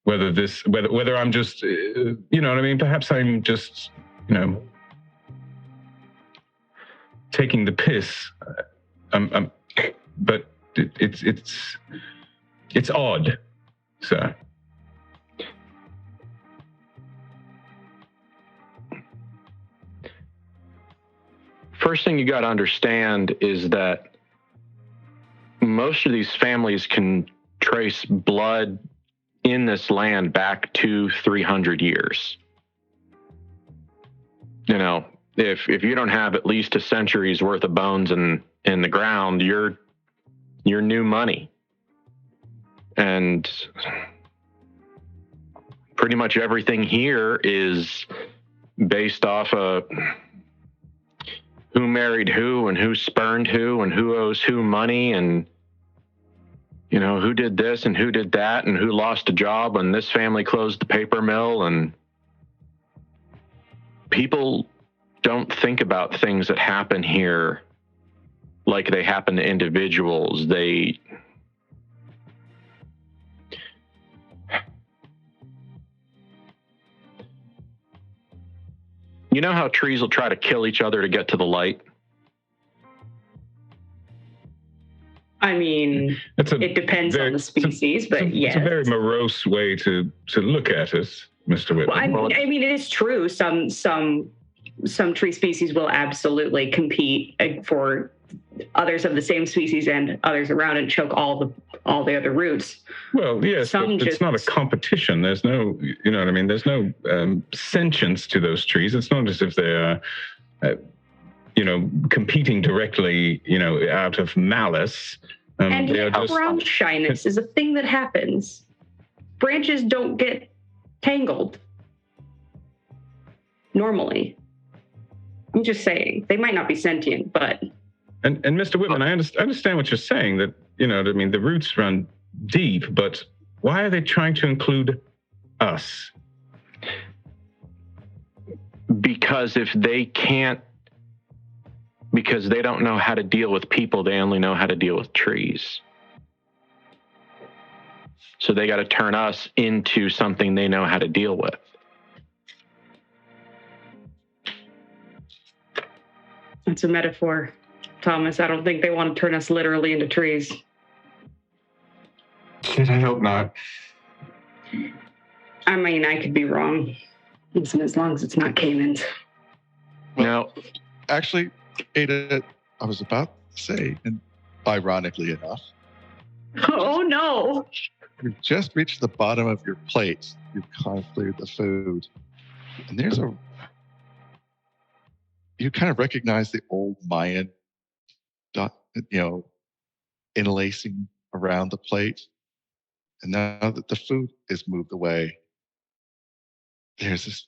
whether I'm just, perhaps I'm just, taking the piss. But it's odd, sir. First thing you got to understand is that most of these families can trace blood in this land back 200-300 years. If you don't have at least a century's worth of bones in the ground, you're new money. And pretty much everything here is based off of who married who and who spurned who and who owes who money and who did this and who did that and who lost a job when this family closed the paper mill. And people don't think about things that happen here like they happen to individuals. You know how trees will try to kill each other to get to the light? I mean, it depends on the species, but yes. It's a very morose way to look at it, Mr. Whitman. Well, I mean, it is true. Some tree species will absolutely compete for others of the same species and others around and choke all the other roots. Well, yes, but it's not a competition. There's no, there's no sentience to those trees. It's not as if they're, competing directly, out of malice. And ground shyness is a thing that happens. Branches don't get tangled normally. I'm just saying, they might not be sentient, but... And Mr. Whitman, I understand what you're saying, that, the roots run deep, but why are they trying to include us? Because if they can't, because they don't know how to deal with people, they only know how to deal with trees. So they got to turn us into something they know how to deal with. It's a metaphor, Thomas. I don't think they want to turn us literally into trees. Shit, I hope not. I mean, I could be wrong. Listen, as long as it's not caimans. Well, No, actually, Ada, I was about to say, and ironically enough, Oh, no. you've just reached the bottom of your plate. You've kind of cleared the food. And you kind of recognize the old Mayan, interlacing around the plate. And now that the food is moved away, there's this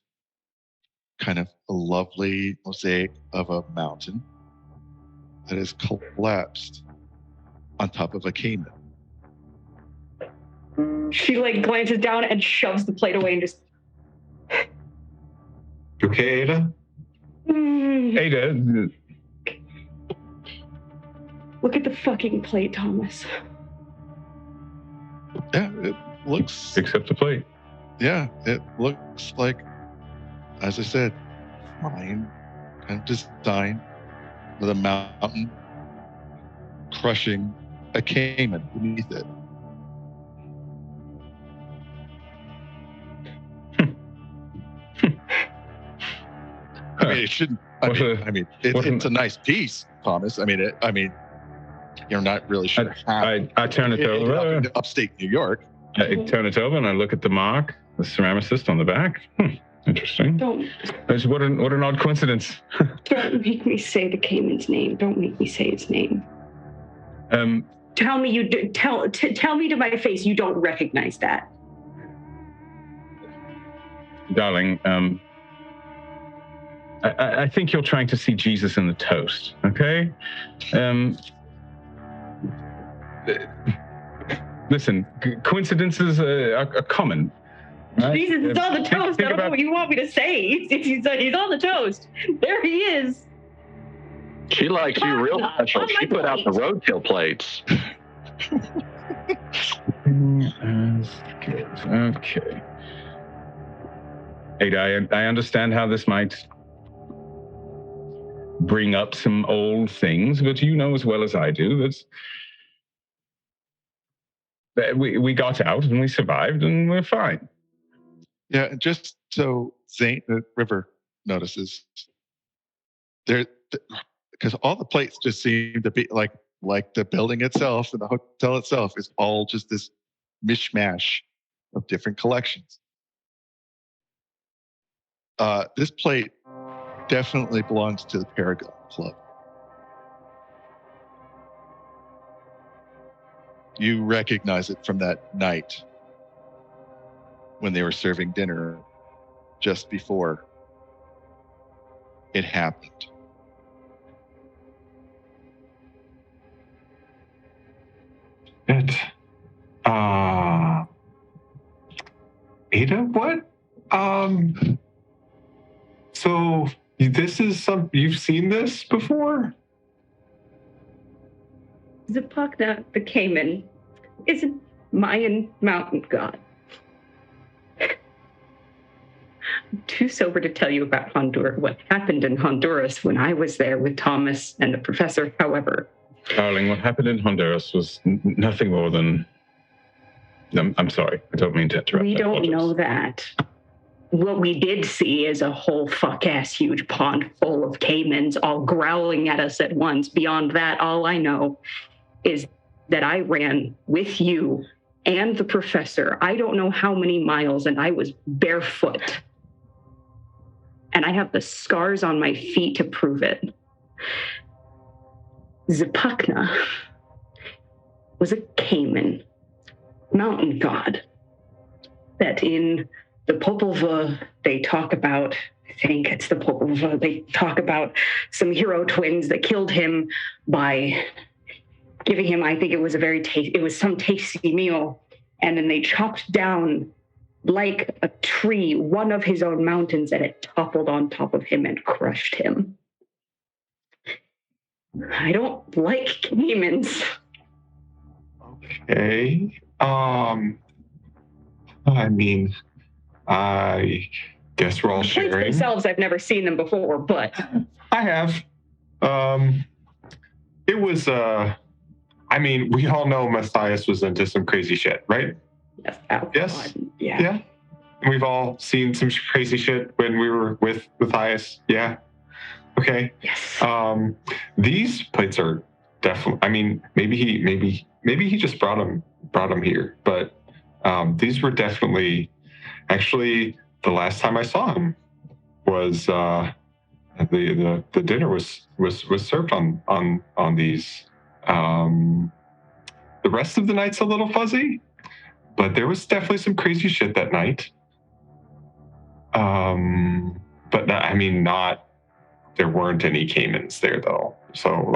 kind of a lovely mosaic of a mountain that is collapsed on top of a caiman. She like glances down and shoves the plate away and just. You okay, Ada? Ada, Look at the fucking plate, Thomas. Yeah, it looks. accept the plate. Yeah, it looks like, as I said, fine kind of design with a mountain crushing a caiman beneath it. I mean, it shouldn't. It's a nice piece, Thomas. I mean, you're not really sure. I turn it over. In upstate New York. I turn it over and I look at the mark, the ceramicist on the back. Interesting. What an odd coincidence. Don't make me say the caiman's name. Don't make me say its name. Tell me you do, tell me to my face you don't recognize that. Darling, I think you're trying to see Jesus in the toast, okay? Listen, coincidences are common. Right? Jesus is on the toast. I don't know what you want me to say. He's on the toast. There he is. She likes you real special. She put out the roadkill plates. Okay. Ada, I understand how this might bring up some old things, but you know as well as I do that we got out and we survived and we're fine. Yeah, just so River notices, because all the plates just seem to be like the building itself and the hotel itself is all just this mishmash of different collections. This plate definitely belongs to the Paragon Club. You recognize it from that night when they were serving dinner just before it happened. Ada, what? So this is you've seen this before? Zapakna, the caiman, is a Mayan mountain god. I'm too sober to tell you about what happened in Honduras when I was there with Thomas and the professor, however. Darling, what happened in Honduras was nothing more than... I'm sorry, I don't mean to interrupt. We don't know that. What we did see is a whole fuck-ass huge pond full of caimans all growling at us at once. Beyond that, all I know is that I ran with you and the professor. I don't know how many miles, and I was barefoot. And I have the scars on my feet to prove it. Zapakna was a caiman, mountain god, that in the Popol Vuh, they talk about, I think it's the Popol Vuh, they talk about some hero twins that killed him by giving him, I think it was some tasty meal. And then they chopped down like a tree, one of his own mountains, and it toppled on top of him and crushed him. I don't like caimans. Okay. I mean, I guess we're all sharing. Themselves, I've never seen them before, but I have. It was. I mean, we all know Matthias was into some crazy shit, right? Yes. Oh, yes. God. Yeah. We've all seen some crazy shit when we were with Matthias. Yeah. Okay. Yes. These plates are definitely. I mean, maybe he just brought them here, but these were definitely. Actually, the last time I saw him was the dinner was served on these. The rest of the night's a little fuzzy, but there was definitely some crazy shit that night. But not. There weren't any caimans there though. So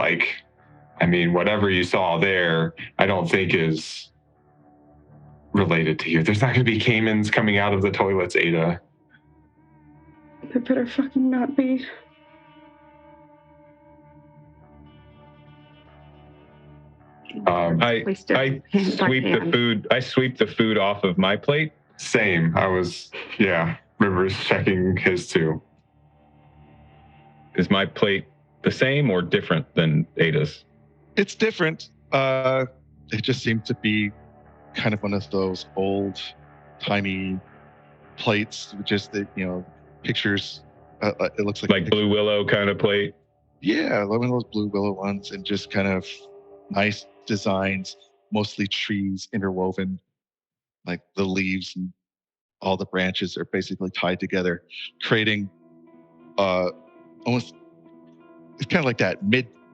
whatever you saw there, I don't think is related to here. There's not going to be caimans coming out of the toilets, Ada. There better fucking not be. I sweep the food off of my plate. Same. River's checking his too. Is my plate the same or different than Ada's? It's different. It just seemed to be kind of one of those old timey plates, just the pictures. It looks like Blue Willow kind of plate. Yeah, one of those Blue Willow ones, and just kind of nice designs, mostly trees interwoven, like the leaves and all the branches are basically tied together, creating almost, it's kind of like that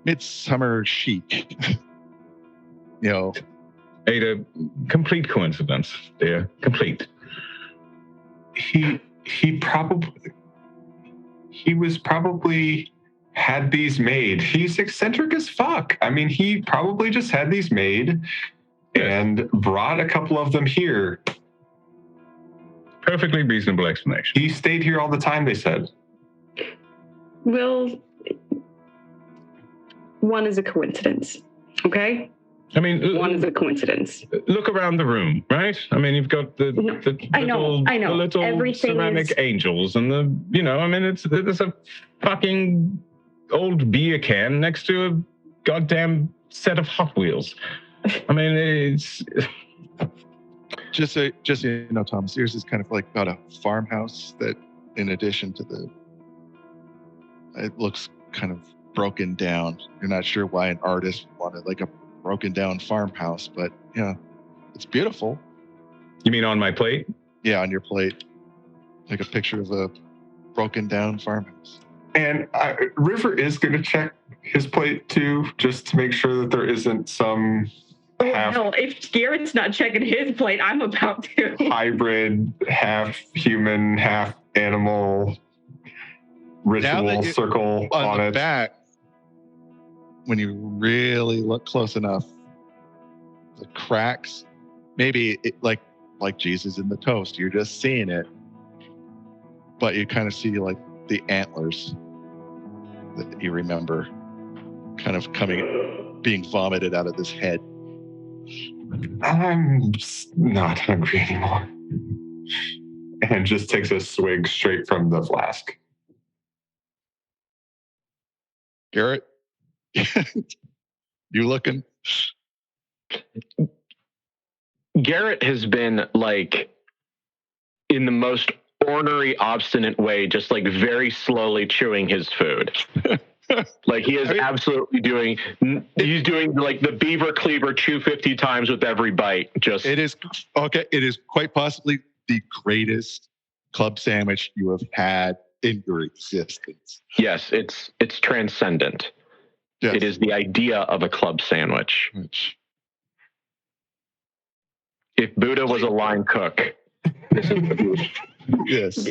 midsummer chic. Ada, complete coincidence, dear. Complete. He was probably had these made. He's eccentric as fuck. He probably just had these made and brought a couple of them here. Perfectly reasonable explanation. He stayed here all the time, they said. Well, one is a coincidence, okay? One is a coincidence. Look around the room, right? You've got the little everything ceramic angels and there's a fucking old beer can next to a goddamn set of Hot Wheels. It's just Thomas, yours is kind of like about a farmhouse that, in addition to it looks kind of broken down. You're not sure why an artist wanted like a broken down farmhouse, but yeah, it's beautiful. You mean on my plate? Yeah, on your plate, like a picture of a broken down farmhouse. And River is going to check his plate too, just to make sure that there isn't some no, if Garrett's not checking his plate, I'm about to. Hybrid, half human, half animal ritual circle on the it. Back, when you really look close enough, the cracks, maybe like Jesus in the toast, you're just seeing it, but you kind of see like the antlers that you remember kind of being vomited out of this head. I'm not hungry anymore. And just takes a swig straight from the flask. Garrett, you looking? Garrett has been like in the most ornery, obstinate way, just like very slowly chewing his food. Like he is absolutely he's doing like the beaver cleaver chew 50 times with every bite. It is quite possibly the greatest club sandwich you have had in your existence. Yes, it's transcendent. Yes. It is the idea of a club sandwich. If Buddha was a line cook, this is yes.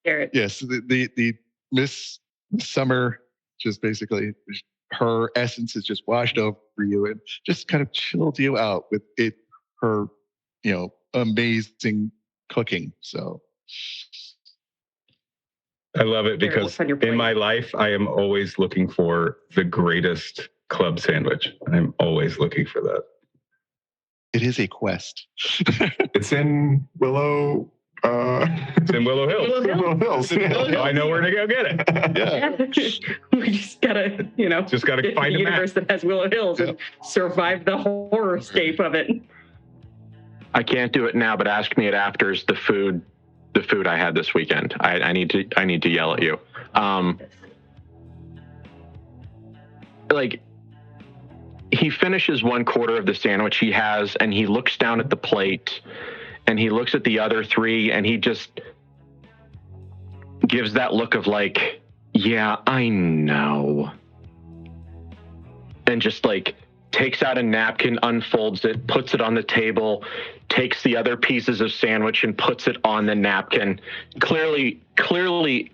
Garrett. Yes, the Miss Summer, just basically her essence is just washed over you and just kind of chilled you out with her amazing cooking. So I love it because in my life, I am always looking for the greatest club sandwich. I'm always looking for that. It is a quest. It's in Willow. It's in Willow Hills. Willow Hills. Yeah. I know where to go get it. Yeah. We just gotta, find a universe that has Willow Hills and survive the horror scape of it. I can't do it now, but ask me at afters the food I had this weekend. I need to yell at you. Like he finishes 1/4 of the sandwich he has, and he looks down at the plate. And he looks at the other three and he just gives that look of like, yeah, I know. And just like takes out a napkin, unfolds it, puts it on the table, takes the other pieces of sandwich and puts it on the napkin, clearly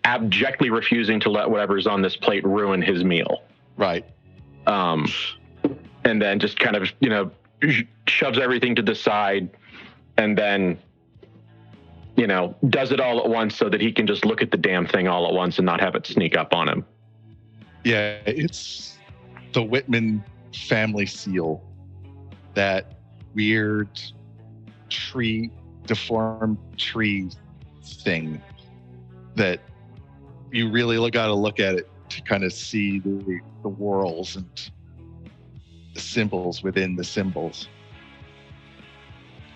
abjectly refusing to let whatever's on this plate ruin his meal. Right. And then just kind of, shoves everything to the side and then, does it all at once so that he can just look at the damn thing all at once and not have it sneak up on him. Yeah, it's the Whitman family seal, that weird deformed tree thing that you really got to look at it to kind of see the whorls and the symbols within the symbols.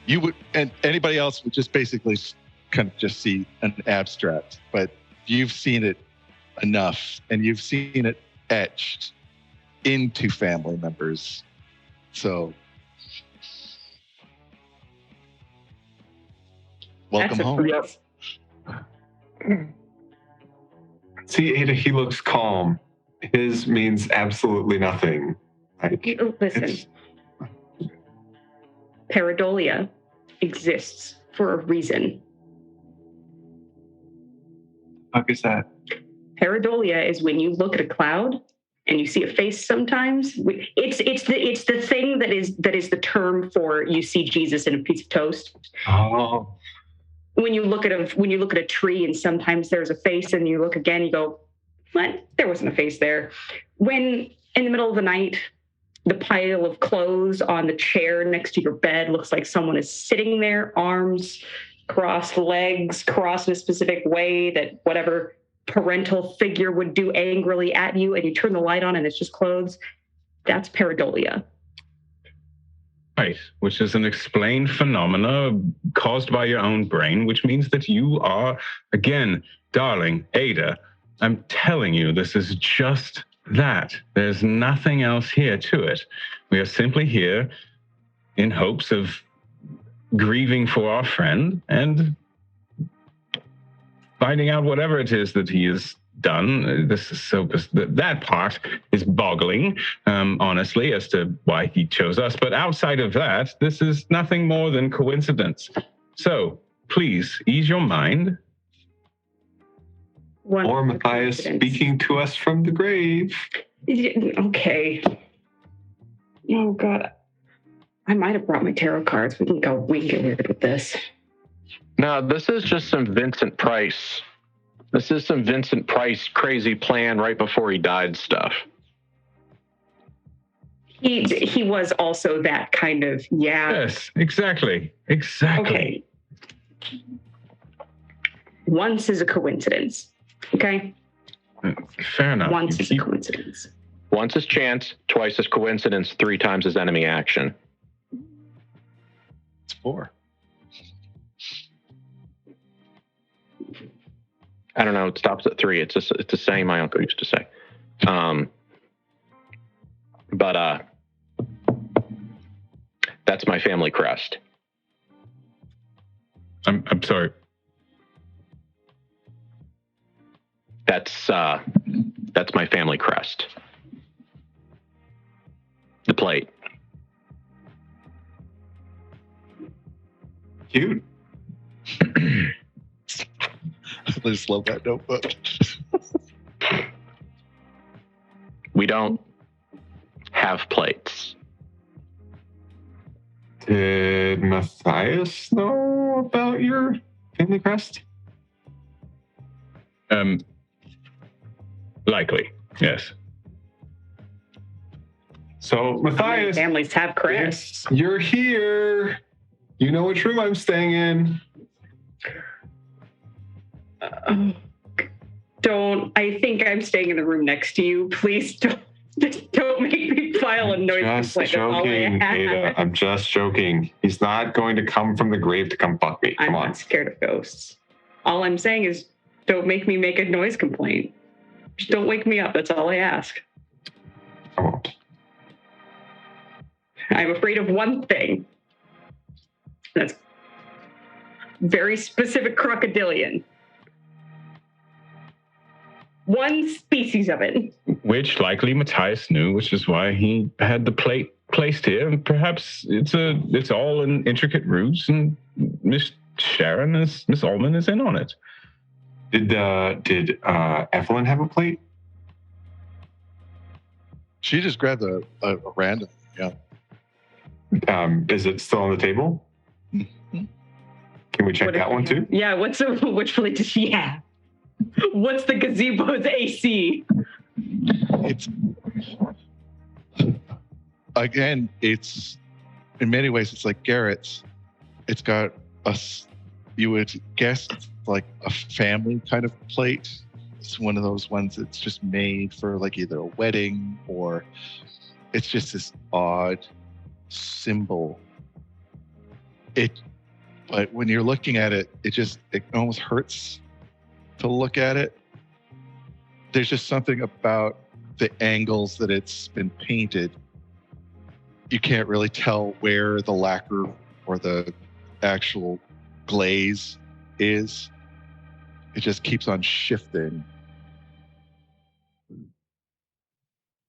You would, and anybody else would just basically kind of just see an abstract, but you've seen it enough and you've seen it etched into family members. So welcome home. See, Ada, he looks calm. His means absolutely nothing. Listen, pareidolia exists for a reason. What is that? Pareidolia is when you look at a cloud and you see a face sometimes. It's the thing that is the term for you see Jesus in a piece of toast. Oh. When you look at a tree and sometimes there's a face and you look again, you go, what? There wasn't a face there. When in the middle of the night, the pile of clothes on the chair next to your bed looks like someone is sitting there, arms crossed, legs crossed in a specific way that whatever parental figure would do angrily at you, and you turn the light on and it's just clothes. That's pareidolia. Right, which is an explained phenomena caused by your own brain, which means that you are, again, darling, Ada, I'm telling you, this is just that. There's nothing else here to it. We are simply here in hopes of grieving for our friend and finding out whatever it is that he has done. This is that part is boggling, honestly, as to why he chose us. But outside of that, this is nothing more than coincidence. So please ease your mind. Or Matthias speaking to us from the grave. Okay. Oh God, I might have brought my tarot cards. We can get weird with this. No, this is just some Vincent Price. This is some Vincent Price crazy plan right before he died stuff. He was also that kind of, yeah. Yes, exactly. Okay. Once is a coincidence. Okay? Fair enough. Once is a coincidence. Once is chance, twice is coincidence, 3 times is enemy action. It's 4. I don't know. It stops at 3. It's the same my uncle used to say. But that's my family crest. I'm sorry. That's my family crest. The plate. Cute. I just love that notebook. We don't have plates. Did Matthias know about your family crest? Likely, yes. So, Matthias, families have crests. You're here. You know which room I'm staying in. I think I'm staying in the room next to you. Please don't make me file a noise complaint. Just joking, Ada. I'm just joking. He's not going to come from the grave to come fuck me. Come on. I'm not scared of ghosts. All I'm saying is don't make me make a noise complaint. Just don't wake me up. That's all I ask. I won't. I'm afraid of one thing. That's very specific crocodilian. One species of it. Which likely Matthias knew, which is why he had the plate placed here, and perhaps it's all an intricate ruse, and Miss Allman is in on it. Did Evelyn have a plate? She just grabbed a random. Yeah. Is it still on the table? Mm-hmm. Can we check that one too? Yeah. Which plate does she have? What's the gazebo's AC? It's in many ways it's like Garrett's. It's got you would guess it's like a family kind of plate. It's one of those ones that's just made for like either a wedding, or it's just this odd symbol. But when you're looking at it, it almost hurts to look at it. There's just something about the angles that it's been painted. You can't really tell where the lacquer or the actual glaze is. It just keeps on shifting.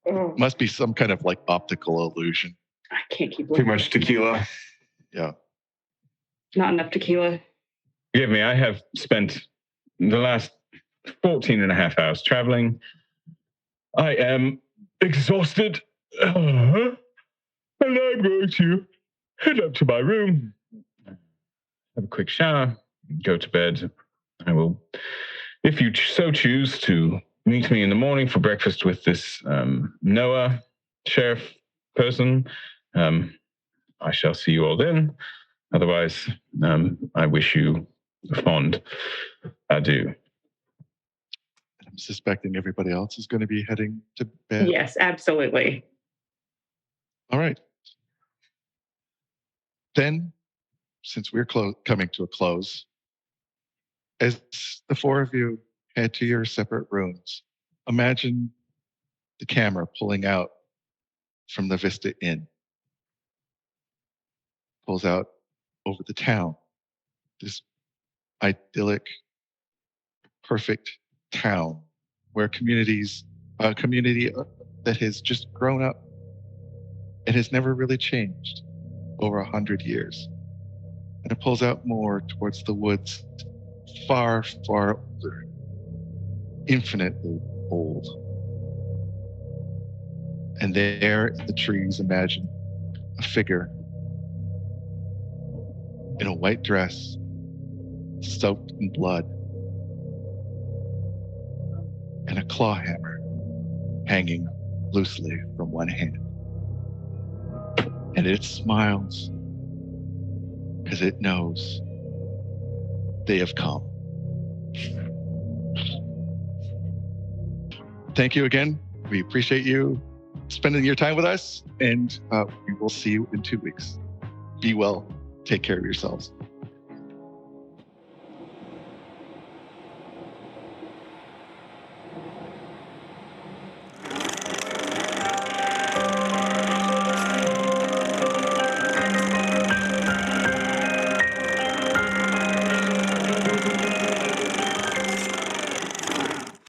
Oh, Must be some kind of like optical illusion. I can't keep Too looking. much tequila. Yeah. Not enough tequila. Forgive me, I have spent the last 14 and a half hours traveling. I am exhausted. And I'm going to head up to my room, have a quick shower, go to bed. I will, if you so choose, to meet me in the morning for breakfast with this Noah sheriff person. I shall see you all then. Otherwise, I wish you a fond adieu. I'm suspecting everybody else is going to be heading to bed. Yes, absolutely. All right. Then, since we're coming to a close, as the four of you head to your separate rooms, imagine the camera pulling out from the Vista Inn. Pulls out over the town. This idyllic, perfect town where a community that has just grown up and has never really changed over 100 years. And it pulls out more towards the woods, far, far older, infinitely old. And there in the trees, imagine a figure in a white dress, soaked in blood, and a claw hammer hanging loosely from one hand. And it smiles because it knows they have come. Thank you again. We appreciate you spending your time with us, and we will see you in 2 weeks. Be well. Take care of yourselves.